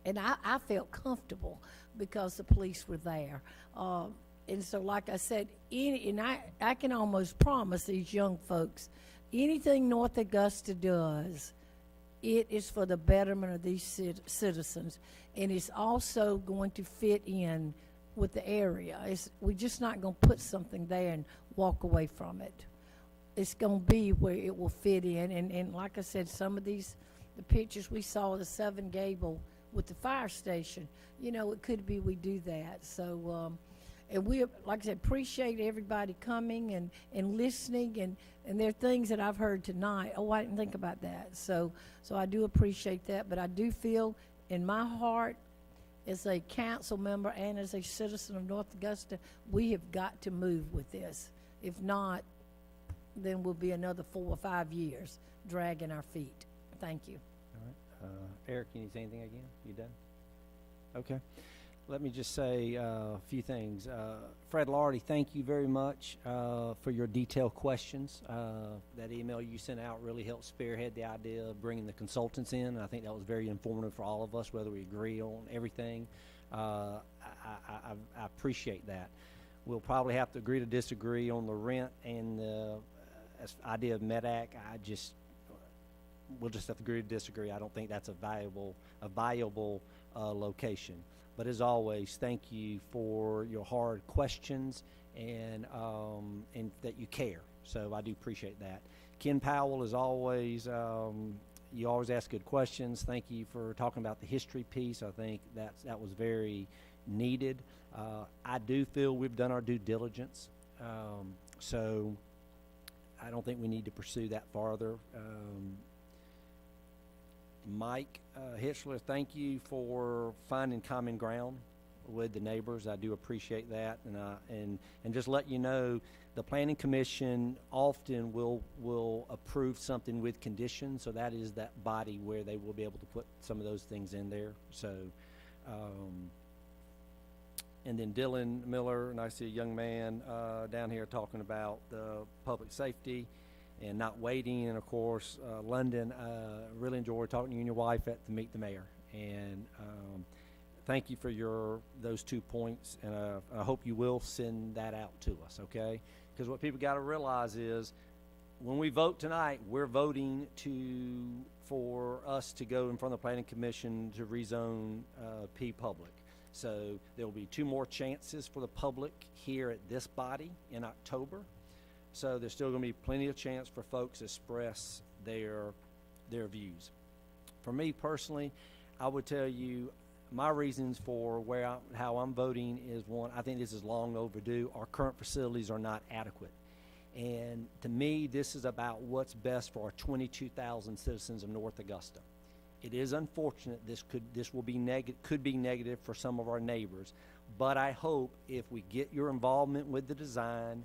Speaker 5: and I felt comfortable because the police were there. And so, like I said, I can almost promise these young folks, anything North Augusta does, it is for the betterment of these citizens, and it's also going to fit in with the area. We're just not going to put something there and walk away from it. It's going to be where it will fit in, and like I said, some of the pictures we saw of the Seven Gable with the fire station, you know, it could be we do that. So, and we, like I said, appreciate everybody coming and listening, and there are things that I've heard tonight. Oh, I didn't think about that. So I do appreciate that, but I do feel in my heart, as a council member and as a citizen of North Augusta, we have got to move with this. If not, then we'll be another 4 or 5 years dragging our feet. Thank you.
Speaker 1: All right. Eric, you need to say anything again? You done? Okay. Let me just say a few things. Fred Lardy, thank you very much for your detailed questions. That email you sent out really helped spearhead the idea of bringing the consultants in. I think that was very informative for all of us, whether we agree on everything. I appreciate that. We'll probably have to agree to disagree on the rent and the idea of MEDAC. We'll just have to agree to disagree. I don't think that's a viable location. But as always, thank you for your hard questions and that you care. So I do appreciate that. Ken Powell, as always, you always ask good questions. Thank you for talking about the history piece. I think that was very needed. I do feel we've done our due diligence. So I don't think we need to pursue that farther. Mike Hitchler, thank you for finding common ground with the neighbors. I do appreciate that, and just let you know, the Planning Commission often will approve something with conditions. So that is that body where they will be able to put some of those things in there. So, and then Dylan Miller, and I see a young man down here talking about the public safety and not waiting, and of course, London, really enjoyed talking to you and your wife at the Meet the Mayor, and thank you for those 2 points, and I hope you will send that out to us, okay? Because what people got to realize is, when we vote tonight, we're voting for us to go in front of the Planning Commission to rezone P Public. So there will be 2 more chances for the public here at this body in October. So there's still going to be plenty of chance for folks to express their views. For me personally, I would tell you my reasons for how I'm voting is, one, I think this is long overdue. Our current facilities are not adequate. And to me, this is about what's best for our 22,000 citizens of North Augusta. It is unfortunate could be negative for some of our neighbors, but I hope if we get your involvement with the design,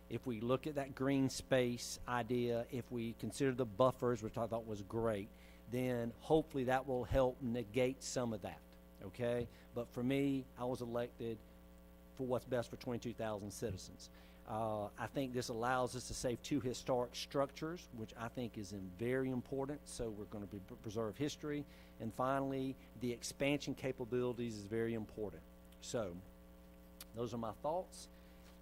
Speaker 1: if we look at that green space idea, if we consider the buffers, which I thought was great, then hopefully that will help negate some of that, okay? But for me, I was elected for what's best for 22,000 citizens. I think this allows us to save 2 historic structures, which I think is very important, so we're going to preserve history. And finally, the expansion capabilities is very important. So those are my thoughts.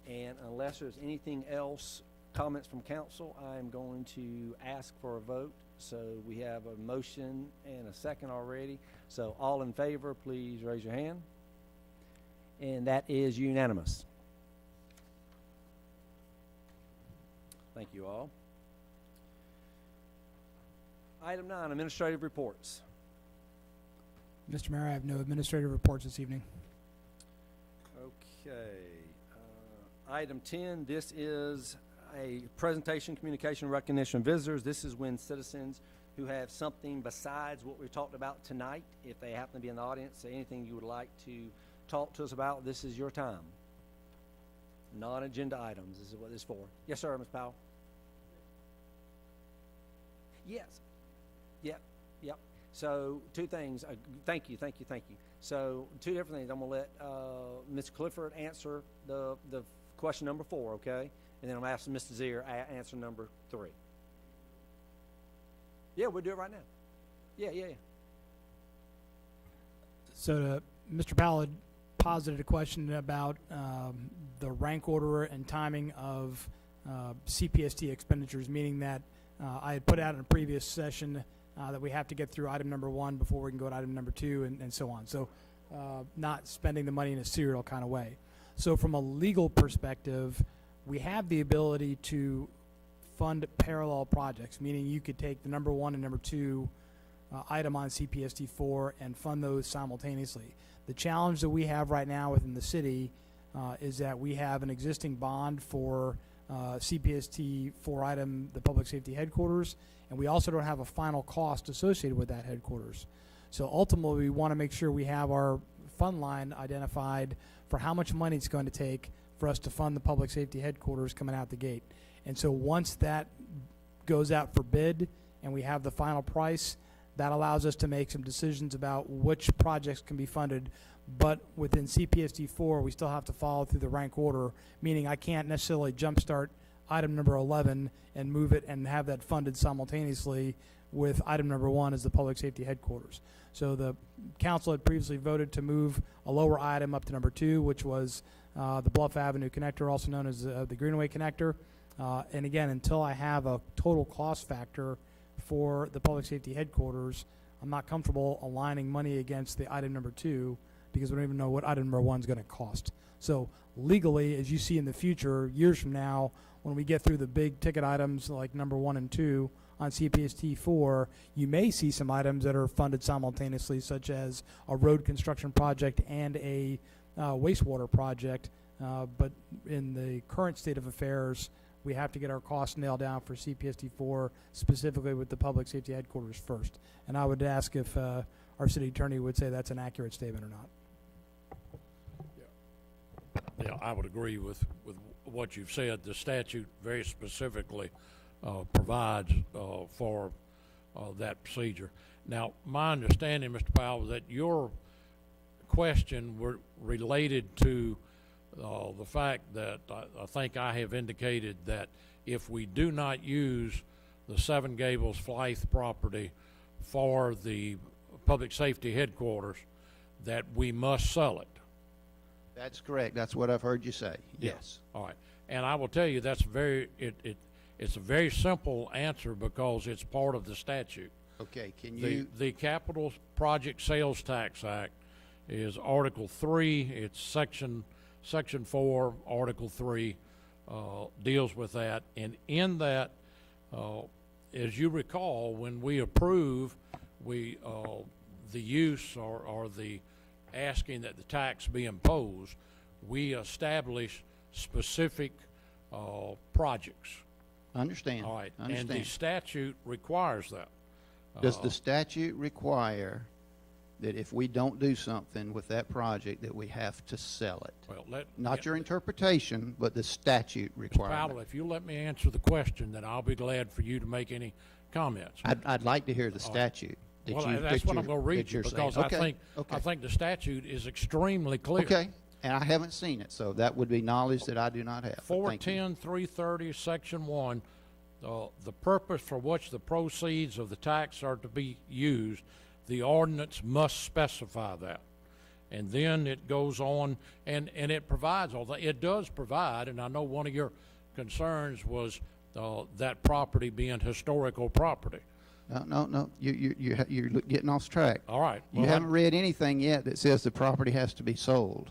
Speaker 1: And unless there's anything else, comments from council, I'm going to ask for a vote. So we have a motion and a second already. So all in favor, please raise your hand. And that is unanimous. Thank you all. Item 9, administrative reports.
Speaker 2: Mr. Mayor, I have no administrative reports this evening.
Speaker 1: Okay. Item 10, this is a presentation, communication, recognition of visitors. This is when citizens who have something besides what we talked about tonight, if they happen to be in the audience, say anything you would like to talk to us about, this is your time. Non-agenda items, this is what this is for. Yes, sir, Ms. Powell. Yes. Yep. So 2 things. Thank you. So 2 different things. I'm going to let Ms. Clifford answer the question number 4, okay? And then I'm asking Mr. Zier answer number 3. Yeah, we'll do it right now. Yeah.
Speaker 2: So Mr. Powell had posited a question about the rank order and timing of CPST expenditures, meaning that I had put out in a previous session that we have to get through item number 1 before we can go to item number 2 and so on. So not spending the money in a serial kind of way. So from a legal perspective, we have the ability to fund parallel projects, meaning you could take the number 1 and number 2 item on CPST 4 and fund those simultaneously. The challenge that we have right now within the city is that we have an existing bond for CPST 4 item, the public safety headquarters, and we also don't have a final cost associated with that headquarters. So ultimately, we want to make sure we have our fund line identified for how much money it's going to take for us to fund the public safety headquarters coming out the gate. And so once that goes out for bid and we have the final price, that allows us to make some decisions about which projects can be funded. But within CPSD 4, we still have to follow through the rank order, meaning I can't necessarily jumpstart item number 11 and move it and have that funded simultaneously with item number 1 as the public safety headquarters. So the council had previously voted to move a lower item up to number 2, which was the Bluff Avenue connector, also known as the Greenway connector. And again, until I have a total cost factor for the public safety headquarters, I'm not comfortable aligning money against the item number 2 because we don't even know what item number 1 is going to cost. So legally, as you see in the future, years from now, when we get through the big ticket items like number 1 and 2 on CPST 4, you may see some items that are funded simultaneously, such as a road construction project and a wastewater project. But in the current state of affairs, we have to get our costs nailed down for CPST 4, specifically with the public safety headquarters first. And I would ask if our city attorney would say that's an accurate statement or not.
Speaker 16: Yeah, I would agree with what you've said. The statute very specifically provides for that procedure. Now, my understanding, Mr. Powell, that your question were related to the fact that I think I have indicated that if we do not use the Seven Gables Flythe property for the public safety headquarters, that we must sell it.
Speaker 13: That's correct. That's what I've heard you say. Yes.
Speaker 16: All right. And I will tell you that's it's a very simple answer because it's part of the statute.
Speaker 13: Okay. Can you?
Speaker 16: The Capital Project Sales Tax Act is Article 3. It's Section 4, Article 3 deals with that. And in that, as you recall, when we approve, the use or the asking that the tax be imposed, we establish specific projects.
Speaker 13: Understand.
Speaker 16: All right.
Speaker 13: Understand.
Speaker 16: And the statute requires that.
Speaker 13: Does the statute require that if we don't do something with that project that we have to sell it?
Speaker 16: Well,
Speaker 13: Not your interpretation, but the statute requirement.
Speaker 16: Powell, if you let me answer the question, then I'll be glad for you to make any comments.
Speaker 13: I'd like to hear the statute.
Speaker 16: Well, that's what I'm going to read you because I think the statute is extremely clear.
Speaker 13: Okay, and I haven't seen it, so that would be knowledge that I do not have.
Speaker 16: 410, 330, Section 1, the purpose for which the proceeds of the tax are to be used, the ordinance must specify that. And then it goes on, and it provides all that. It does provide, and I know one of your concerns was that property being historical property.
Speaker 13: No, you're getting off track.
Speaker 16: All right.
Speaker 13: You haven't read anything yet that says the property has to be sold.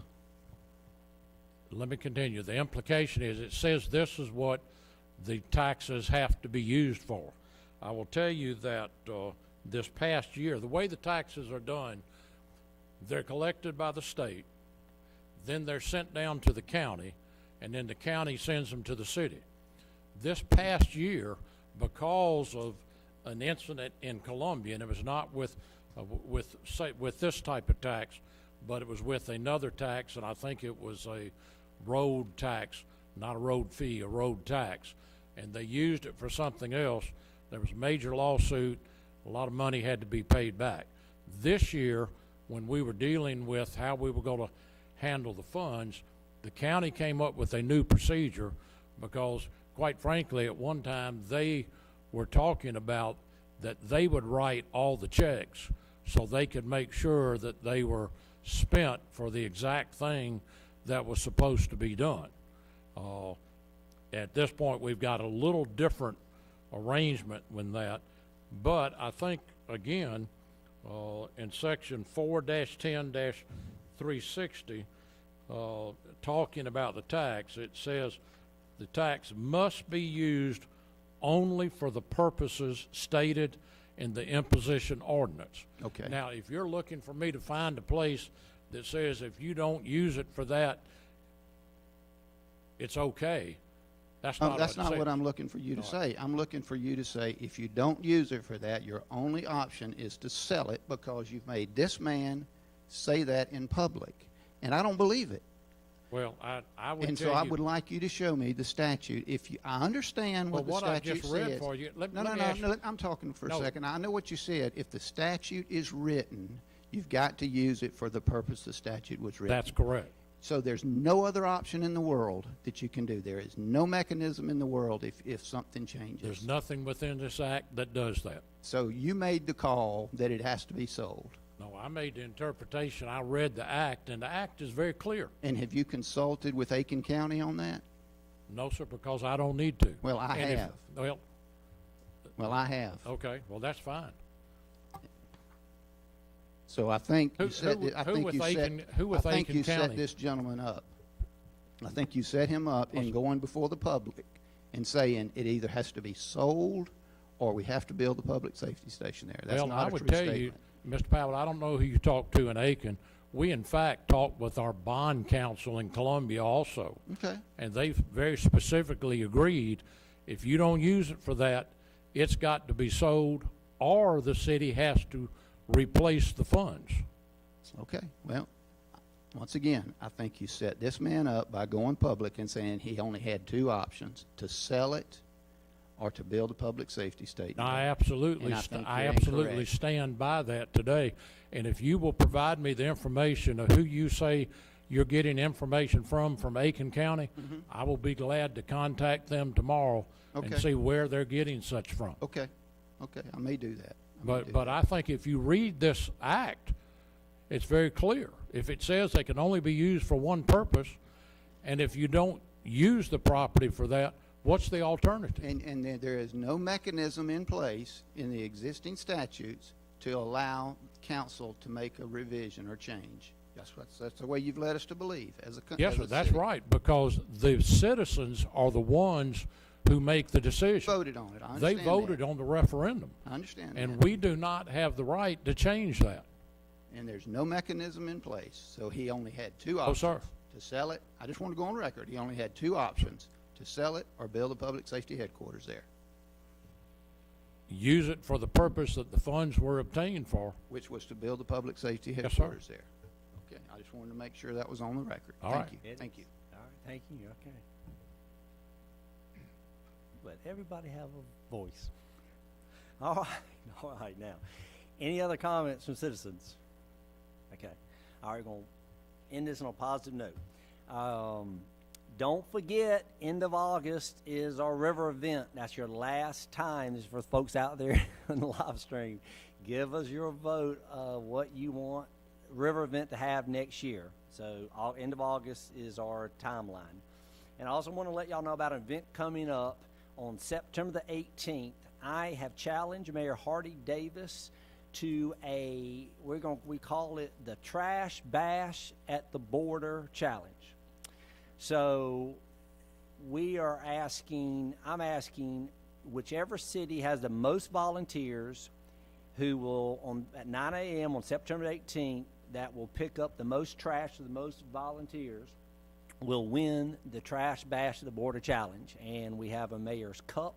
Speaker 16: Let me continue. The implication is it says this is what the taxes have to be used for. I will tell you that this past year, the way the taxes are done, they're collected by the state, then they're sent down to the county, and then the county sends them to the city. This past year, because of an incident in Columbia, and it was not with this type of tax, but it was with another tax, and I think it was a road tax, not a road fee, a road tax, and they used it for something else. There was a major lawsuit. A lot of money had to be paid back. This year, when we were dealing with how we were going to handle the funds, the county came up with a new procedure because, quite frankly, at one time they were talking about that they would write all the checks so they could make sure that they were spent for the exact thing that was supposed to be done. At this point, we've got a little different arrangement with that, but I think, again, in Section 4-10-360, talking about the tax, it says the tax must be used only for the purposes stated in the imposition ordinance.
Speaker 13: Okay.
Speaker 16: Now, if you're looking for me to find a place that says if you don't use it for that, it's okay, that's not
Speaker 13: what I'm looking for you to say. I'm looking for you to say if you don't use it for that, your only option is to sell it because you've made this man say that in public. And I don't believe it.
Speaker 16: Well, I would
Speaker 13: And
Speaker 16: tell
Speaker 13: so I
Speaker 16: you-
Speaker 13: would like you to show me the statute. If you, I understand
Speaker 16: Well,
Speaker 13: what the
Speaker 16: what I
Speaker 13: statute
Speaker 16: just read
Speaker 13: says.
Speaker 16: for you, let
Speaker 13: No,
Speaker 16: me
Speaker 13: no, no,
Speaker 16: ask you-
Speaker 13: no, I'm talking for a
Speaker 16: No.
Speaker 13: second. I know what you said. If the statute is written, you've got to use it for the purpose the statute was written.
Speaker 16: That's correct.
Speaker 13: So there's no other option in the world that you can do. There is no mechanism in the world if something changes.
Speaker 16: There's nothing within this act that does that.
Speaker 13: So you made the call that it has to be sold.
Speaker 16: No, I made the interpretation. I read the act, and the act is very clear.
Speaker 13: And have you consulted with Aiken County on that?
Speaker 16: No, sir, because I don't need to.
Speaker 13: Well, I
Speaker 16: And if-
Speaker 13: have.
Speaker 16: Well,
Speaker 13: I have.
Speaker 16: okay, well, that's fine.
Speaker 13: So I think
Speaker 16: Who-
Speaker 13: you set,
Speaker 16: who-
Speaker 13: I
Speaker 16: who
Speaker 13: think
Speaker 16: with
Speaker 13: you set,
Speaker 16: Aiken- who with
Speaker 13: I think
Speaker 16: Aiken
Speaker 13: you set
Speaker 16: County?
Speaker 13: this gentleman up. I think you set him up in going before the public and saying it either has to be sold or we have to build a public safety station there. That's
Speaker 16: Well,
Speaker 13: not
Speaker 16: I
Speaker 13: a
Speaker 16: would
Speaker 13: true
Speaker 16: tell
Speaker 13: statement.
Speaker 16: you, Mr. Powell, I don't know who you talked to in Aiken. We, in fact, talked with our bond counsel in Columbia also.
Speaker 13: Okay.
Speaker 16: And they've very specifically agreed, if you don't use it for that, it's got to be sold, or the city has to replace the funds.
Speaker 13: Okay. Well, once again, I think you set this man up by going public and saying he only had two options, to sell it or to build a public safety station.
Speaker 16: I absolutely,
Speaker 13: And I think
Speaker 16: I
Speaker 13: you're
Speaker 16: absolutely
Speaker 13: incorrect.
Speaker 16: stand by that today. And if you will provide me the information of who you say you're getting information from Aiken County, I will be glad to contact them tomorrow and
Speaker 13: Okay.
Speaker 16: see where they're getting such from.
Speaker 13: Okay. Okay. I may do that. I may do
Speaker 16: But
Speaker 13: that.
Speaker 16: I think if you read this act, it's very clear. If it says they can only be used for one purpose, and if you don't use the property for that, what's the alternative?
Speaker 13: And there is no mechanism in place in the existing statutes to allow council to make a revision or change. That's the way you've led us to believe as a
Speaker 16: Yes,
Speaker 13: as
Speaker 16: sir,
Speaker 13: a
Speaker 16: that's
Speaker 13: city.
Speaker 16: right, because the citizens are the ones who make the decision.
Speaker 13: Voted on it. I
Speaker 16: They
Speaker 13: understand
Speaker 16: voted
Speaker 13: that.
Speaker 16: on the referendum,
Speaker 13: I understand
Speaker 16: and
Speaker 13: that.
Speaker 16: we do not have the right to change that.
Speaker 13: And there's no mechanism in place, so he only had two
Speaker 16: Oh,
Speaker 13: options.
Speaker 16: sir.
Speaker 13: To sell it, I just want to go on record, he only had two options, to sell it or build a public safety headquarters there,
Speaker 16: Use it for the purpose that the funds were obtained for.
Speaker 13: which was to build a public safety
Speaker 16: Yes, sir.
Speaker 13: headquarters there. Okay, I just wanted to make sure that was on the record.
Speaker 16: All
Speaker 13: Thank
Speaker 16: right.
Speaker 13: you, thank you.
Speaker 1: All right, thank you, okay. Let everybody have a voice. All right, now. Any other comments from citizens? Okay, all right, we're gonna end this on a positive note. Don't forget, end of August is our river event. That's your last time. This is for folks out there on the live stream. Give us your vote of what you want river event to have next year. So end of August is our timeline. And I also want to let y'all know about an event coming up on September the 18th. I have challenged Mayor Hardy Davis to we call it the Trash Bash at the Border Challenge. So I'm asking whichever city has the most volunteers who will, at 9 a.m. on September 18th, that will pick up the most trash of the most volunteers, will win the Trash Bash of the Border Challenge. And we have a mayor's cup,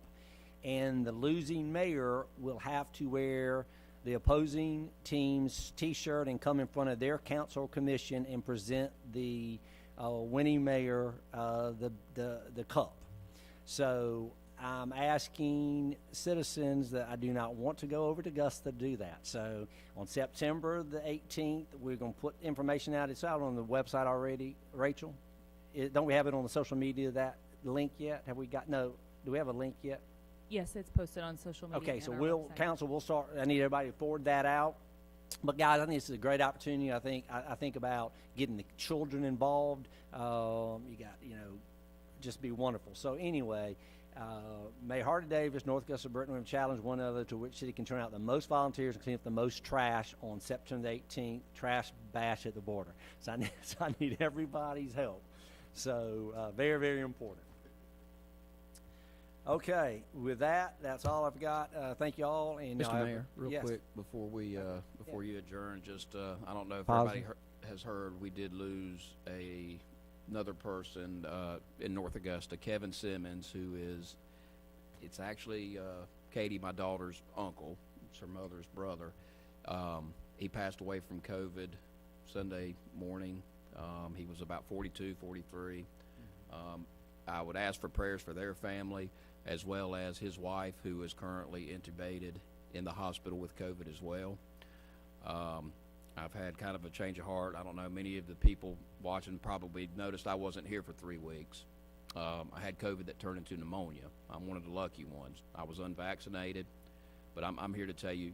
Speaker 1: and the losing mayor will have to wear the opposing team's T-shirt and come in front of their council or commission and present the winning mayor the cup. So I'm asking citizens that I do not want to go over to Augusta to do that. So on September the 18th, we're going to put information out. It's out on the website already. Rachel, don't we have it on the social media, that link yet? Have we got, no, do we have a link yet?
Speaker 3: Yes, it's posted on social media.
Speaker 1: Okay,
Speaker 3: and
Speaker 1: so
Speaker 3: our
Speaker 1: we'll,
Speaker 3: website.
Speaker 1: council, we'll start, I need everybody to forward that out. But guys, I think this is a great opportunity. I think about getting the children involved. You got, just be wonderful. So anyway, Mayor Hardy Davis, North Augusta, Burton, we have challenged one another to which city can turn out the most volunteers and clean up the most trash on September the 18th, Trash Bash at the Border. So I need everybody's help. So very, very important. Okay, with that, that's all I've got. Thank you all. And
Speaker 7: Mr. Mayor, real
Speaker 1: yes.
Speaker 7: quick, before you adjourn, just, I don't know if
Speaker 1: Positive.
Speaker 7: everybody has heard, we did lose another person, in North Augusta, Kevin Simmons, who is, it's actually, Katie, my daughter's uncle. It's her mother's brother. He passed away from COVID Sunday morning. He was about 42, 43. I would ask for prayers for their family, as well as his wife, who is currently intubated in the hospital with COVID as well. I've had kind of a change of heart. I don't know, many of the people watching probably noticed I wasn't here for 3 weeks. I had COVID that turned into pneumonia. I'm one of the lucky ones. I was unvaccinated, but I'm here to tell you,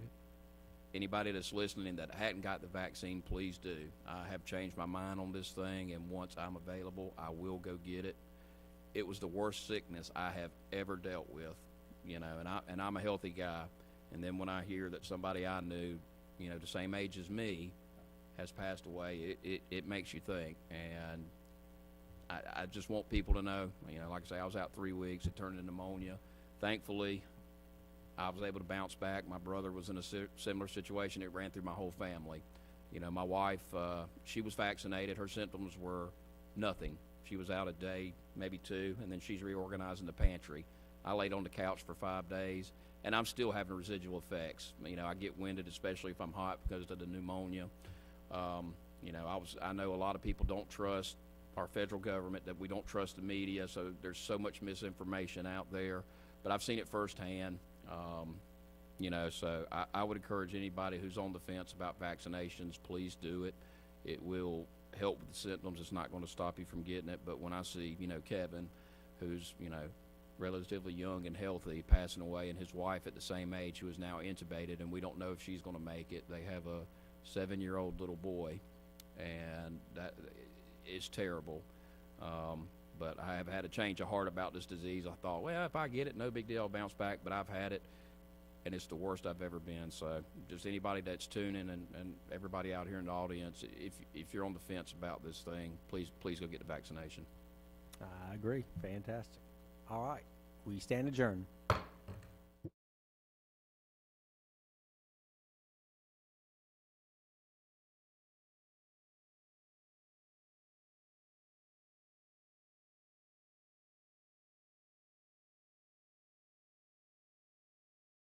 Speaker 7: anybody that's listening that hadn't got the vaccine, please do. I have changed my mind on this thing, and once I'm available, I will go get it. It was the worst sickness I have ever dealt with, you know, and I'm a healthy guy. And then when I hear that somebody I knew, you know, the same age as me, has passed away, it makes you think. And I just want people to know, you know, like I say, I was out 3 weeks. It turned into pneumonia. Thankfully, I was able to bounce back. My brother was in a similar situation. It ran through my whole family. You know, my wife, she was vaccinated. Her symptoms were nothing. She was out a day, maybe 2, and then she's reorganizing the pantry. I laid on the couch for 5 days, and I'm still having residual effects. You know, I get winded, especially if I'm hot because of the pneumonia. You know, I know a lot of people don't trust our federal government, that we don't trust the media, so there's so much misinformation out there. But I've seen it firsthand. You know, so I would encourage anybody who's on the fence about vaccinations, please do it. It will help with the symptoms. It's not going to stop you from getting it. But when I see, you know, Kevin, who's, you know, relatively young and healthy, passing away, and his wife at the same age who is now intubated, and we don't know if she's going to make it. They have a 7-year-old little boy, and that is terrible. But I have had a change of heart about this disease. I thought, well, if I get it, no big deal, I'll bounce back. But I've had it, and it's the worst I've ever been. So just anybody that's tuning, and everybody out here in the audience, if you're on the fence about this thing, please go get the vaccination.
Speaker 1: I agree. Fantastic. All right. We stand adjourned.